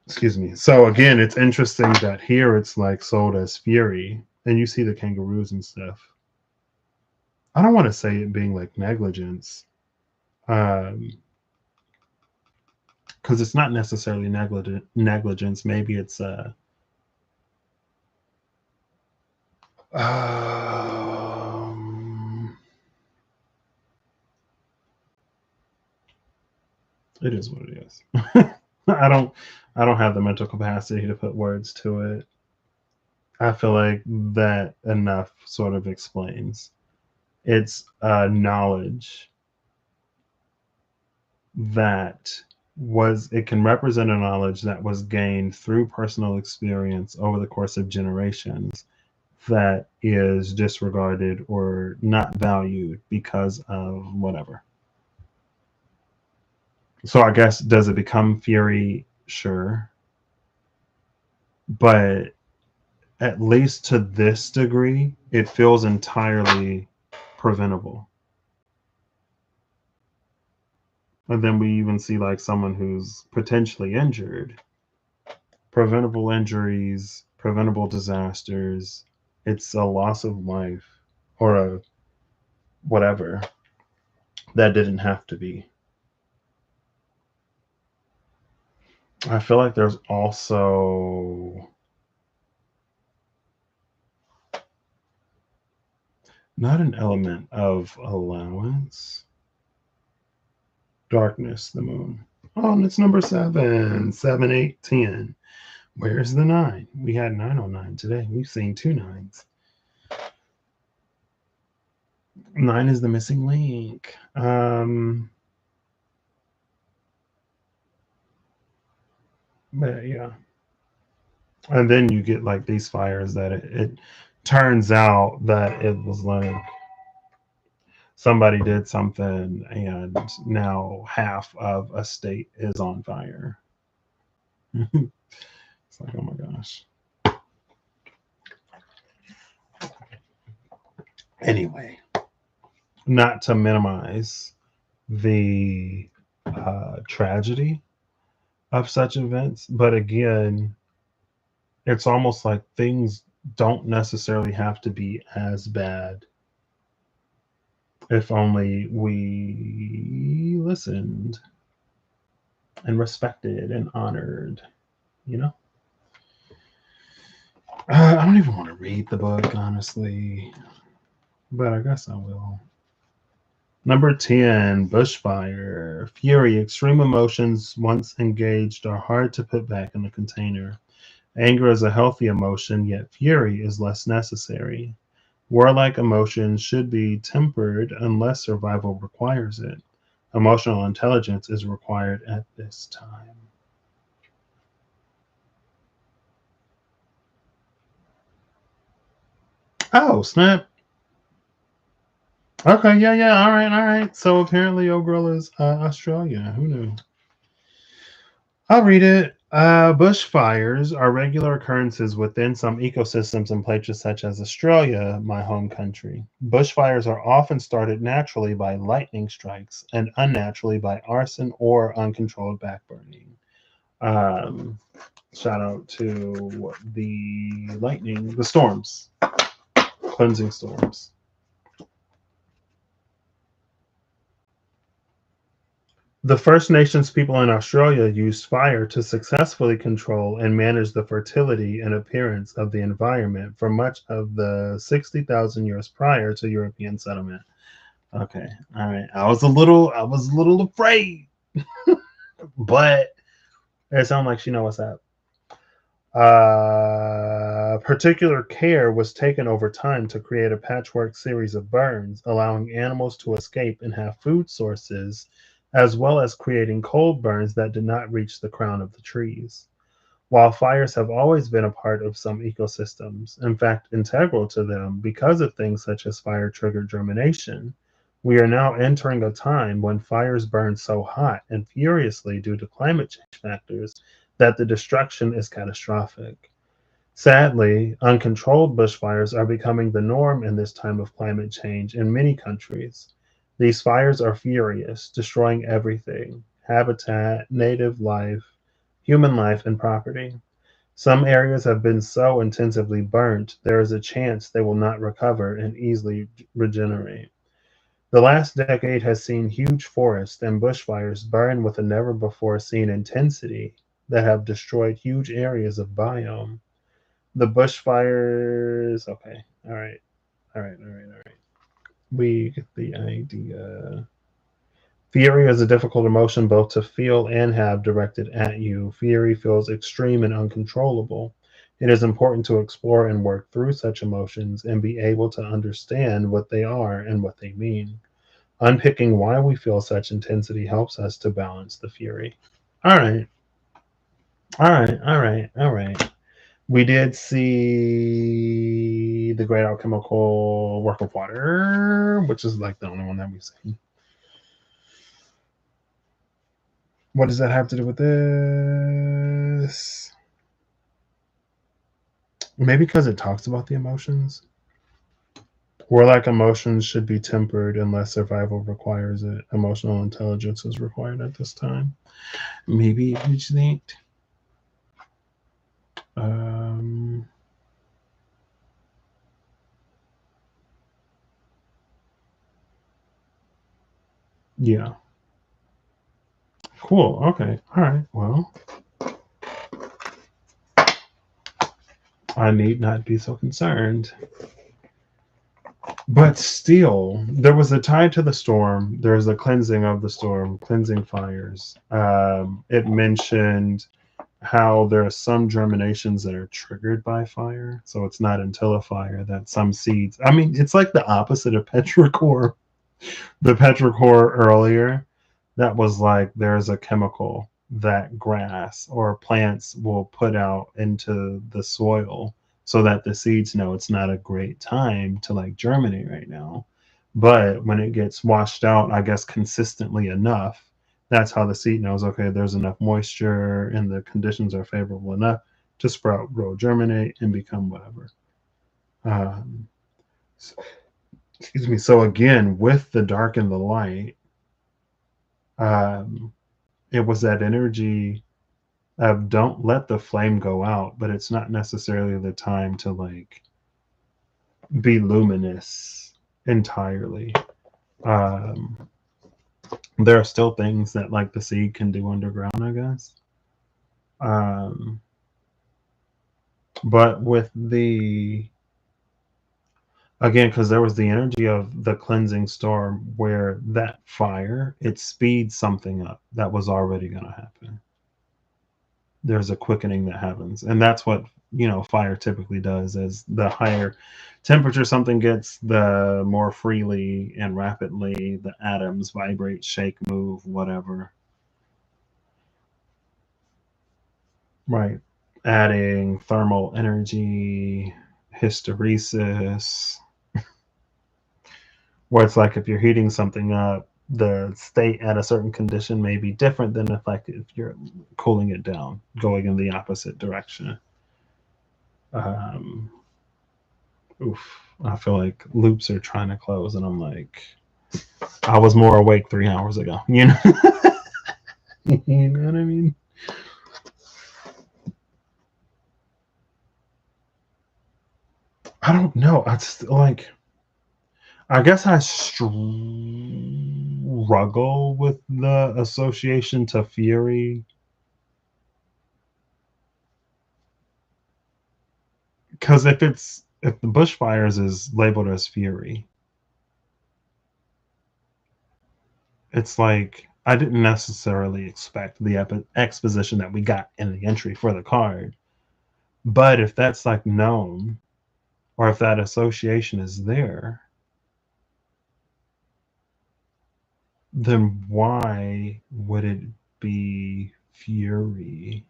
Excuse me. So again, it's interesting that here it's like sold as fury, and you see the kangaroos and stuff. I don't want to say it being like negligence, because it's not necessarily negligence. Maybe it's it is what it is. I don't have the mental capacity to put words to it. I feel like that enough sort of explains. It's knowledge that was, it can represent a knowledge that was gained through personal experience over the course of generations that is disregarded or not valued because of whatever. So I guess, does it become fury? Sure. But at least to this degree, it feels entirely preventable. And then we even see like someone who's potentially injured. Preventable injuries, preventable disasters. It's a loss of life or a whatever that didn't have to be. I feel like there's also not an element of allowance. Darkness, the moon. Oh, and it's number 7, 7, 8, 10. Where's the 9? We had 9 on 9 today. We've seen 2 9s. 9 is the missing link. But yeah. And then you get like these fires that it turns out that it was like somebody did something and now half of a state is on fire. It's like, oh my gosh. Anyway, not to minimize the tragedy of such events, but again, it's almost like things don't necessarily have to be as bad if only we listened and respected and honored, you know? I don't even want to read the book, honestly, but I guess I will. Number 10, bushfire. Fury. Extreme emotions, once engaged, are hard to put back in the container. Anger is a healthy emotion, yet fury is less necessary. Warlike emotions should be tempered unless survival requires it. Emotional intelligence is required at this time. Oh, snap. Okay, yeah. All right. So apparently, your girl is Australia. Who knew? I'll read it. Bushfires are regular occurrences within some ecosystems in places such as Australia, my home country. Bushfires are often started naturally by lightning strikes and unnaturally by arson or uncontrolled backburning. Um, Shout out to the lightning, the storms, cleansing storms. The First Nations people in Australia used fire to successfully control and manage the fertility and appearance of the environment for much of the 60,000 years prior to European settlement. Okay, all right. I was a little afraid, but it sounds like she knows what's up. Particular care was taken over time to create a patchwork series of burns, allowing animals to escape and have food sources, as well as creating cold burns that did not reach the crown of the trees. While fires have always been a part of some ecosystems, in fact, integral to them because of things such as fire triggered germination, we are now entering a time when fires burn so hot and furiously due to climate change factors that the destruction is catastrophic. Sadly, uncontrolled bushfires are becoming the norm in this time of climate change in many countries. These fires are furious, destroying everything: habitat, native life, human life, and property. Some areas have been so intensively burnt, there is a chance they will not recover and easily regenerate. The last decade has seen huge forests and bushfires burn with a never before seen intensity that have destroyed huge areas of biome. The bushfires. Okay. All right. We get the idea. Fury is a difficult emotion both to feel and have directed at you. Fury feels extreme and uncontrollable. It is important to explore and work through such emotions and be able to understand what they are and what they mean. Unpicking why we feel such intensity helps us to balance the fury. All right. All right. We did see the Great Alchemical Work of Water, which is like the only one that we've seen. What does that have to do with this? Maybe because it talks about the emotions. Warlike emotions should be tempered unless survival requires it. Emotional intelligence is required at this time. Maybe you think. Yeah. Cool. Okay. All right. Well, I need not be so concerned. But still, there was a tie to the storm. There's a cleansing of the storm, cleansing fires. It mentioned how there are some germinations that are triggered by fire. So it's not until a fire that some seeds. I mean, it's like the opposite of petrichor. The petrichor earlier, that was like there's a chemical that grass or plants will put out into the soil so that the seeds know it's not a great time to like germinate right now. But when it gets washed out, I guess consistently enough, that's how the seed knows, okay, there's enough moisture and the conditions are favorable enough to sprout, grow, germinate, and become whatever. Um, excuse me. So again, with the dark and the light, um, it was that energy of don't let the flame go out, but it's not necessarily the time to like be luminous entirely. Um, there are still things that like the seed can do underground, I guess. Um, but with the again, because there was the energy of the cleansing storm where that fire it speeds something up that was already going to happen. There's a quickening that happens, and that's what fire typically does. As the higher temperature something gets, the more freely and rapidly the atoms vibrate, shake, move, whatever. Right. Adding thermal energy, hysteresis, where it's like if you're heating something up, the state at a certain condition may be different than if you're cooling it down, going in the opposite direction. um Oof, I feel like loops are trying to close, and I'm like, I was more awake 3 hours ago. You know what I mean? I don't know. I just like, I guess I struggle with the association to fury because if the bushfires is labeled as fury, it's like I didn't necessarily expect the exposition that we got in the entry for the card. But if that's like known, or if that association is there, then why would it be fury?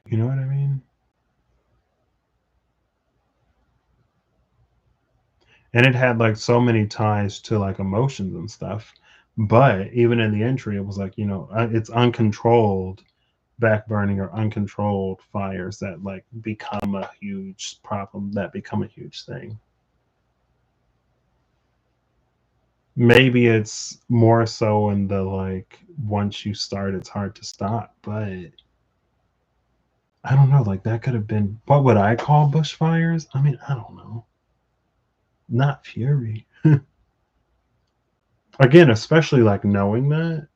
You know what I mean? And it had like so many ties to like emotions and stuff. But even in the entry, it was like, it's uncontrolled backburning or uncontrolled fires that like become a huge problem, that become a huge thing. Maybe it's more so in the like, once you start, it's hard to stop. But I don't know. Like that could have been what would I call bushfires? I mean, I don't know. Not fury. Again, especially like knowing that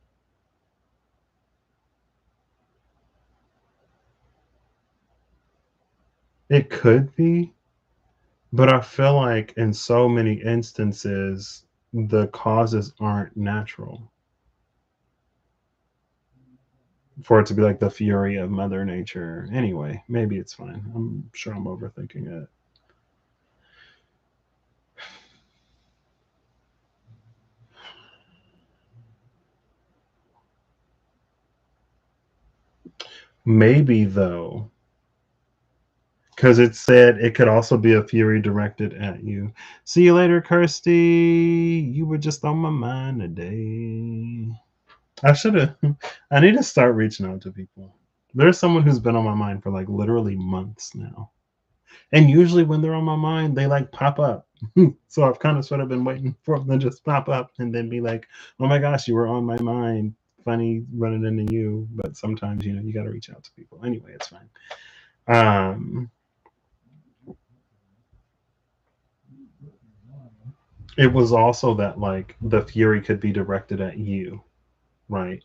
it could be, but I feel like in so many instances the causes aren't natural for it to be like the fury of Mother Nature. Anyway, maybe it's fine. I'm sure I'm overthinking it. Maybe though, because it said it could also be a fury directed at you. See you later, Kirsty. You were just on my mind today. I should have. I need to start reaching out to people. There's someone who's been on my mind for like literally months now. And usually when they're on my mind, they like pop up. So I've kind of sort of been waiting for them to just pop up and then be like, oh my gosh, you were on my mind. Funny running into you. But sometimes, you got to reach out to people. Anyway, it's fine. Um, it was also that like the fury could be directed at you, right?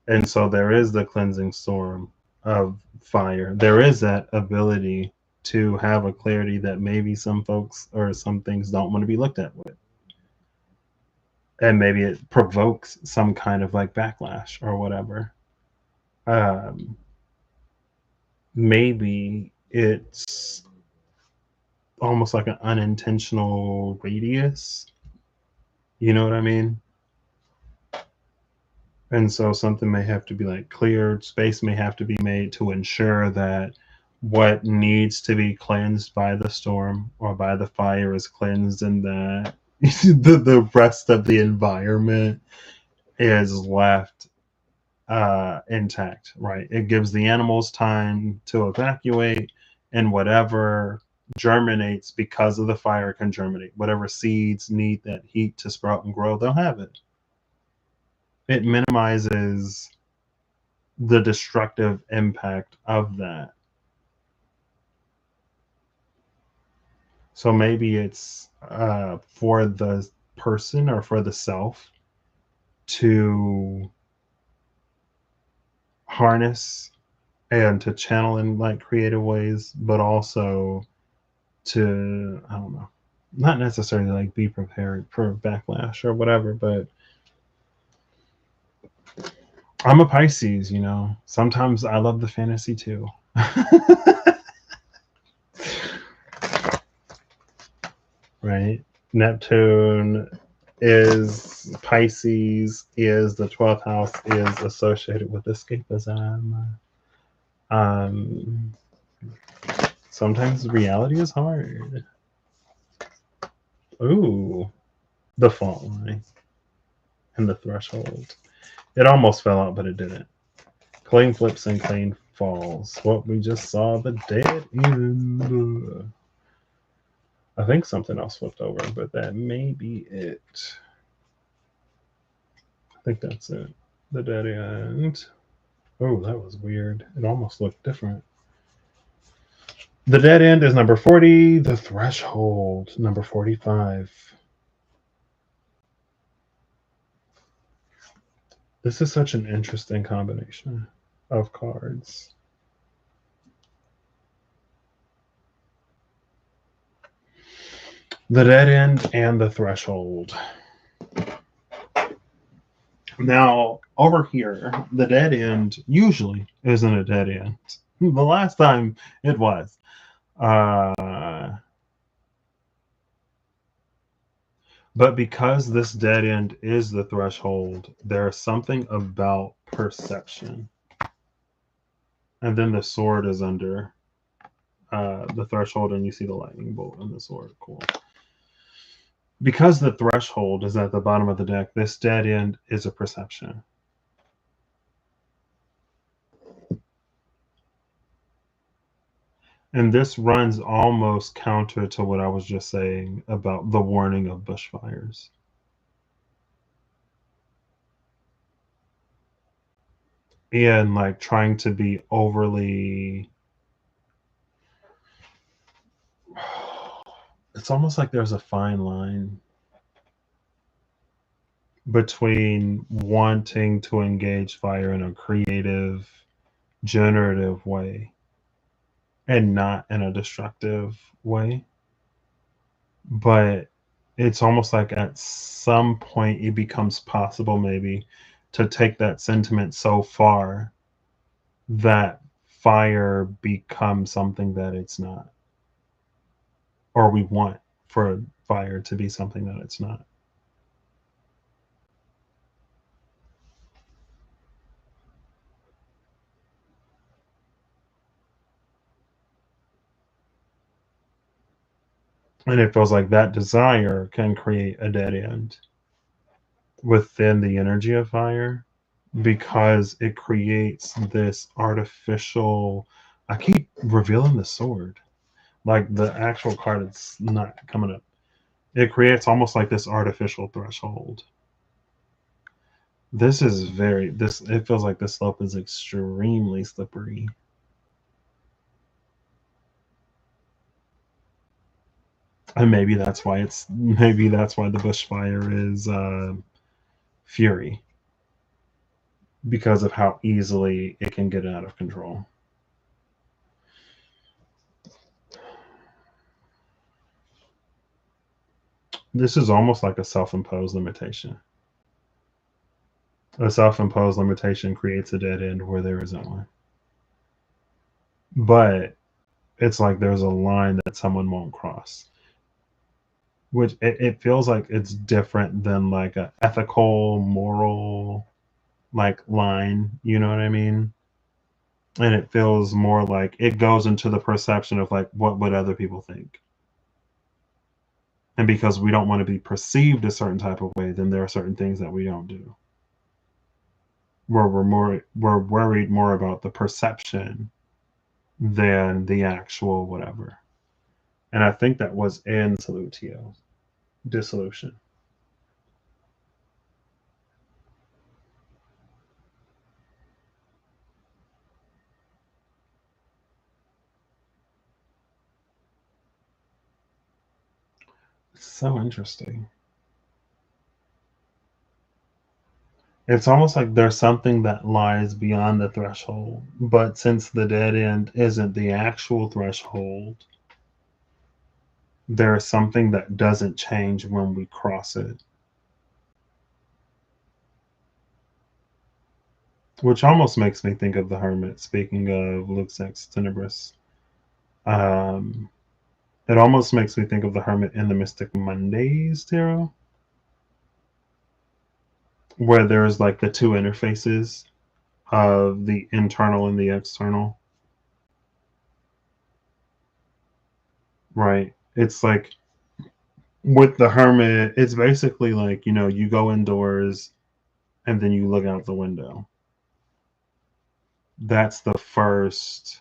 And so there is the cleansing storm of fire. There is that ability to have a clarity that maybe some folks or some things don't want to be looked at with. And maybe it provokes some kind of like backlash or whatever. Um, maybe it's almost like an unintentional radius. You know what I mean? And so something may have to be like cleared, space may have to be made to ensure that what needs to be cleansed by the storm or by the fire is cleansed, and that the rest of the environment is left intact, right? It gives the animals time to evacuate, and whatever germinates because of the fire can germinate. Whatever seeds need that heat to sprout and grow, they'll have it. It minimizes the destructive impact of that. So maybe it's for the person or for the self to harness and to channel in like creative ways, but also to, I don't know, not necessarily like be prepared for backlash or whatever, but I'm a Pisces, you know. Sometimes I love the fantasy too. Right? Neptune is Pisces, is the 12th house, is associated with escapism. Sometimes reality is hard. Ooh, the fault line and the threshold. It almost fell out, but it didn't. Clean flips and clean falls. What we just saw, the dead end. I think something else flipped over, but that may be it. I think that's it. The dead end. Oh, that was weird. It almost looked different. The dead end is number 40. The threshold, number 45. This is such an interesting combination of cards. The dead end and the threshold. Now, over here, the dead end usually isn't a dead end. The last time it was. But because this dead end is the threshold, there's something about perception. And then the sword is under the threshold, and you see the lightning bolt and the sword. Cool. Because the threshold is at the bottom of the deck, this dead end is a perception. And this runs almost counter to what I was just saying about the warning of bushfires. And like trying to be overly, it's almost like there's a fine line between wanting to engage fire in a creative, generative way and not in a destructive way. But it's almost like at some point it becomes possible maybe to take that sentiment so far that fire becomes something that it's not, or we want for fire to be something that it's not. And it feels like that desire can create a dead end within the energy of fire, because it creates this artificial, I keep revealing the sword, like the actual card is not coming up. It creates almost like this artificial threshold. This is it feels like the slope is extremely slippery. And maybe that's why the bushfire is fury, because of how easily it can get out of control. This is almost like a self-imposed limitation. A self-imposed limitation creates a dead end where there isn't one. But it's like there's a line that someone won't cross, which it feels like it's different than like a ethical, moral like line, you know what I mean? And it feels more like it goes into the perception of like what would other people think. And because we don't want to be perceived a certain type of way, then there are certain things that we don't do. Where we're worried more about the perception than the actual whatever. And I think that was in Salutio, dissolution. So interesting. It's almost like there's something that lies beyond the threshold, but since the dead end isn't the actual threshold, there's something that doesn't change when we cross it. Which almost makes me think of the Hermit, speaking of Lux Ex Tenebris. It almost makes me think of the Hermit in the Mystic Mondays tarot, where there's like the two interfaces of the internal and the external. Right. It's like with the Hermit, it's basically like, you know, you go indoors and then you look out the window. That's the first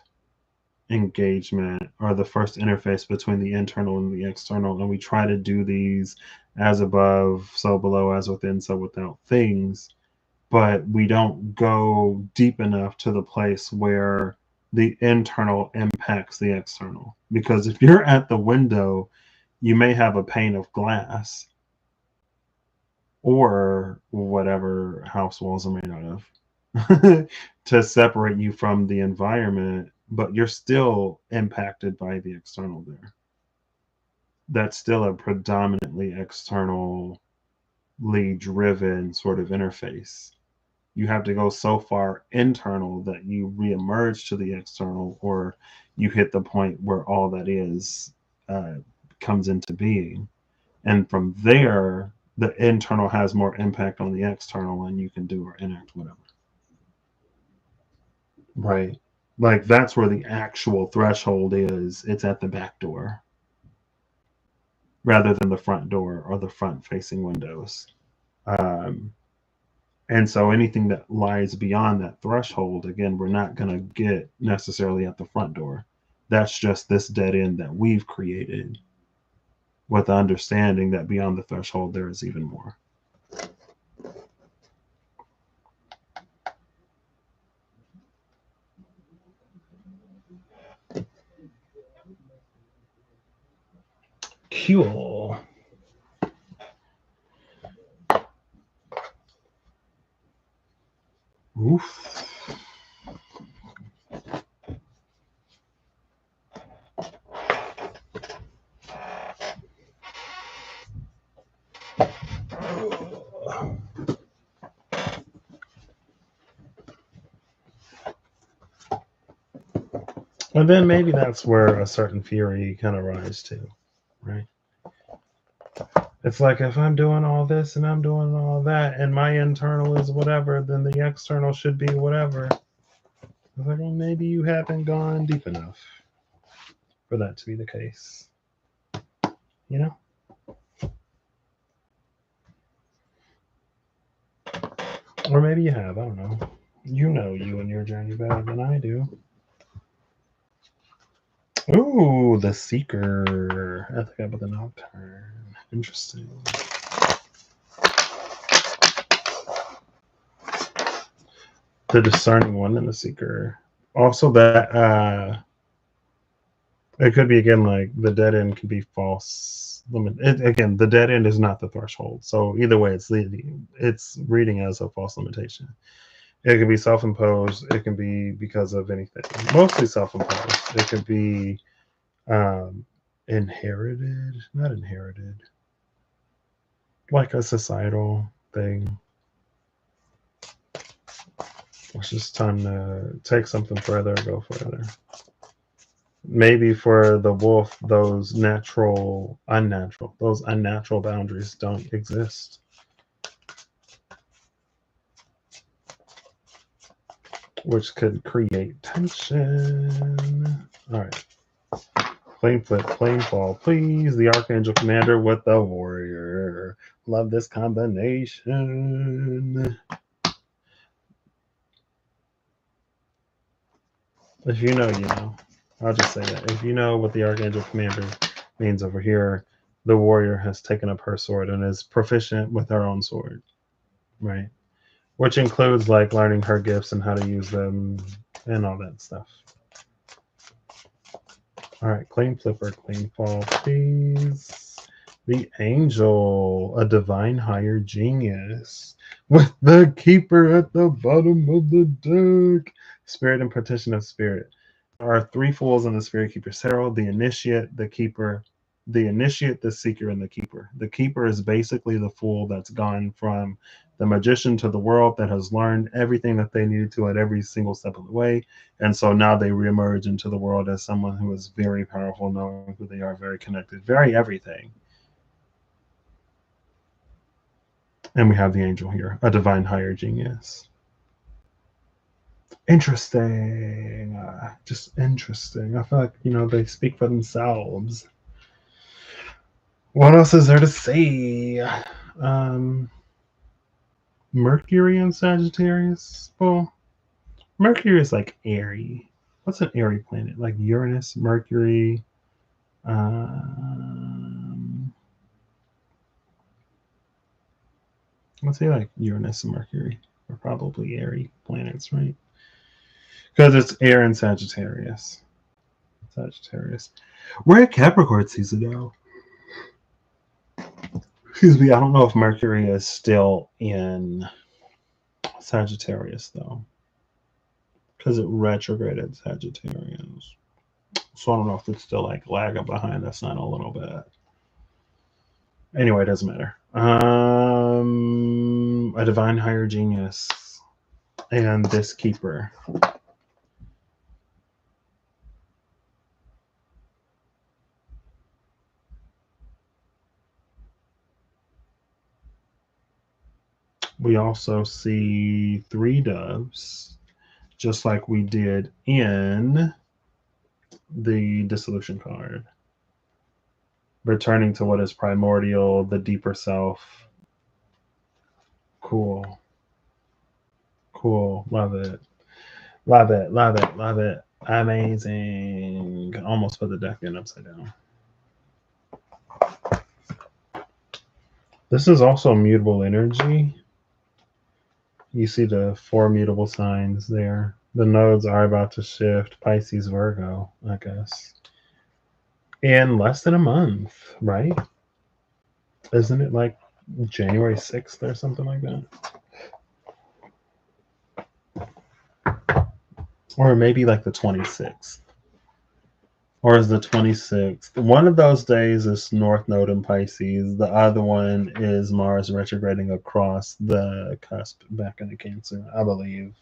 engagement or the first interface between the internal and the external. And we try to do these as above, so below, as within, so without things. But we don't go deep enough to the place where the internal impacts the external. Because if you're at the window, you may have a pane of glass or whatever house walls are made out of to separate you from the environment, but you're still impacted by the external there. That's still a predominantly externally driven sort of interface. You have to go so far internal that you reemerge to the external, or you hit the point where all that is comes into being. And from there, the internal has more impact on the external, and you can do or enact whatever. Right. Like that's where the actual threshold is. It's at the back door rather than the front door or the front facing windows. Um, and so anything that lies beyond that threshold, again, we're not going to get necessarily at the front door. That's just this dead end that we've created with the understanding that beyond the threshold, there is even more. Cool. Oof. And then maybe that's where a certain fury kind of rises to, right? It's like if I'm doing all this and I'm doing all that and my internal is whatever, then the external should be whatever. It's like, well, maybe you haven't gone deep enough for that to be the case. You know? Or maybe you have, I don't know. You know you and your journey better than I do. Ooh, the Seeker. I think about the Nocturne. Interesting. The Discerning One and the Seeker. Also, that it could be again like the dead end could be false limit. Again, the dead end is not the threshold. So either way, it's reading as a false limitation. It can be self-imposed. It can be because of anything. Mostly self-imposed. It could be inherited, not inherited, like a societal thing. It's just time to take something further, go further. Maybe for the wolf, those unnatural boundaries don't exist. which could create tension. All right. Plane flip, plane fall, please. The Archangel Commander with the Warrior. Love this combination. If you know, you know. I'll just say that. If you know what the Archangel Commander means over here, the Warrior has taken up her sword and is proficient with her own sword, right? Which includes like learning her gifts and how to use them and all that stuff. All right, clean flipper, clean fall, please. The Angel, a divine higher genius, with the Keeper at the bottom of the deck. Spirit and partition of spirit. There are 3 fools in the Spirit Keeper's Herald: the Initiate, the Keeper, the Initiate, the Seeker, and the Keeper. The Keeper is basically the fool that's gone from the magician to the world, that has learned everything that they needed to at every single step of the way. And so now they reemerge into the world as someone who is very powerful, knowing who they are, very connected, very everything. And we have the Angel here, a divine higher genius. Interesting. Just interesting. I feel like, you know, they speak for themselves. What else is there to say? Mercury and Sagittarius. Well, Mercury is like airy. What's an airy planet? Like Uranus, Mercury. Let's say like Uranus and Mercury are probably airy planets, right? Because it's air in Sagittarius. Sagittarius. We're at Capricorn season now. Excuse me, I don't know if Mercury is still in Sagittarius though, because it retrograded Sagittarius. So I don't know if it's still like lagging behind us not a little bit. Anyway, it doesn't matter. A divine higher genius and this Keeper. We also see 3 doves, just like we did in the Dissolution card. Returning to what is primordial, the deeper self. Cool. Cool. Love it. Love it. Love it. Love it. Amazing. Almost put the deck in upside down. This is also mutable energy. You see the 4 mutable signs there. The nodes are about to shift. Pisces, Virgo, I guess. In less than a month, right? Isn't it like January 6th or something like that? Or maybe like the 26th. Or is the 26th? One of those days is North Node in Pisces. The other one is Mars retrograding across the cusp back into Cancer, I believe.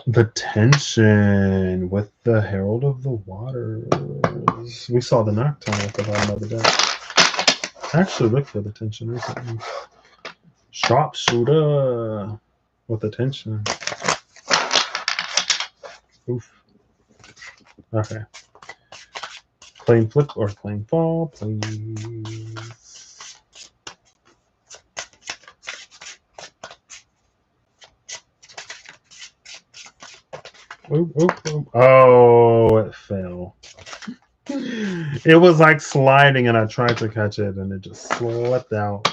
The tension with the Herald of the Waters. We saw the Nocturne at the bottom of the deck. I actually looked for the tension recently. Sharpshooter with the tension. Oof. Okay. Plain flip or plain fall, please. Oop, oop, oop. Oh, it fell. It was like sliding, and I tried to catch it, and it just slipped out.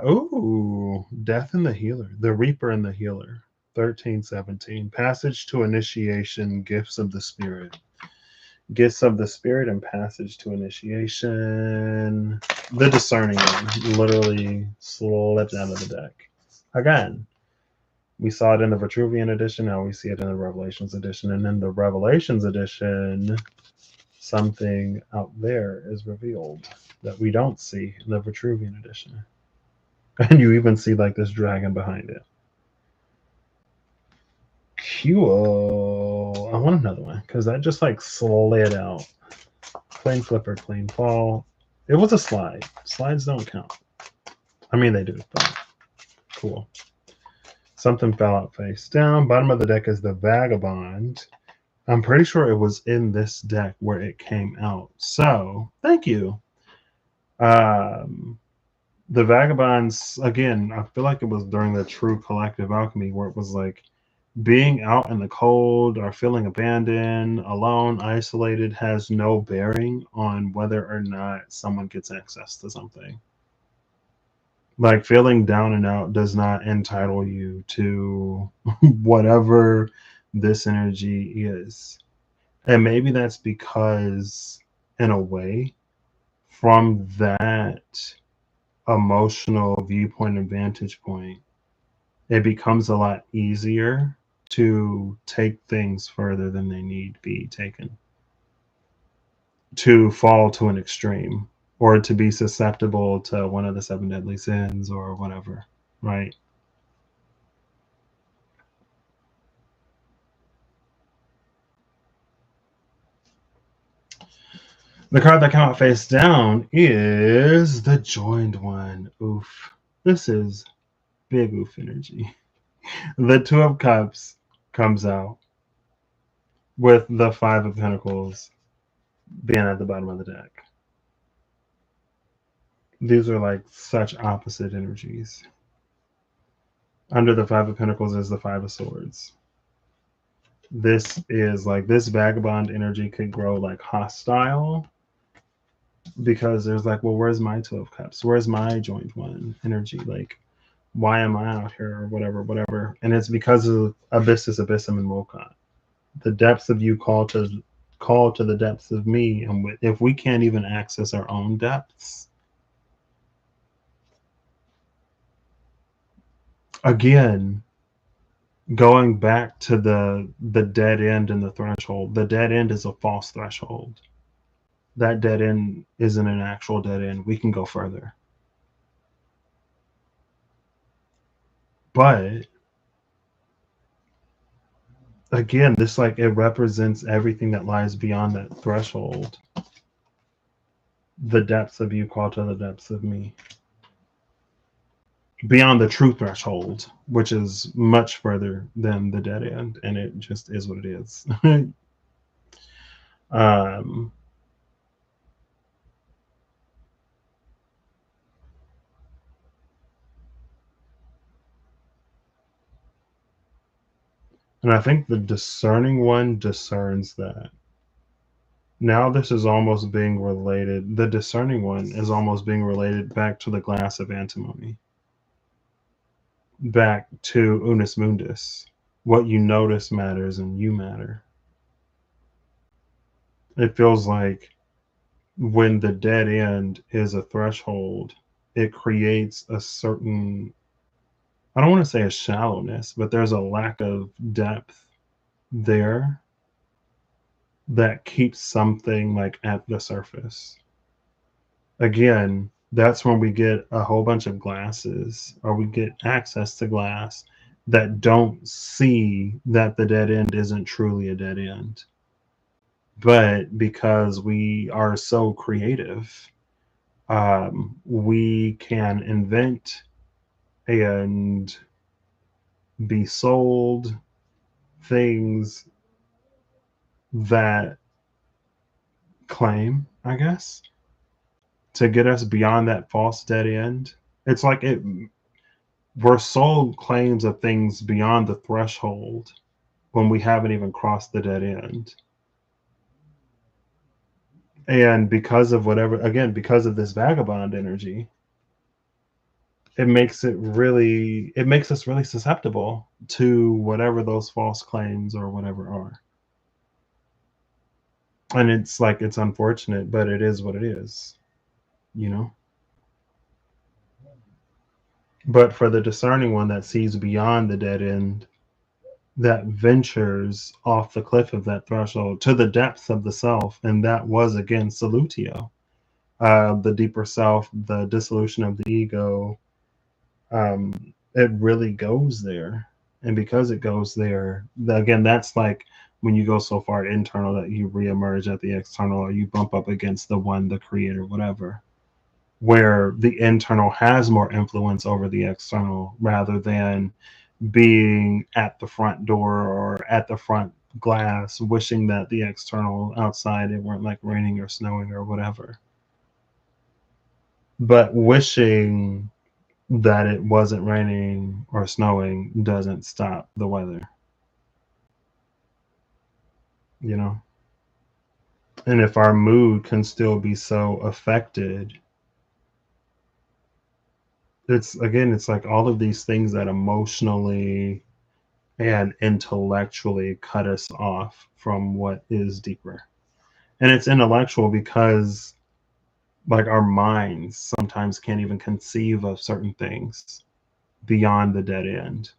Ooh, Death and the Healer, the Reaper and the Healer, 1317. Passage to Initiation, Gifts of the Spirit. Gifts of the Spirit and Passage to Initiation. The Discerning one literally slipped out of the deck. Again, we saw it in the Vitruvian edition. Now we see it in the Revelations edition. And in the Revelations edition, something out there is revealed that we don't see in the Vitruvian edition. And you even see like this dragon behind it. Cool. I want another one because that just like slid out. Plain flipper, plain fall. It was a slide. Slides don't count. I mean, they do, but Cool. Something fell out face down. Bottom of the deck is the Vagabond. I'm pretty sure it was in this deck where it came out. So, thank you. The Vagabonds, again, I feel like it was during the True Collective Alchemy where it was like being out in the cold or feeling abandoned, alone, isolated has no bearing on whether or not someone gets access to something. Like feeling down and out does not entitle you to whatever this energy is. And maybe that's because, in a way, from that emotional viewpoint and vantage point, it becomes a lot easier to take things further than they need to be taken, to fall to an extreme, or to be susceptible to one of the seven deadly sins or whatever, right? The card that came out face down is the Joined One. Oof. This is big oof energy. The Two of Cups comes out with the Five of Pentacles being at the bottom of the deck. These are like such opposite energies. Under the Five of Pentacles is the Five of Swords. This is like, this vagabond energy could grow like hostile because there's like, well, where's my Two of Cups? Where's my Joined One energy? Like, why am I out here or whatever? And it's because of Abyssus, Abyssum, and Wokat. The depths of you call to the depths of me. And if we can't even access our own depths, again, going back to the dead end and the threshold, the dead end is a false threshold. That dead end isn't an actual dead end. We can go further. But again, this, like, it represents everything that lies beyond that threshold. The depths of you call to the depths of me. Beyond the true threshold, which is much further than the dead end, and it just is what it is. And I think the Discerning One discerns that. Now this is almost being related. The Discerning One is almost being related back to the Glass of Antimony. Back to Unus Mundus. What you notice matters and you matter. It feels like when the dead end is a threshold, it creates a certain, I don't want to say a shallowness, but there's a lack of depth there that keeps something like at the surface. Again, that's when we get a whole bunch of glasses, or we get access to glass that don't see that the dead end isn't truly a dead end. But because we are so creative, we can invent and be sold things that claim, I guess, to get us beyond that false dead end. It's like we're sold claims of things beyond the threshold when we haven't even crossed the dead end. And because of because of this vagabond energy, it makes us really susceptible to whatever those false claims or whatever are. And it's like, it's unfortunate, but it is what it is, you know? But for the Discerning One that sees beyond the dead end, that ventures off the cliff of that threshold to the depths of the self, and that was, again, Salutio. The deeper self, the dissolution of the ego, it really goes there. And because it goes there, again, that's like when you go so far internal that you reemerge at the external, or you bump up against the one, the creator, whatever. where the internal has more influence over the external rather than being at the front door or at the front glass wishing that the external outside it weren't like raining or snowing or whatever, but wishing that it wasn't raining or snowing doesn't stop the weather, you know. And if our mood can still be so affected, it's like all of these things that emotionally and intellectually cut us off from what is deeper. And it's intellectual because like our minds sometimes can't even conceive of certain things beyond the dead end.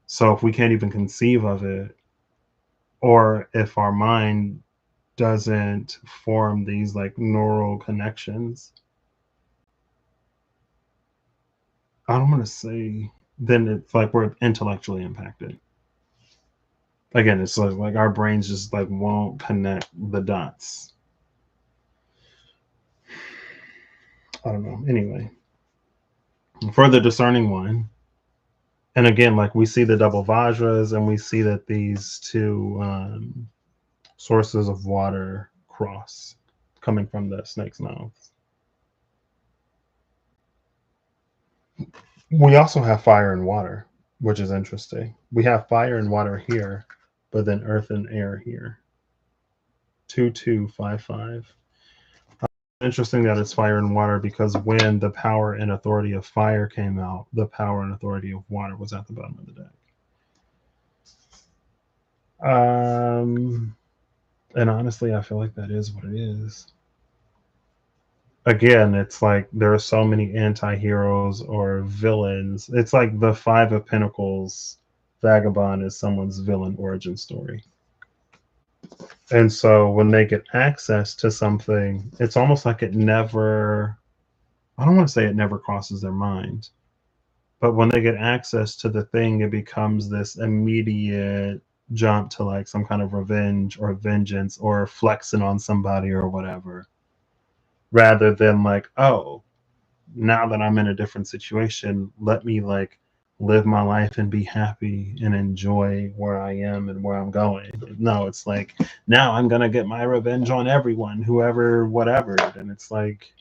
So if we can't even conceive of it, or if our mind doesn't form these like neural connections, I don't want to say, then it's like we're intellectually impacted. Again, it's like our brains just like won't connect the dots. I don't know. Anyway, for the discerning one, and again, like we see the double vajras, and we see that these two sources of water cross, coming from the snake's mouth. We also have fire and water, which is interesting. We have fire and water here, but then earth and air here. 2255. Interesting that it's fire and water, because when the power and authority of fire came out, the power and authority of water was at the bottom of the deck. And honestly, I feel like that is what it is. Again, it's like there are so many anti-heroes or villains. It's like the Five of Pentacles vagabond is someone's villain origin story. And so when they get access to something, it's almost like it never, I don't want to say it never crosses their mind, but when they get access to the thing, it becomes this immediate jump to like some kind of revenge or vengeance or flexing on somebody or whatever, rather than like, oh, now that I'm in a different situation, let me like live my life and be happy and enjoy where I am and where I'm going. No, it's like, now I'm gonna get my revenge on everyone, whoever, whatever. And it's like,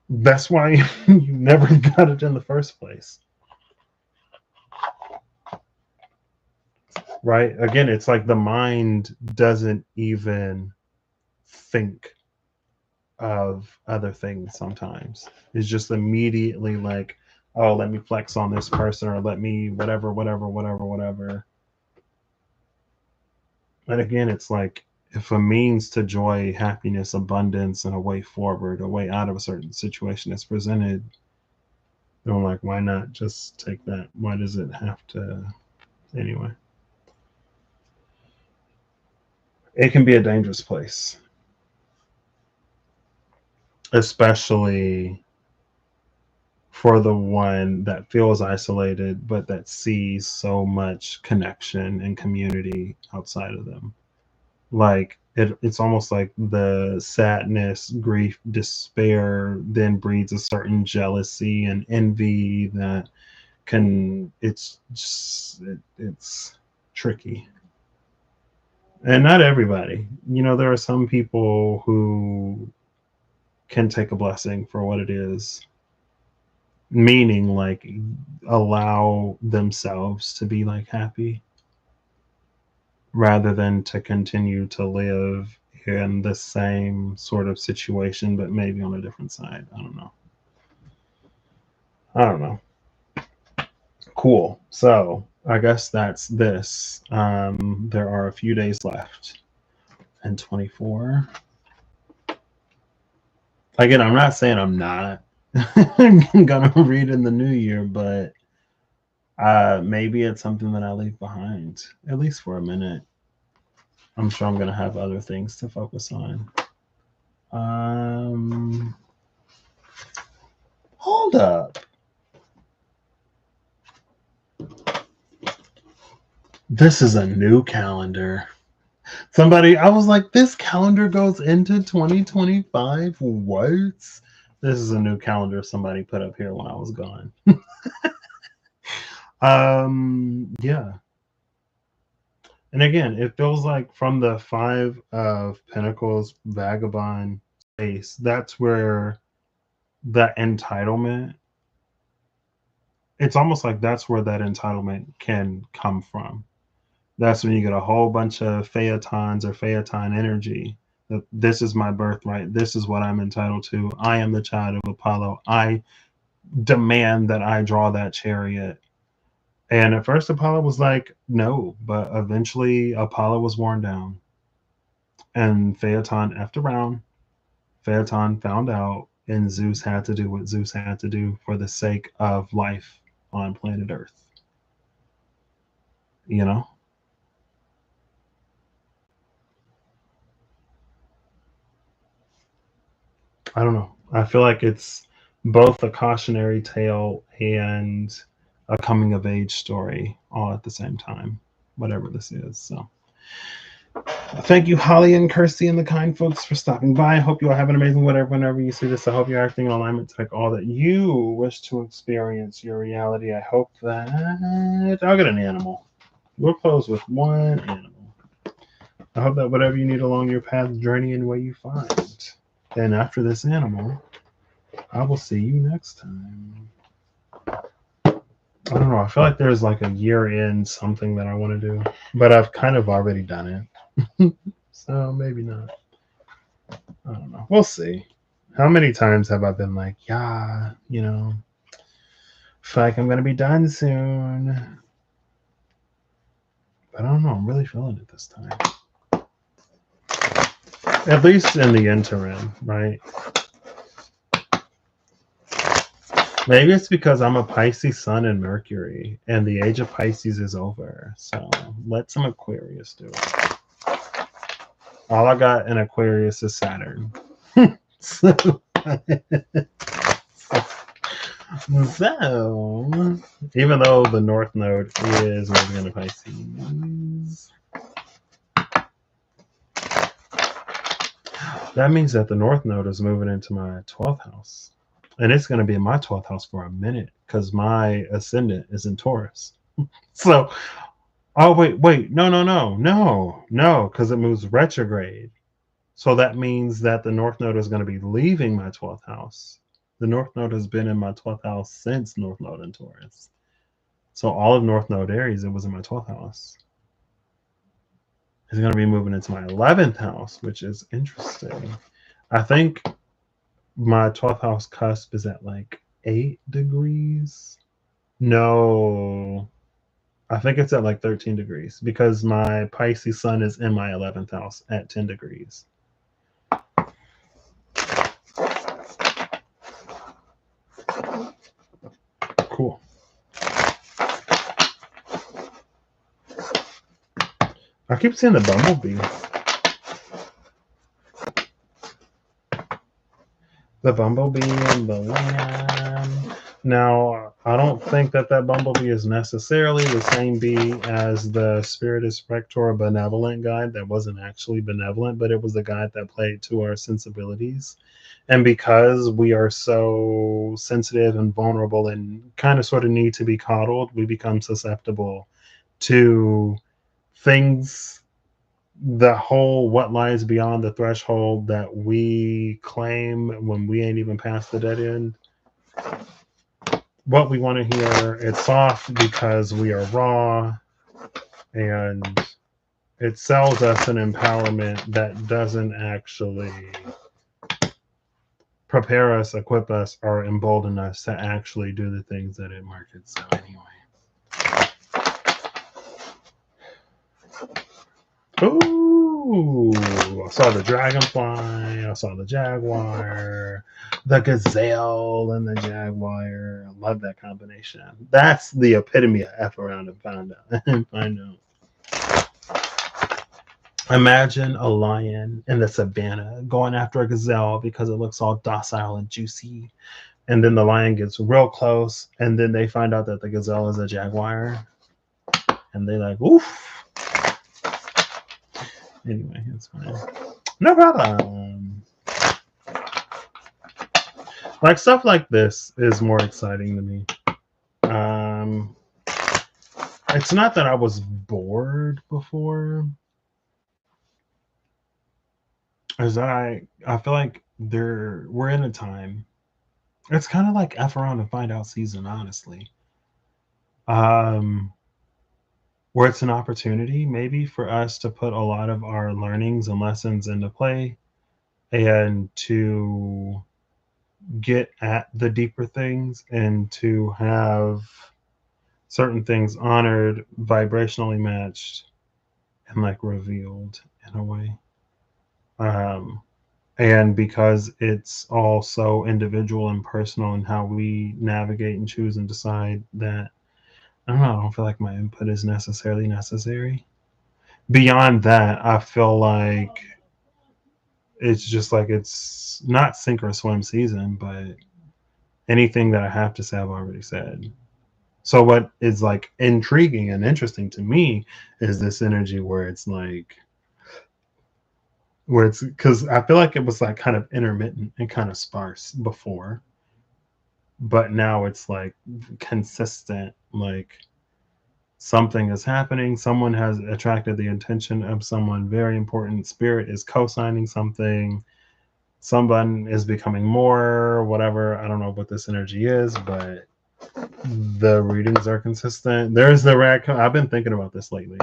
that's why you never got it in the first place. Right? Again, it's like the mind doesn't even think of other things sometimes. It's just immediately like, oh, let me flex on this person, or let me whatever. And again, it's like, if a means to joy, happiness, abundance, and a way forward, a way out of a certain situation is presented, then I'm like, why not just take that? Why does it have to? Anyway, it can be a dangerous place, especially for the one that feels isolated, but that sees so much connection and community outside of them. Like it's almost like the sadness, grief, despair then breeds a certain jealousy and envy that can, it's just, it's tricky. And not everybody, there are some people who can take a blessing for what it is, meaning like allow themselves to be like happy rather than to continue to live in the same sort of situation but maybe on a different side. I don't know. Cool. So I guess that's this. There are a few days left, and 24. Again, I'm not saying I'm not gonna read in the new year, but maybe it's something that I leave behind, at least for a minute. I'm sure I'm gonna have other things to focus on. Hold up. This is a new calendar. Somebody, I was like, this calendar goes into 2025. What? This is a new calendar somebody put up here when I was gone. Yeah. And again, it feels like from the Five of Pentacles vagabond space, that's where that entitlement, it's almost like that's where that entitlement can come from. That's when you get a whole bunch of Phaetons or Phaeton energy. That this is my birthright. This is what I'm entitled to. I am the child of Apollo. I demand that I draw that chariot. And at first, Apollo was like, no. But eventually, Apollo was worn down. And Phaeton effed around. Phaeton found out. And Zeus had to do what Zeus had to do for the sake of life on planet Earth. You know? I don't know. I feel like it's both a cautionary tale and a coming of age story all at the same time, whatever this is. So thank you, Holly and Kirsty and the kind folks for stopping by. I hope you all have an amazing whatever whenever you see this. I hope you're acting in alignment to like all that you wish to experience your reality. I hope that I'll get an animal. We'll close with one animal. I hope that whatever you need along your path, journey and way you find. And after this animal, I will see you next time. I don't know. I feel like there's like a year-end something that I want to do, but I've kind of already done it. So maybe not. I don't know. We'll see. How many times have I been like, yeah, you know, feel like I'm going to be done soon. But I don't know. I'm really feeling it this time. At least in the interim, right? Maybe it's because I'm a Pisces sun and Mercury, and the age of Pisces is over. So let some Aquarius do it. All I got in Aquarius is Saturn. So, even though the North Node is moving into Pisces, that means that the North Node is moving into my 12th house. And it's going to be in my 12th house for a minute because my ascendant is in Taurus. So, oh, wait. No, because it moves retrograde. So that means that the North Node is going to be leaving my 12th house. The North Node has been in my 12th house since North Node in Taurus. So all of North Node Aries, it was in my 12th house. It's going to be moving into my 11th house, which is interesting. I think my 12th house cusp is at like 8 degrees. No, I think it's at like 13 degrees because my Pisces sun is in my 11th house at 10 degrees. Cool. I keep seeing the bumblebee. The bumblebee and the lamb. Now, I don't think that bumblebee is necessarily the same bee as the Spiritus Rector benevolent guide that wasn't actually benevolent, but it was the guide that played to our sensibilities. And because we are so sensitive and vulnerable and kind of sort of need to be coddled, we become susceptible to things, the whole what lies beyond the threshold that we claim when we ain't even past the dead end. What we want to hear, it's soft because we are raw, and it sells us an empowerment that doesn't actually prepare us, equip us, or embolden us to actually do the things that it markets. So anyway. Ooh, I saw the dragonfly, I saw the jaguar, the gazelle, and the jaguar. I love that combination. That's the epitome of F around and find out. Imagine a lion in the savannah going after a gazelle because it looks all docile and juicy. And then the lion gets real close, and then they find out that the gazelle is a jaguar. And they're like, oof. Anyway, it's fine. No problem. Like stuff like this is more exciting to me. It's not that I was bored before. Is that I feel like we're in a time. It's kind of like F around and find out season, honestly. Where it's an opportunity maybe for us to put a lot of our learnings and lessons into play and to get at the deeper things and to have certain things honored, vibrationally matched, and like revealed in a way. And because it's all so individual and personal in how we navigate and choose and decide, that I don't know, I don't feel like my input is necessarily necessary. Beyond that, I feel like it's just like it's not sink or swim season, but anything that I have to say, I've already said. So what is like intriguing and interesting to me is this energy where it's like, where it's because I feel like it was like kind of intermittent and kind of sparse before, but now it's like consistent. Like something is happening, someone has attracted the attention of someone very important, spirit is co-signing something, someone is becoming more, whatever. I don't know what this energy is, but the readings are consistent. There's the raccoon. I've been thinking about this lately.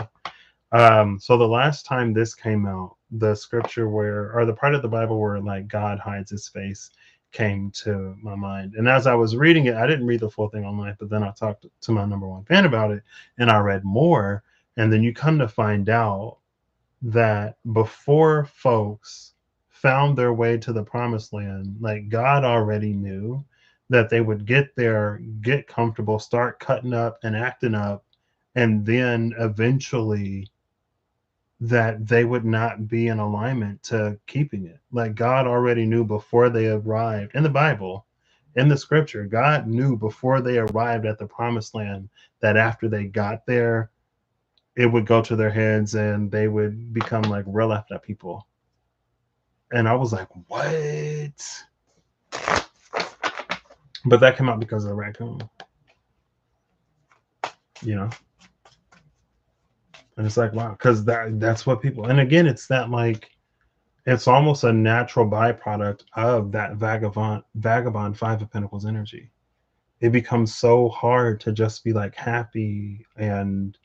So the last time this came out, the scripture where, or the part of the Bible where like God hides his face came to my mind. And as I was reading it, I didn't read the full thing online, but then I talked to my number one fan about it and I read more. And then you come to find out that before folks found their way to the promised land, like God already knew that they would get there, get comfortable, start cutting up and acting up, and then eventually that they would not be in alignment to keeping it. Like God already knew before they arrived in the Bible, in the scripture, God knew before they arrived at the promised land that after they got there, it would go to their heads and they would become like real effed up people. And I was like, what? But that came out because of the raccoon, you know? And it's like, wow, because that's what people, and again, it's that like, it's almost a natural byproduct of that vagabond Five of Pentacles energy. It becomes so hard to just be like happy and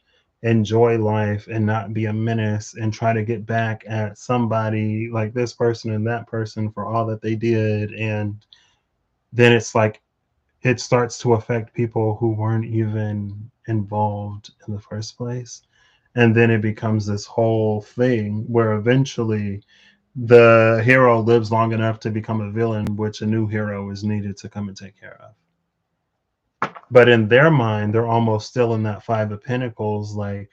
enjoy life and not be a menace and try to get back at somebody like this person and that person for all that they did. And then it's like it starts to affect people who weren't even involved in the first place. And then it becomes this whole thing where eventually the hero lives long enough to become a villain, which a new hero is needed to come and take care of. But in their mind, they're almost still in that Five of Pentacles, like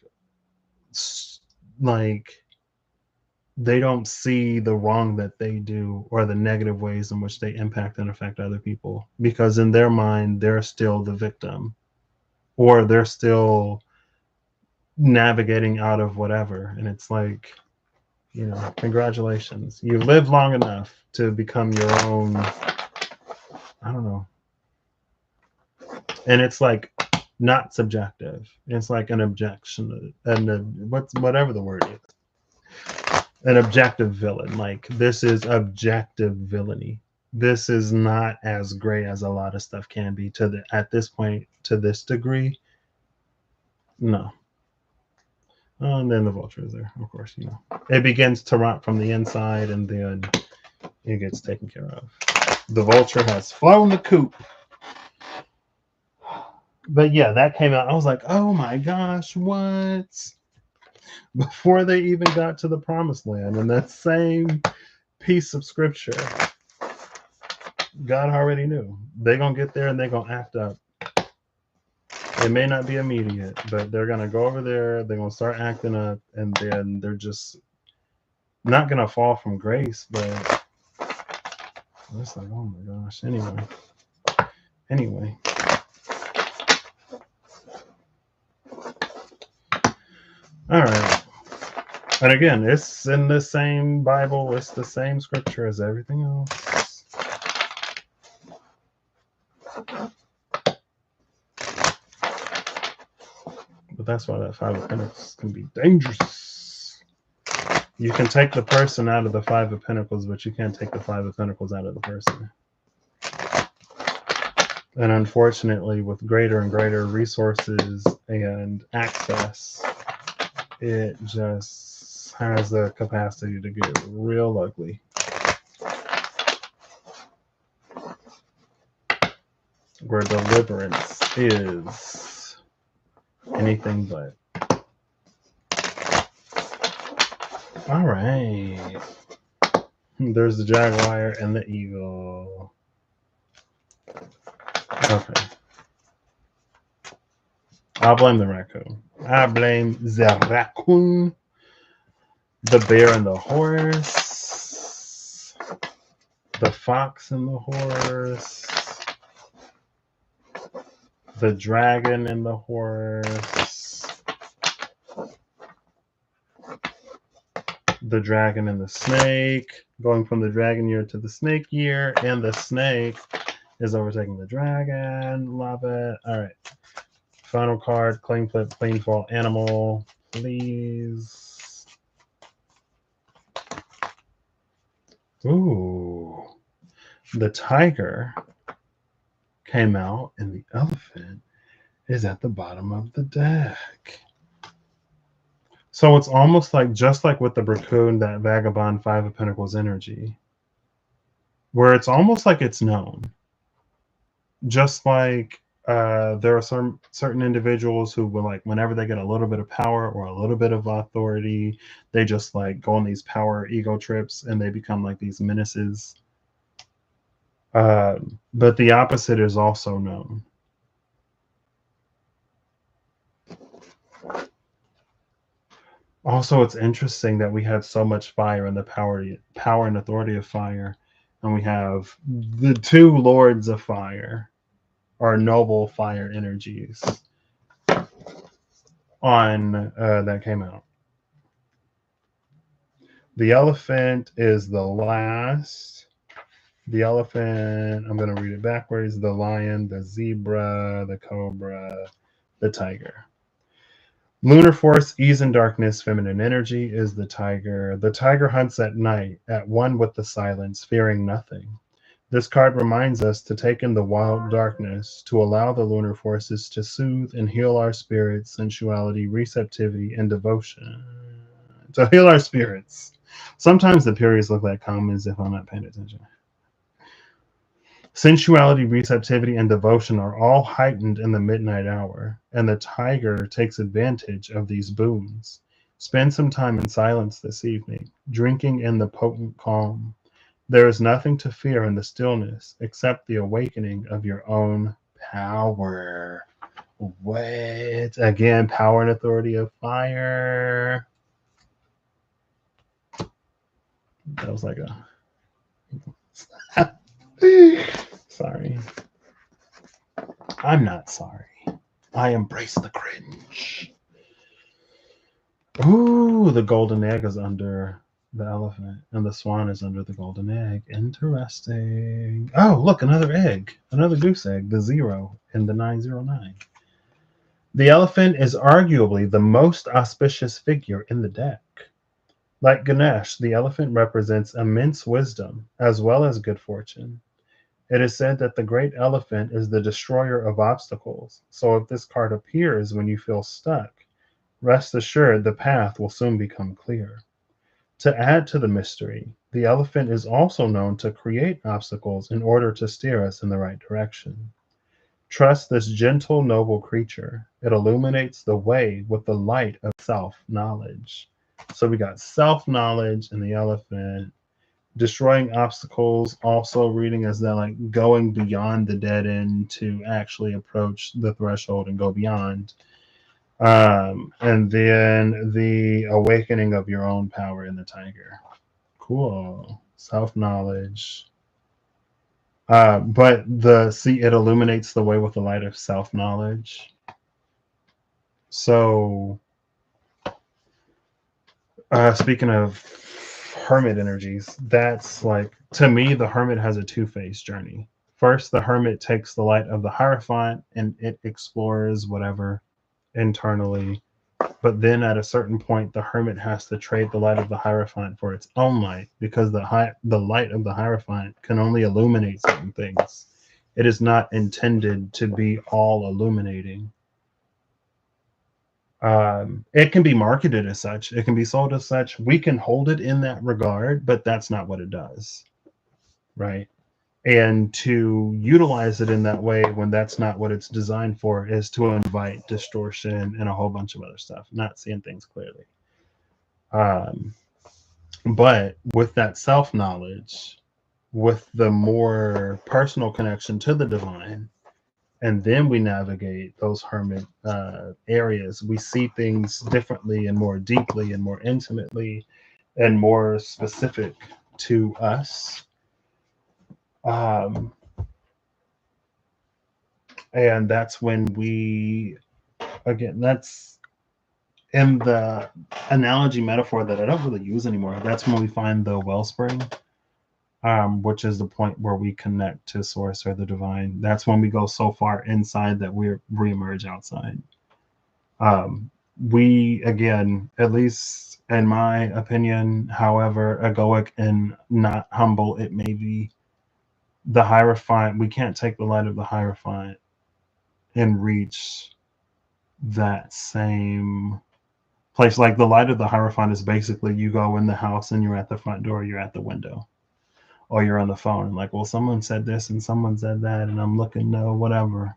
they don't see the wrong that they do or the negative ways in which they impact and affect other people, because in their mind, they're still the victim, or they're still navigating out of whatever. And it's like, you know, congratulations. You live long enough to become your own, I don't know. And it's like not subjective. It's like an objection and whatever the word is. An objective villain. Like this is objective villainy. This is not as gray as a lot of stuff can be at this point, to this degree. No. And then the vulture is there, of course, you know. It begins to rot from the inside and then it gets taken care of. The vulture has flown the coop. But yeah, that came out. I was like, oh my gosh, what? Before they even got to the promised land. And that same piece of scripture, God already knew. They're going to get there and they're going to act up. It may not be immediate, but they're going to go over there. They're going to start acting up. And then they're just not going to fall from grace. But it's like, oh my gosh. Anyway. All right. And again, it's in the same Bible. It's the same scripture as everything else. But that's why that Five of Pentacles can be dangerous. You can take the person out of the Five of Pentacles, but you can't take the Five of Pentacles out of the person. And unfortunately, with greater and greater resources and access, it just has the capacity to get real ugly. Where deliverance is anything but. All right. There's the Jaguar and the Eagle. Okay. I'll blame the raccoon. I blame the raccoon, the bear and the horse, the fox and the horse, the dragon and the horse, the dragon and the snake, going from the dragon year to the snake year, and the snake is overtaking the dragon. Love it. All right. Final card, claim flip, plain fall, animal, please. Ooh. The tiger came out and the elephant is at the bottom of the deck. So it's almost like, just like with the raccoon, that vagabond Five of Pentacles energy, where it's almost like it's known. Just like there are some certain individuals who will, like, whenever they get a little bit of power or a little bit of authority, they just like go on these power ego trips and they become like these menaces. But the opposite is also known. Also, it's interesting that we have so much fire in the power and authority of fire, and we have the two lords of fire, or noble fire energies, on that came out. The elephant is the last. The elephant, I'm going to read it backwards. The lion, the zebra, the cobra, the tiger. Lunar force, ease and darkness, feminine energy is the tiger. The tiger hunts at night, at one with the silence, fearing nothing. This card reminds us to take in the wild darkness, to allow the lunar forces to soothe and heal our spirits, sensuality, receptivity, and devotion. To heal our spirits. Sometimes the periods look like commas if I'm not paying attention. Sensuality, receptivity, and devotion are all heightened in the midnight hour, and the tiger takes advantage of these boons. Spend some time in silence this evening, drinking in the potent calm. There is nothing to fear in the stillness except the awakening of your own power. What? Again, power and authority of fire. That was like a... Sorry. I'm not sorry. I embrace the cringe. Ooh, the golden egg is under the elephant, and the swan is under the golden egg. Interesting. Oh, look, another egg. Another goose egg, the 0 in the 909. The elephant is arguably the most auspicious figure in the deck. Like Ganesh, the elephant represents immense wisdom as well as good fortune. It is said that the great elephant is the destroyer of obstacles. So if this card appears when you feel stuck, rest assured the path will soon become clear. To add to the mystery, the elephant is also known to create obstacles in order to steer us in the right direction. Trust this gentle, noble creature. It illuminates the way with the light of self-knowledge. So we got self-knowledge in the elephant. Destroying obstacles, also reading as that, like, going beyond the dead end to actually approach the threshold and go beyond. And then the awakening of your own power in the tiger. Cool. Self-knowledge. But it illuminates the way with the light of self-knowledge. So Speaking of hermit energies, that's like, to me, the hermit has a two-phase journey. First, the hermit takes the light of the Hierophant and it explores whatever internally. But then at a certain point, the hermit has to trade the light of the Hierophant for its own light, because the light of the Hierophant can only illuminate certain things. It is not intended to be all illuminating. It can be marketed as such. It can be sold as such. We can hold it in that regard, but that's not what it does, right? And to utilize it in that way when that's not what it's designed for is to invite distortion and a whole bunch of other stuff, not seeing things clearly. But with that self-knowledge, with the more personal connection to the divine, and then we navigate those hermit areas, we see things differently and more deeply and more intimately and more specific to us. And that's when we, again, that's in the analogy metaphor that I don't really use anymore. That's when we find the wellspring, which is the point where we connect to source or the divine. That's when we go so far inside that we reemerge outside. We, again, at least in my opinion, however egoic and not humble it may be, the Hierophant, we can't take the light of the Hierophant and reach that same place. Like, the light of the Hierophant is basically, you go in the house and you're at the front door, you're at the window, or you're on the phone and like, well, someone said this and someone said that, and I'm looking, no, whatever.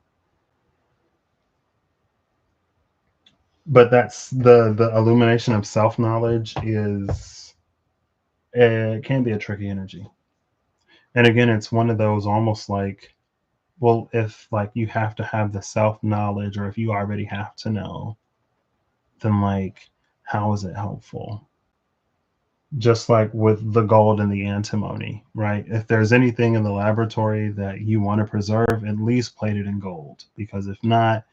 But that's the illumination of self-knowledge is, it can be a tricky energy. And again, it's one of those almost like, well, if like you have to have the self-knowledge, or if you already have to know, then like, how is it helpful? Just like with the gold and the antimony, right? If there's anything in the laboratory that you want to preserve, at least plate it in gold, because if not,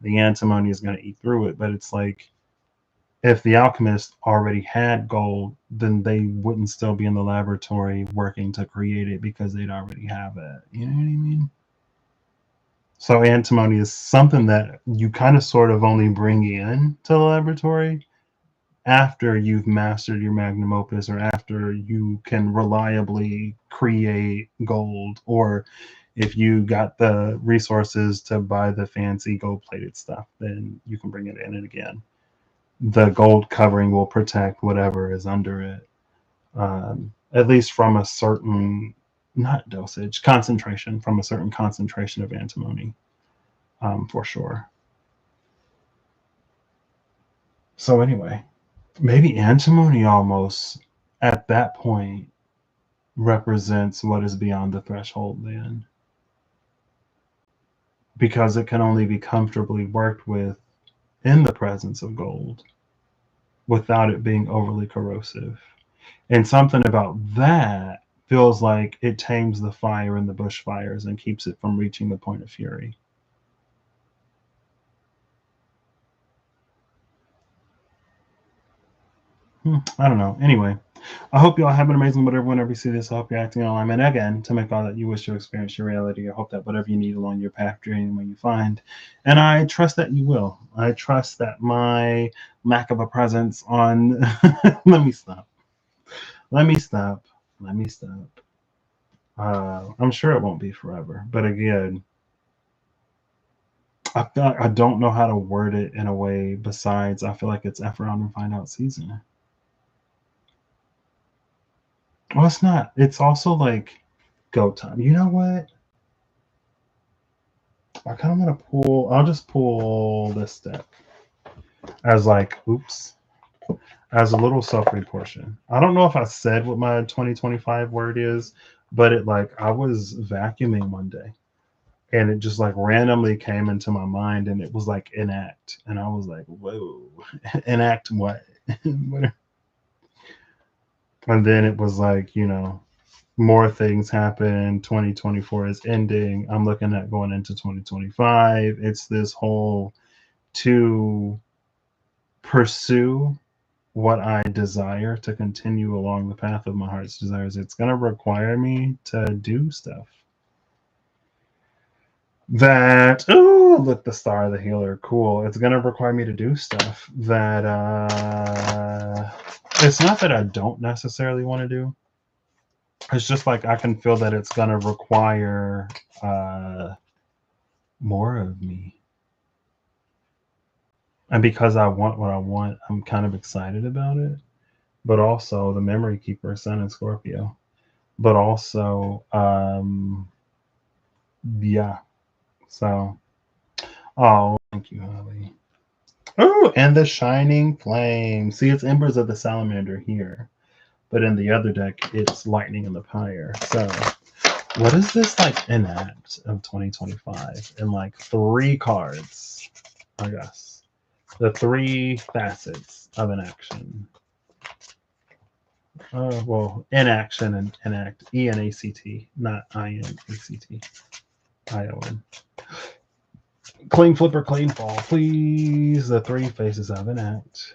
the antimony is going to eat through it. But it's like, if the alchemist already had gold, then they wouldn't still be in the laboratory working to create it, because they'd already have it. You know what I mean? So antimony is something that you kind of sort of only bring in to the laboratory after you've mastered your magnum opus, or after you can reliably create gold, or if you got the resources to buy the fancy gold plated stuff, then you can bring it in. And again, the gold covering will protect whatever is under it, at least from a certain, not dosage, concentration, from a certain concentration of antimony, for sure. So anyway, maybe antimony almost at that point represents what is beyond the threshold then, because it can only be comfortably worked with in the presence of gold without it being overly corrosive. And something about that feels like it tames the fire in the bushfires and keeps it from reaching the point of fury. I don't know. Anyway, I hope you all have an amazing whenever you see this. I hope you're acting in alignment again to make all that you wish to experience your reality. I hope that whatever you need along your path, journey, when you find, and I trust that you will. I trust that my lack of a presence on. Let me stop. Let me stop. Let me stop. I'm sure it won't be forever, but again, I don't know how to word it in a way besides I feel like it's effort on and find out season. Well, it's not. It's also like go time. You know what? I kind of want to pull. I'll just pull this deck as like, oops, as a little self-read portion. I don't know if I said what my 2025 word is, but it like, I was vacuuming one day and it just like randomly came into my mind, and it was like enact, and I was like, whoa, enact what? And then it was like, more things happen. 2024 is ending. I'm looking at going into 2025. It's this whole to pursue what I desire to continue along the path of my heart's desires, it's going to require me to do stuff. That, oh, look, the star of the healer, cool. It's going to require me to do stuff that it's not that I don't necessarily want to do. It's just like I can feel that it's going to require more of me. And because I want what I want, I'm kind of excited about it. But also the memory keeper, Sun and Scorpio. But also, yeah. So, oh, thank you, Holly. Oh, and the Shining Flame. See, it's Embers of the Salamander here. But in the other deck, it's Lightning in the Pyre. So, what is this like enact of 2025? In like 3 cards, I guess. The 3 facets of an action. Well, inaction and enact. E-N-A-C-T, not I-N-A-C-T. I-O-N. Clean flipper, clean fall, please. The 3 faces of an act.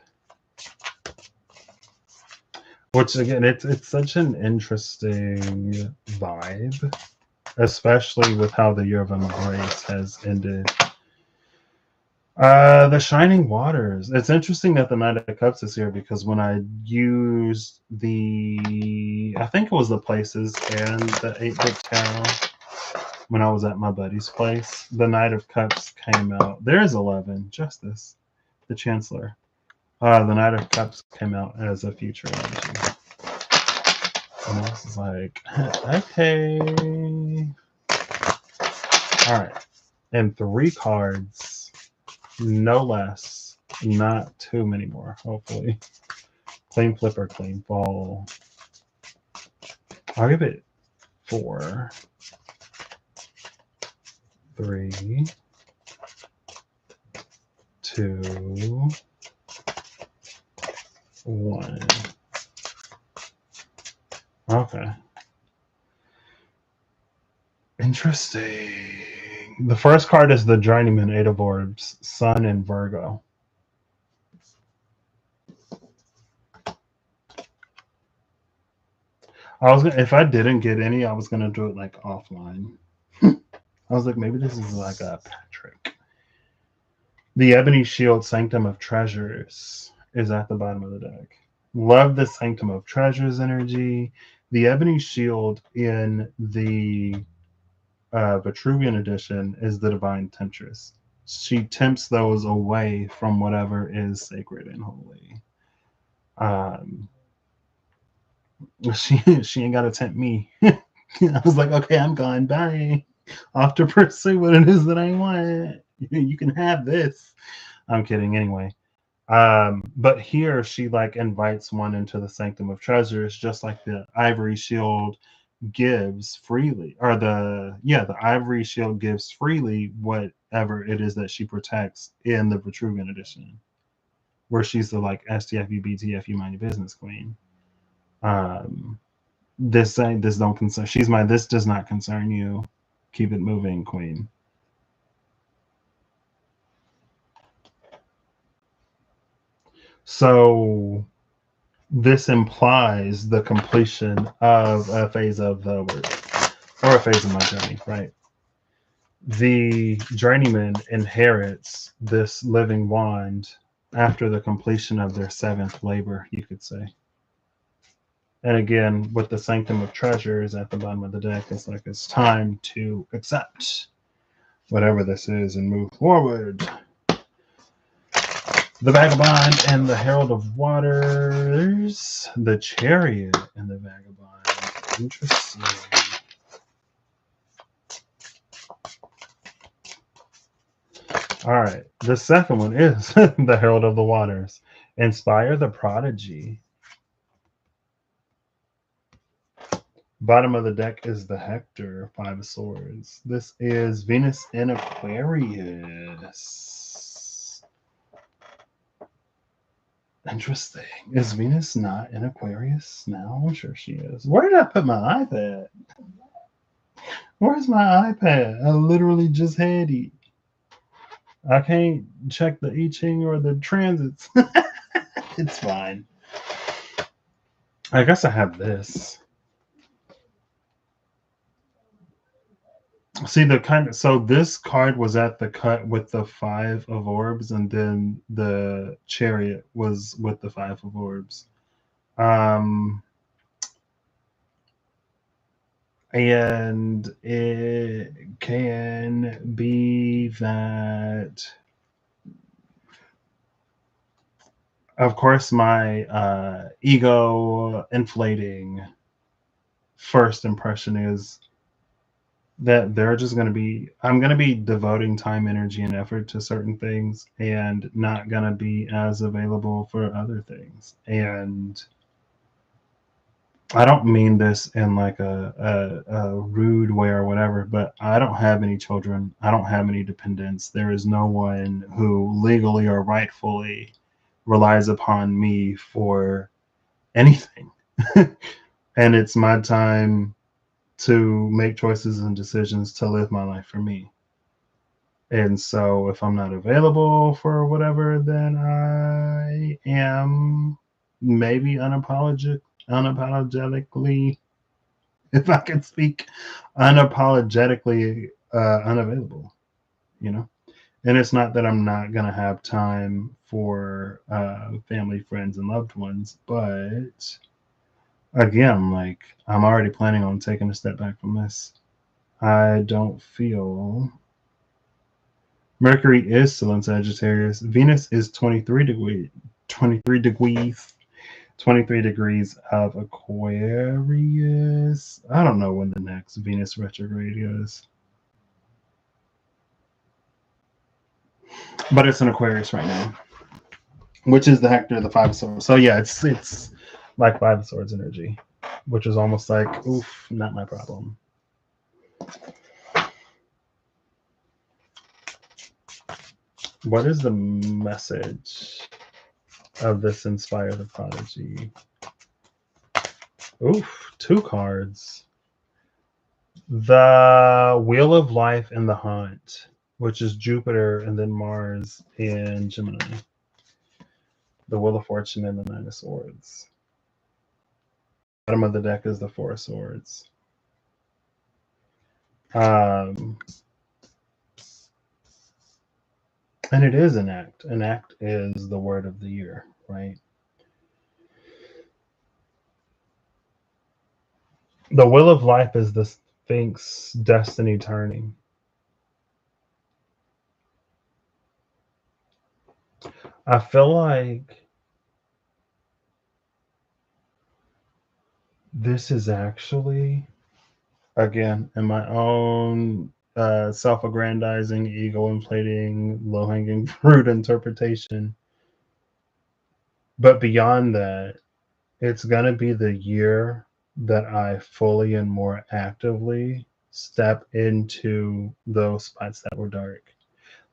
Which again, it's such an interesting vibe, especially with how the Year of Embrace has ended. The Shining Waters. It's interesting that the Knight of Cups is here because when I used I think it was the Places and the 8-bit tarot, when I was at my buddy's place, the Knight of Cups came out. There's 11. Justice, the Chancellor. The Knight of Cups came out as a future energy. And I was like, okay. All right. And 3 cards, no less. Not too many more, hopefully. Clean flipper, clean fall. I'll give it 4. 3, 2, 1. Okay. Interesting. The first card is the Journeyman, 8 of Orbs, Sun and Virgo. If I didn't get any, I was gonna do it like offline. I was like, maybe this is like a Patrick. The Ebony Shield, Sanctum of Treasures, is at the bottom of the deck. Love the Sanctum of Treasures energy. The Ebony Shield in the Vitruvian edition is the Divine Temptress. She tempts those away from whatever is sacred and holy. She ain't got to tempt me. I was like, okay, I'm gone. Bye. Off to pursue what it is that I want. You can have this. I'm kidding. Anyway. But here she like invites one into the Sanctum of Treasures, just like the Ivory Shield gives freely, or the Ivory Shield gives freely whatever it is that she protects in the Vitruvian edition, where she's the like STFU, BTFU, mind your business queen. This don't concern. She's my this does not concern you. Keep it moving, queen. So this implies the completion of a phase of the work, or a phase of my journey, right? The Journeyman inherits this living wand after the completion of their 7th labor, you could say. And again, with the Sanctum of Treasures at the bottom of the deck, it's like it's time to accept whatever this is and move forward. The Vagabond and the Herald of Waters, the Chariot and the Vagabond. Interesting. All right. The second one is the Herald of the Waters. Inspire the Prodigy. Bottom of the deck is the Hector, 5 of Swords. This is Venus in Aquarius. Interesting. Is Venus not in Aquarius now? I'm sure she is. Where did I put my iPad? Where's my iPad? I literally just had it. I can't check the I Ching or the transits. It's fine. I guess I have this. See the kind of, so this card was at the cut with the 5 of orbs, and then the chariot was with the 5 of orbs. Um, and it can be that, of course, my ego inflating first impression is that they're just going to be, I'm going to be devoting time, energy, and effort to certain things and not going to be as available for other things. And I don't mean this in like a rude way or whatever, but I don't have any children. I don't have any dependents. There is no one who legally or rightfully relies upon me for anything. And it's my time to make choices and decisions to live my life for me. And so if I'm not available for whatever, then I am maybe unapologetically, if I can speak, unapologetically unavailable, you know? And it's not that I'm not going to have time for family, friends, and loved ones, but again, like, I'm already planning on taking a step back from this. I don't feel. Mercury is still in Sagittarius. Venus is 23 degrees of Aquarius. I don't know when the next Venus retrograde is, but it's in Aquarius right now, which is the Hector of the 5 of Swords. So yeah, it's like 5 of Swords energy, which is almost like, oof, not my problem. What is the message of this Inspire the Prodigy? Oof, 2 cards. The Wheel of Life and the Hunt, which is Jupiter and then Mars and Gemini. The Wheel of Fortune and the 9 of Swords. Bottom of the deck is the 4 of Swords. And it is an act. An act is the word of the year, right? The Wheel of Life is the Sphinx destiny turning. I feel like this is actually, again, in my own self-aggrandizing, ego-inflating, low-hanging fruit interpretation. But beyond that, it's going to be the year that I fully and more actively step into those spots that were dark.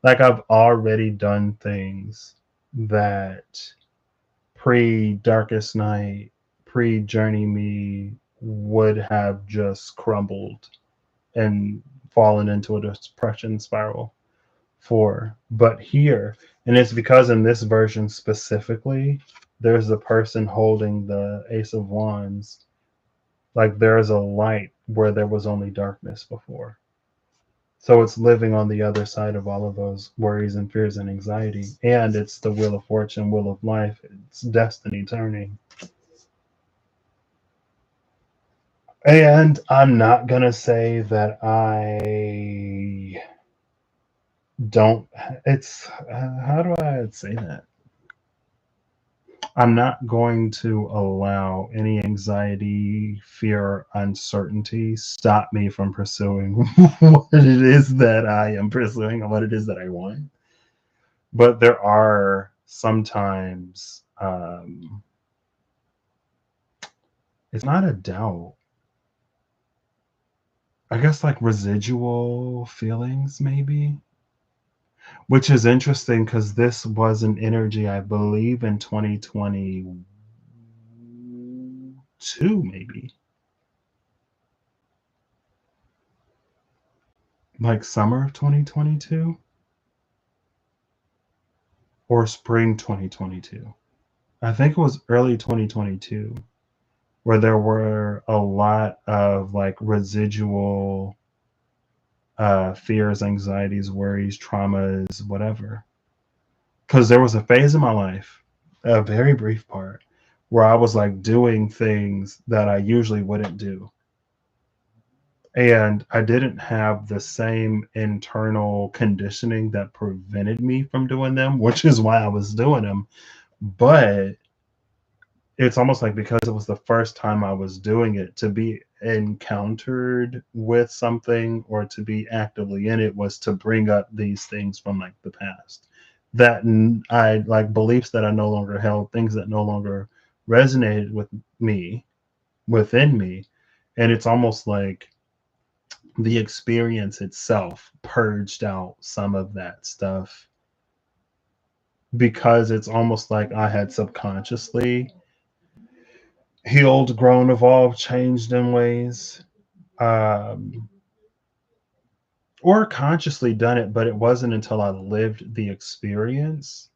Like, I've already done things that pre-Darkest Night, pre-Journey Me would have just crumbled and fallen into a depression spiral for. But here, and it's because in this version specifically, there's a person holding the Ace of Wands. Like, there's a light where there was only darkness before. So it's living on the other side of all of those worries and fears and anxiety. And it's the Wheel of Fortune, Wheel of Life. It's destiny turning. And I'm not going to say that I don't. It's, how do I say that? I'm not going to allow any anxiety, fear, uncertainty stop me from pursuing what it is that I am pursuing and what it is that I want. But there are sometimes, it's not a doubt. I guess like residual feelings, maybe. Which is interesting because this was an energy, I believe, in 2022, maybe. Like summer of 2022 or spring 2022. I think it was early 2022 where there were a lot of like residual fears, anxieties, worries, traumas, whatever. Because there was a phase in my life, a very brief part, where I was like doing things that I usually wouldn't do. And I didn't have the same internal conditioning that prevented me from doing them, which is why I was doing them. But it's almost like because it was the first time I was doing it, to be encountered with something or to be actively in it was to bring up these things from like the past that I like, beliefs that I no longer held, things that no longer resonated with me, within me. And it's almost like the experience itself purged out some of that stuff, because it's almost like I had subconsciously healed, grown, evolved, changed in ways, um, or consciously done it, but it wasn't until I lived the experience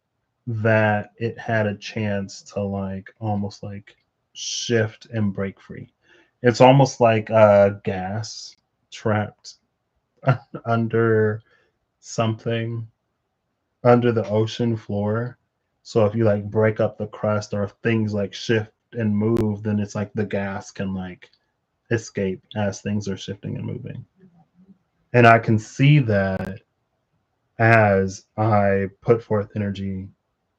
that it had a chance to like almost like shift and break free. It's almost like gas trapped under something, under the ocean floor. So if you like break up the crust or if things like shift and move, then it's like the gas can like escape as things are shifting and moving. And I can see that as I put forth energy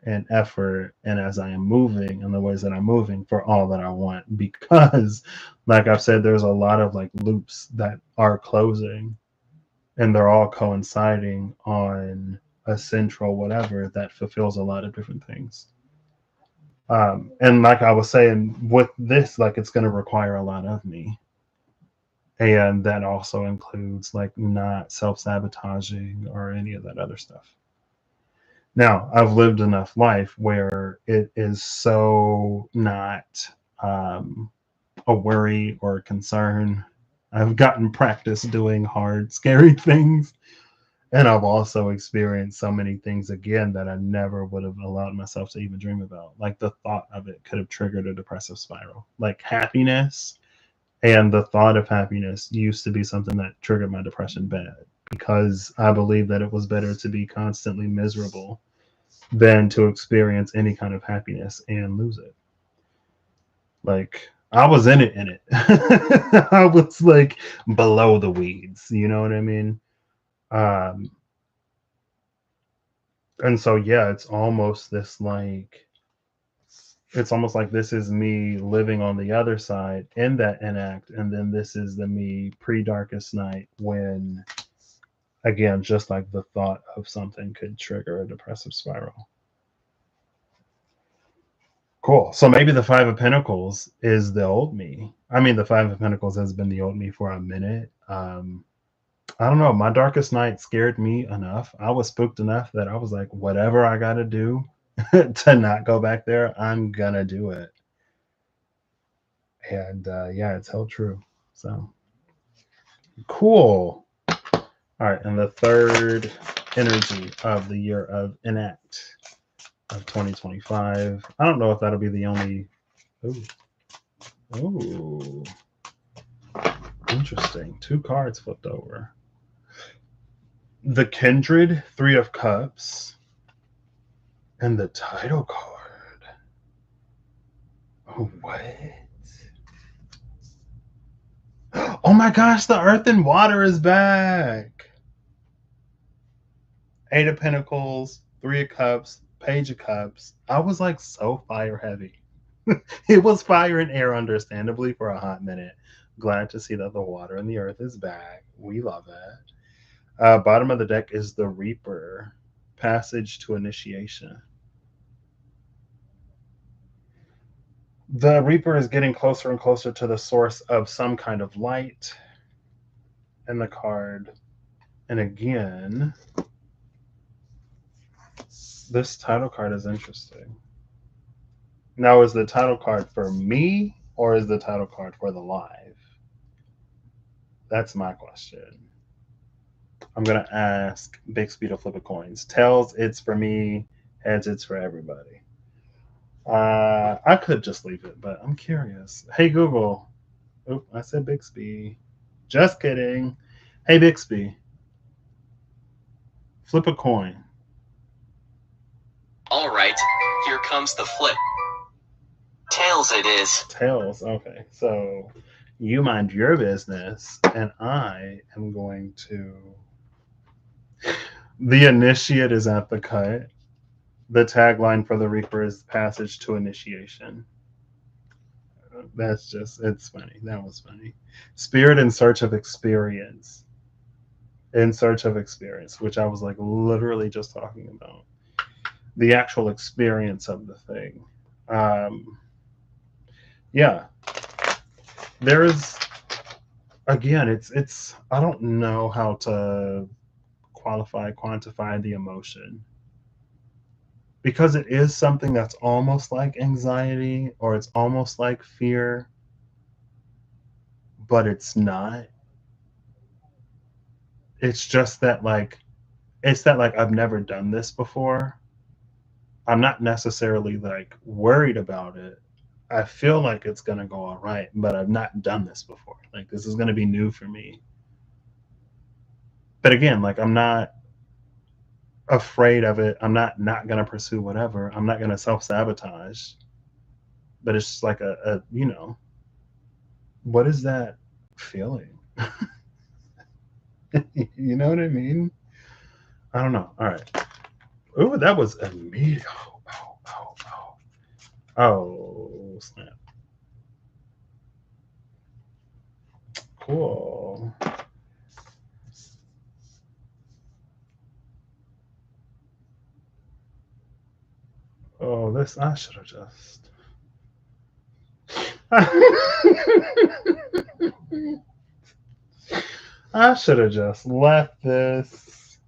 and effort and as I am moving in the ways that I'm moving for all that I want. Because, like I've said, there's a lot of like loops that are closing and they're all coinciding on a central whatever that fulfills a lot of different things. And like I was saying, with this, like it's going to require a lot of me, and that also includes like not self-sabotaging or any of that other stuff. Now I've lived enough life where it is so not um, a worry or a concern. I've gotten practice doing hard scary things, and I've also experienced so many things again that I never would have allowed myself to even dream about. Like the thought of it could have triggered a depressive spiral. Like happiness and the thought of happiness used to be something that triggered my depression bad, because I believe that it was better to be constantly miserable than to experience any kind of happiness and lose it. Like I was in it. I was like below the weeds, you know what I mean? Um, and so yeah, it's almost like this is me living on the other side in that enact, and then this is the me pre-darkest night when, again, just like the thought of something could trigger a depressive spiral. Cool. So maybe the Five of Pentacles is the old me. I mean, the Five of Pentacles has been the old me for a minute. I don't know. My darkest night scared me enough. I was spooked enough that I was like, whatever I got to do to not go back there, I'm going to do it. And yeah, it's held true. So cool. All right. And the third energy of the year of enact of 2025. I don't know if that'll be the only. Ooh. Ooh. Interesting. Two cards flipped over. The Kindred, Three of Cups, and the title card. Oh, what? Oh my gosh, the Earth and Water is back. Eight of Pentacles, Three of Cups, Page of Cups. I was like so fire heavy. It was fire and air, understandably, for a hot minute. Glad to see that the water and the earth is back. We love it. Bottom of the deck is the Reaper, Passage to Initiation. The Reaper is getting closer and closer to the source of some kind of light in the card. And again, this title card is interesting. Now, is the title card for me or is the title card for the live? That's my question. I'm going to ask Big Speed of Flip of Coins. Tails, it's for me. Heads, it's for everybody. I could just leave it, but I'm curious. Hey Google. Oh, I said Bixby. Just kidding. Hey Bixby. Flip a coin. All right, here comes the flip. Tails it is. Tails. Okay. So you mind your business, and I am going to. The initiate is at the cut. The tagline for the Reaper is passage to initiation. That's just, it's funny. That was funny. Spirit in search of experience. In search of experience, which I was like literally just talking about. The actual experience of the thing. Yeah. There's, again, it's, I don't know how to quantify the emotion, because it is something that's almost like anxiety or it's almost like fear, but it's not. It's just that like, it's that like I've never done this before. I'm not necessarily like worried about it. I feel like it's gonna go all right, but I've not done this before. Like this is gonna be new for me. But again, like I'm not afraid of it. I'm not gonna pursue whatever. I'm not gonna self sabotage. But it's just like a what is that feeling? You know what I mean? I don't know. All right. Oh, that was immediate. Oh, snap. Cool. Oh, this I should have just. I should have just left this.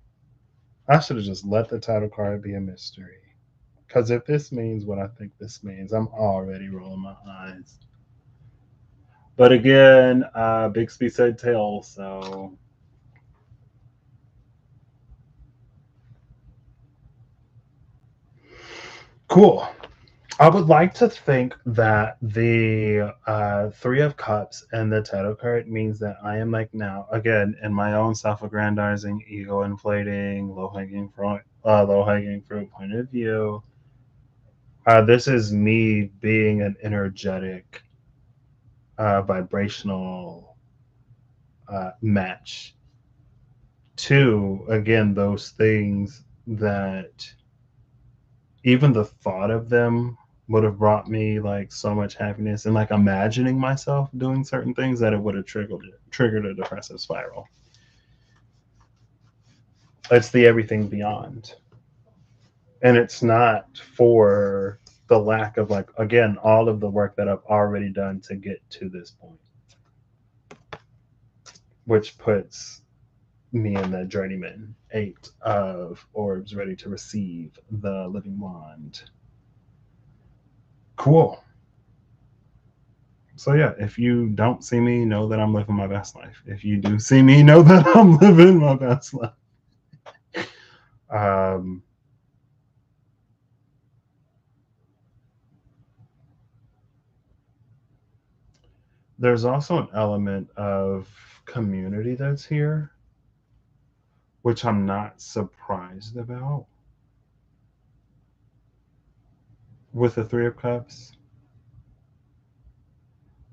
I should have just let the title card be a mystery. Because if this means what I think this means, I'm already rolling my eyes. But again, Bixby said tail, so cool. I would like to think that the Three of Cups and the Tarot card means that I am like now, again, in my own self-aggrandizing, ego-inflating, low-hanging fruit point of view. This is me being an energetic, vibrational match to, again, those things that even the thought of them would have brought me like so much happiness, and like imagining myself doing certain things that it would have triggered a depressive spiral. It's the everything beyond, and it's not for the lack of like, again, all of the work that I've already done to get to this point, which puts me in the journeyman 8 of orbs ready to receive the living wand. Cool. So yeah, if you don't see me, know that I'm living my best life. If you do see me, know that I'm living my best life. Um, there's also an element of community that's here, which I'm not surprised about with the Three of Cups.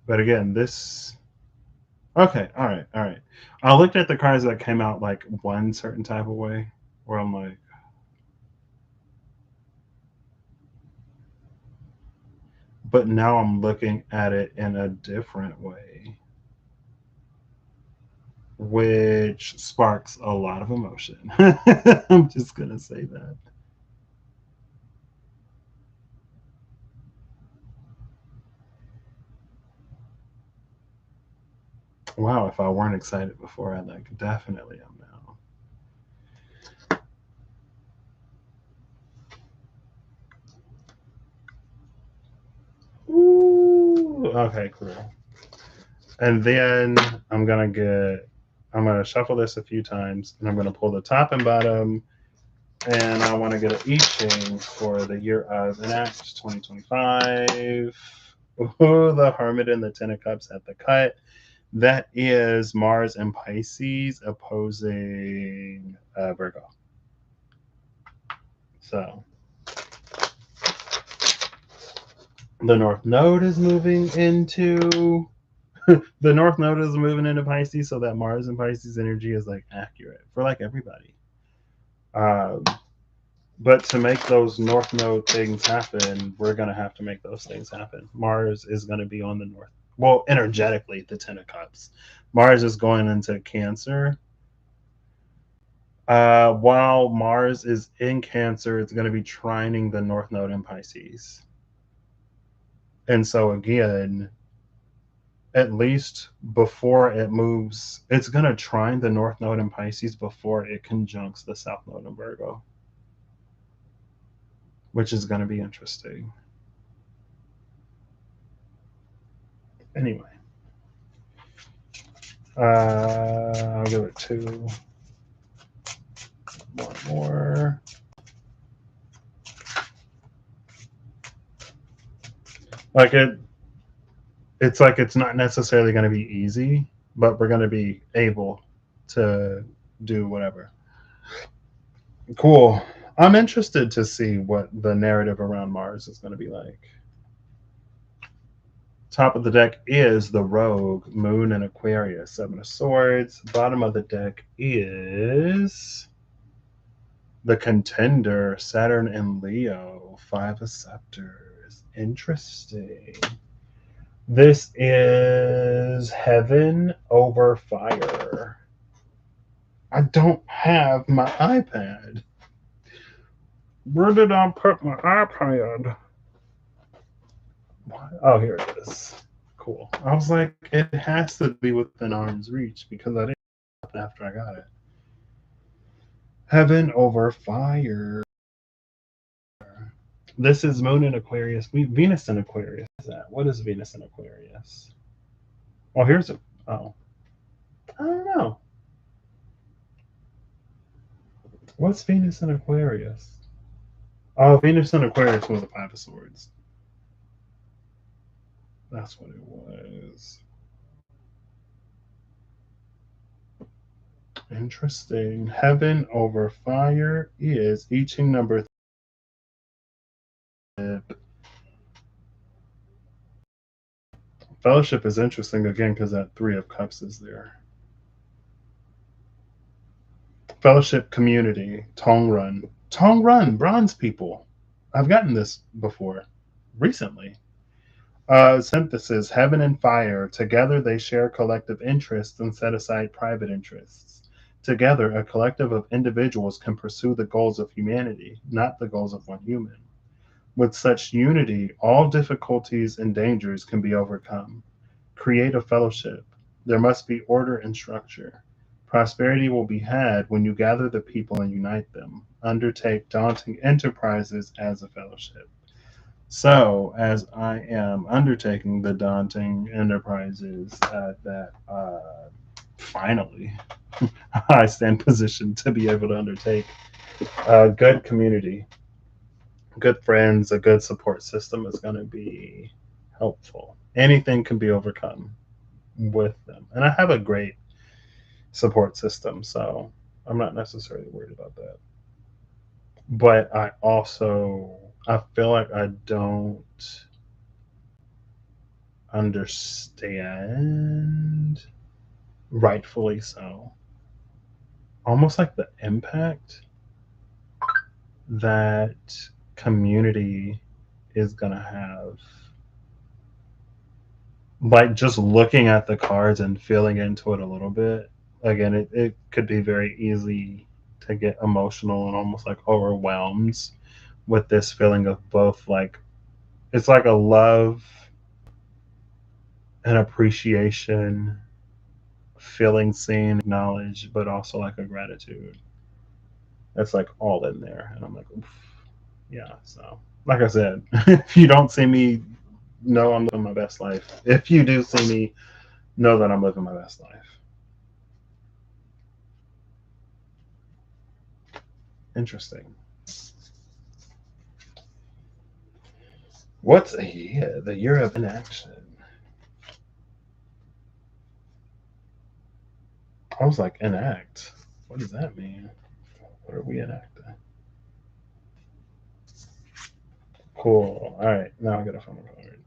But again, this. Okay, all right, all right. I looked at the cards that came out like one certain type of way, where I'm like, but now I'm looking at it in a different way, which sparks a lot of emotion. I'm just going to say that. Wow, if I weren't excited before, I like definitely am now. Ooh, okay, cool. And then I'm gonna shuffle this a few times, and I'm gonna pull the top and bottom And I want to get an I Ching for the year of Enact 2025. Oh, the Hermit and the Ten of Cups at the cut. That is Mars and Pisces opposing Virgo. So the North Node is moving into the North Node is moving into Pisces, so that Mars and Pisces energy is like accurate for like everybody. But to make those North Node things happen, we're gonna have to make those things happen. Mars is gonna be on the North. Well, energetically, the Ten of Cups. Mars is going into Cancer. While Mars is in Cancer, it's going to be trining the North Node in Pisces. And so again, at least before it moves, it's going to trine the North Node in Pisces before it conjuncts the South Node in Virgo, which is going to be interesting. Anyway, I'll give it one more. Like it's like it's not necessarily going to be easy, but we're going to be able to do whatever. Cool. I'm interested to see what the narrative around Mars is going to be like. Top of the deck is the Rogue, Moon, and Aquarius, Seven of Swords. Bottom of the deck is the Contender, Saturn and Leo, Five of Scepters. Interesting. This is Heaven over Fire. I don't have my iPad. Where did I put my iPad? Oh, here it is. Cool. I was like, it has to be within arm's reach because I didn't after I got it. Heaven over Fire. This is Moon in Aquarius. Venus in Aquarius is that. What is Venus in Aquarius? Oh, here's a. Oh. I don't know. What's Venus in Aquarius? Oh, Venus in Aquarius was the Five of Swords. That's what it was. Interesting. Heaven over Fire is I Ching number 3. Fellowship is interesting again because that Three of Cups is there. Fellowship community, Tong Run, bronze people. I've gotten this before recently. Synthesis, Heaven and Fire. Together they share collective interests and set aside private interests. Together, a collective of individuals can pursue the goals of humanity, not the goals of one human. With such unity, all difficulties and dangers can be overcome. Create a fellowship. There must be order and structure. Prosperity will be had when you gather the people and unite them. Undertake daunting enterprises as a fellowship. So, as I am undertaking the daunting enterprises that finally I stand positioned to be able to undertake, a good community, good friends, a good support system is going to be helpful. Anything can be overcome with them. And I have a great support system, so I'm not necessarily worried about that. But I feel like I don't understand, rightfully so, almost like the impact that community is going to have. Like just looking at the cards and feeling into it a little bit, again, it could be very easy to get emotional and almost like overwhelmed with this feeling of both, like it's like a love and appreciation, feeling seen, acknowledged, but also like a gratitude. That's like all in there. And I'm like, oof. Yeah. So like I said, if you don't see me, know I'm living my best life. If you do see me, know that I'm living my best life. Interesting. What's a year? The year of inaction. I was like, enact. What does that mean? What are we enacting? Cool. All right, now I got a phone card.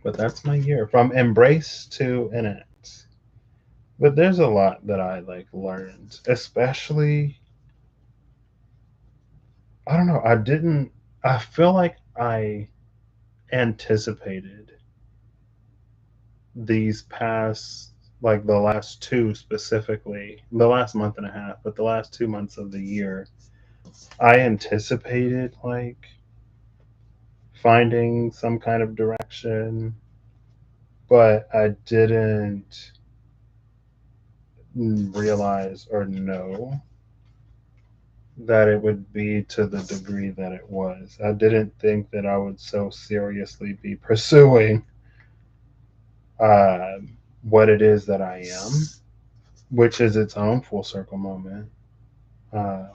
But that's my year from embrace to enact. But there's a lot that I like learned, especially I don't know. I feel like I anticipated these past, like the last two specifically, the last month and a half, but the last 2 months of the year, I anticipated like finding some kind of direction, but I didn't realize or know that it would be to the degree that it was. I didn't think that I would so seriously be pursuing uh, what it is that I am, which is its own full circle moment. Um,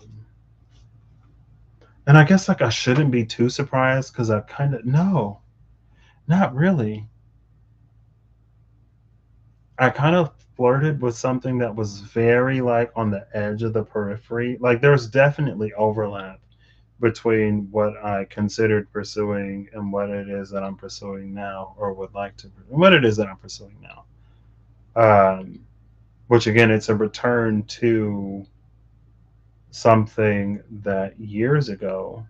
and I guess like I shouldn't be too surprised because I kind of no, not really. I kind of flirted with something that was very like on the edge of the periphery. Like there's definitely overlap between what I considered pursuing and what it is that I'm pursuing now, or would like to, what it is that I'm pursuing now. Um, which again, it's a return to something that years ago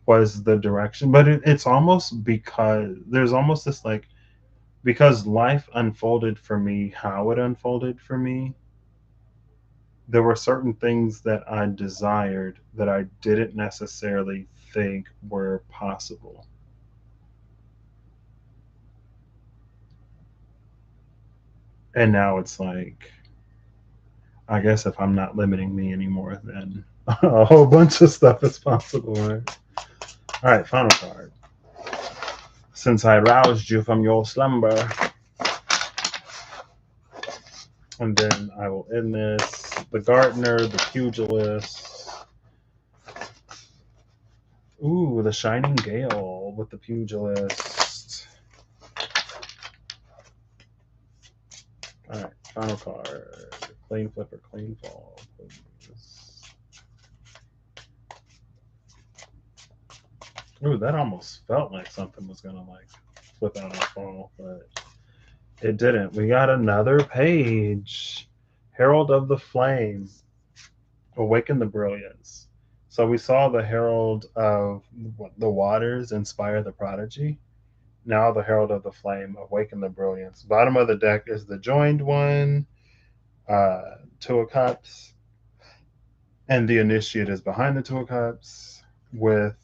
was the direction, but it's almost because there's almost this like because life unfolded for me how it unfolded for me. There were certain things that I desired that I didn't necessarily think were possible. And now it's like, I guess if I'm not limiting me anymore, then a whole bunch of stuff is possible, right? All right, final card. Since I roused you from your slumber, and then I will end this. The gardener, the pugilist. Ooh, the shining gale with the pugilist. All right, final card. Clean flip or clean fall, please. Ooh, that almost felt like something was gonna like flip out and fall, but it didn't. We got another page. Herald of the Flame. Awaken the Brilliance. So we saw the Herald of the Waters inspire the prodigy. Now the Herald of the Flame, Awaken the Brilliance. Bottom of the deck is the joined one, Two of Cups, and the Initiate is behind the Two of Cups with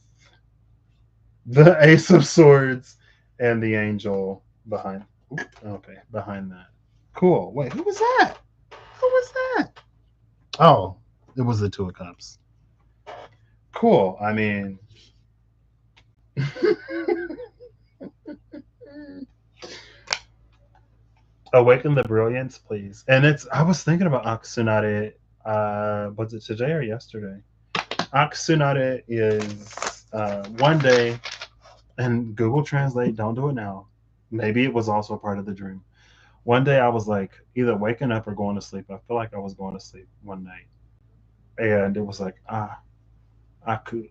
the Ace of Swords and the Angel behind. Okay, behind that. Cool. Wait, who was that? Who was that? Oh, it was the Two of Cups. Cool. I mean, Awaken the Brilliance, please. And it's I was thinking about Aksunare. Was it today or yesterday? Aksunare is one day, and Google Translate. Don't do it now. Maybe it was also part of the dream. One day I was like either waking up or going to sleep. I feel like I was going to sleep one night, and it was like aku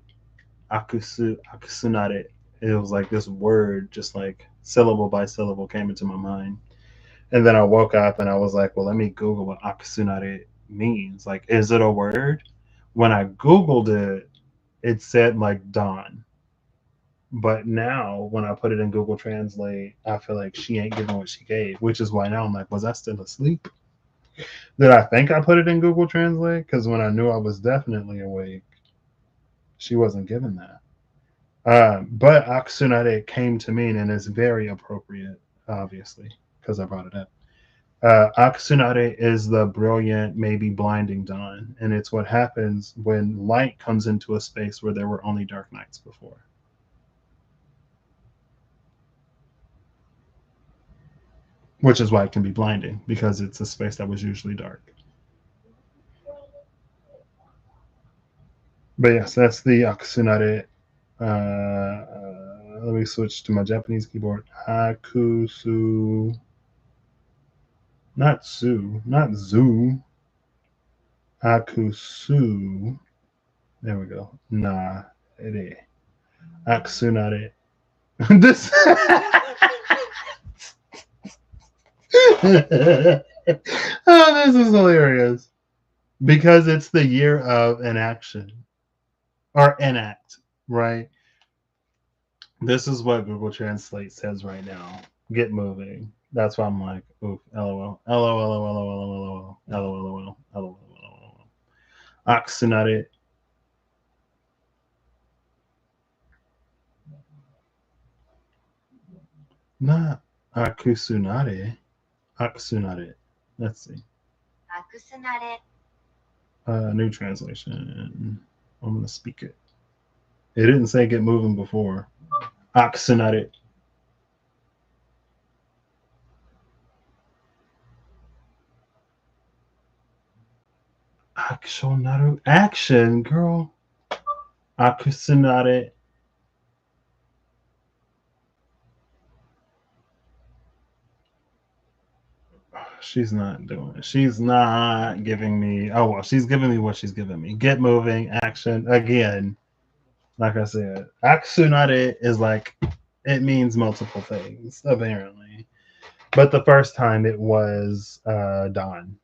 akusunare. It was like this word, just like syllable by syllable, came into my mind. And then I woke up and I was like, well, let me Google what akusunare means. Like, is it a word? When I Googled it, it said like dawn. But now when I put it in Google Translate, I feel like she ain't giving what she gave, which is why now I'm like, was I still asleep? Did I think I put it in Google Translate? Because when I knew I was definitely awake, she wasn't giving that. But Aksunare came to mean and is very appropriate, obviously, because I brought it up. Aksunare is the brilliant, maybe blinding dawn, and it's what happens when light comes into a space where there were only dark nights before. Which is why it can be blinding, because it's a space that was usually dark. But yes, that's the Akusunare. Let me switch to my Japanese keyboard. Akusu. Not Su. Not Zu. Akusu. There we go. Na. Re. Akusunare. This. Oh, this is hilarious. Because it's the year of inaction. Or enact, right? This is what Google Translate says right now. Get moving. That's why I'm like, oof, LOL. LOL. Aksunare. Not akusunare. Aksunare. Let's see. New translation. I'm going to speak it. It didn't say get moving before. Aksunare. Akshonaru. Action, girl. Akusunare. She's not doing it. She's not giving me. Oh, well, she's giving me what she's giving me. Get moving, action. Again, like I said, aksunare is like, it means multiple things, apparently. But the first time it was Dawn.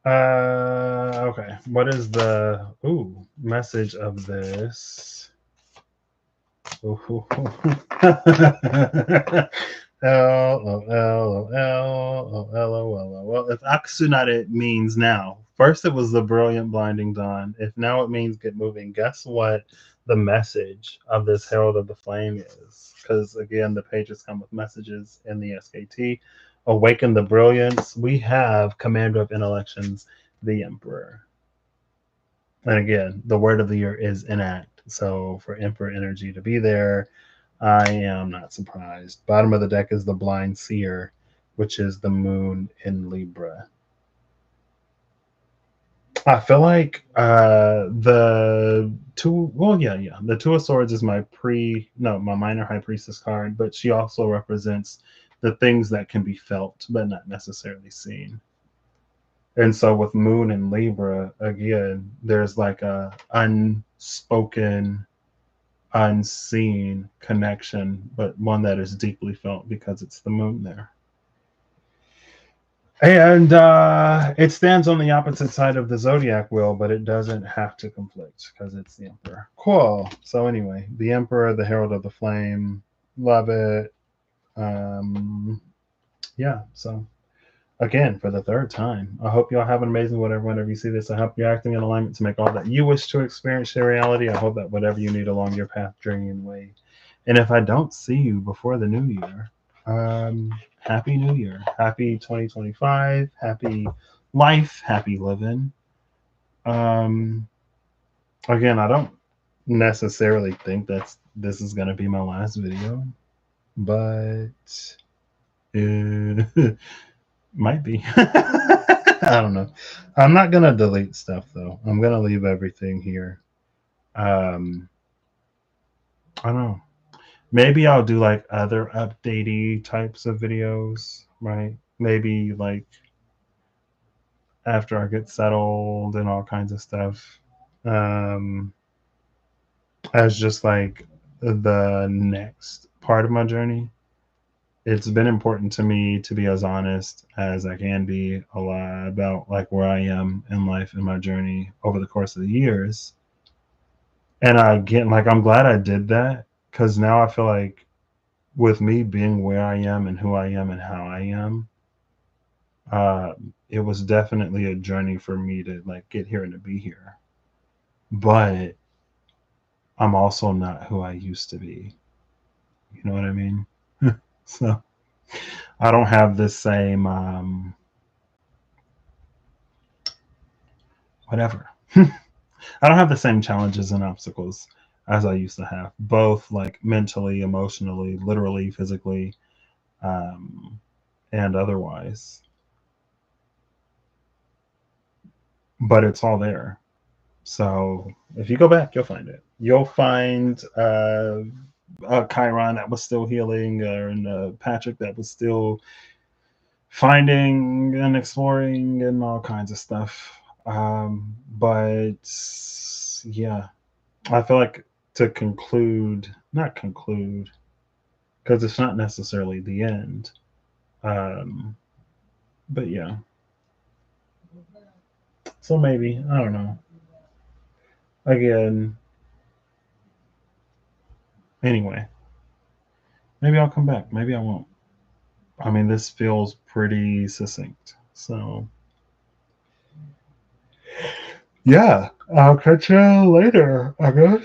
Okay. What is the message of this? Well, if Aksunare means now, first it was the brilliant blinding dawn. If now it means get moving, guess what the message of this Herald of the Flame is? Because again, the pages come with messages in the SKT. Awaken the brilliance. We have Commander of Intellections, the Emperor. And again, the word of the year is enact. So for Emperor energy to be there, I am not surprised. Bottom of the deck is the Blind Seer, which is the moon in Libra. I feel like the the Two of Swords is my my minor high priestess card, but she also represents the things that can be felt but not necessarily seen. And so with moon in Libra, again, there's like a unspoken, unseen connection, but one that is deeply felt because it's the moon there. And it stands on the opposite side of the zodiac wheel, but it doesn't have to conflict because it's the Emperor. Cool. So anyway, the Emperor, the Herald of the Flame, love it. Yeah. So again, for the third time, I hope y'all have an amazing whenever you see this. I hope you're acting in alignment to make all that you wish to experience your reality. I hope that whatever you need along your path, journey, and way. And if I don't see you before the new year, happy new year. Happy 2025. Happy life. Happy living. Again, I don't necessarily think this is going to be my last video, but might be. I don't know. I'm not going to delete stuff, though. I'm going to leave everything here. I don't know. Maybe I'll do like other updatey types of videos, right? Maybe like after I get settled and all kinds of stuff. As just like the next part of my journey. It's been important to me to be as honest as I can be a lot about like where I am in life and my journey over the course of the years. And I'm glad I did that because now I feel like with me being where I am and who I am and how I am, it was definitely a journey for me to like get here and to be here. But I'm also not who I used to be. You know what I mean? So I don't have the same whatever. I don't have the same challenges and obstacles as I used to have, both like mentally, emotionally, literally, physically, and otherwise. but it's all there. So if you go back, you'll find it. You'll find Chiron that was still healing, and Patrick that was still finding and exploring and all kinds of stuff. But yeah, I feel like to conclude, not conclude, because it's not necessarily the end. Um, but yeah, so maybe, I don't know. Again, anyway, maybe I'll come back. Maybe I won't. I mean, this feels pretty succinct. So yeah, I'll catch you later, I guess.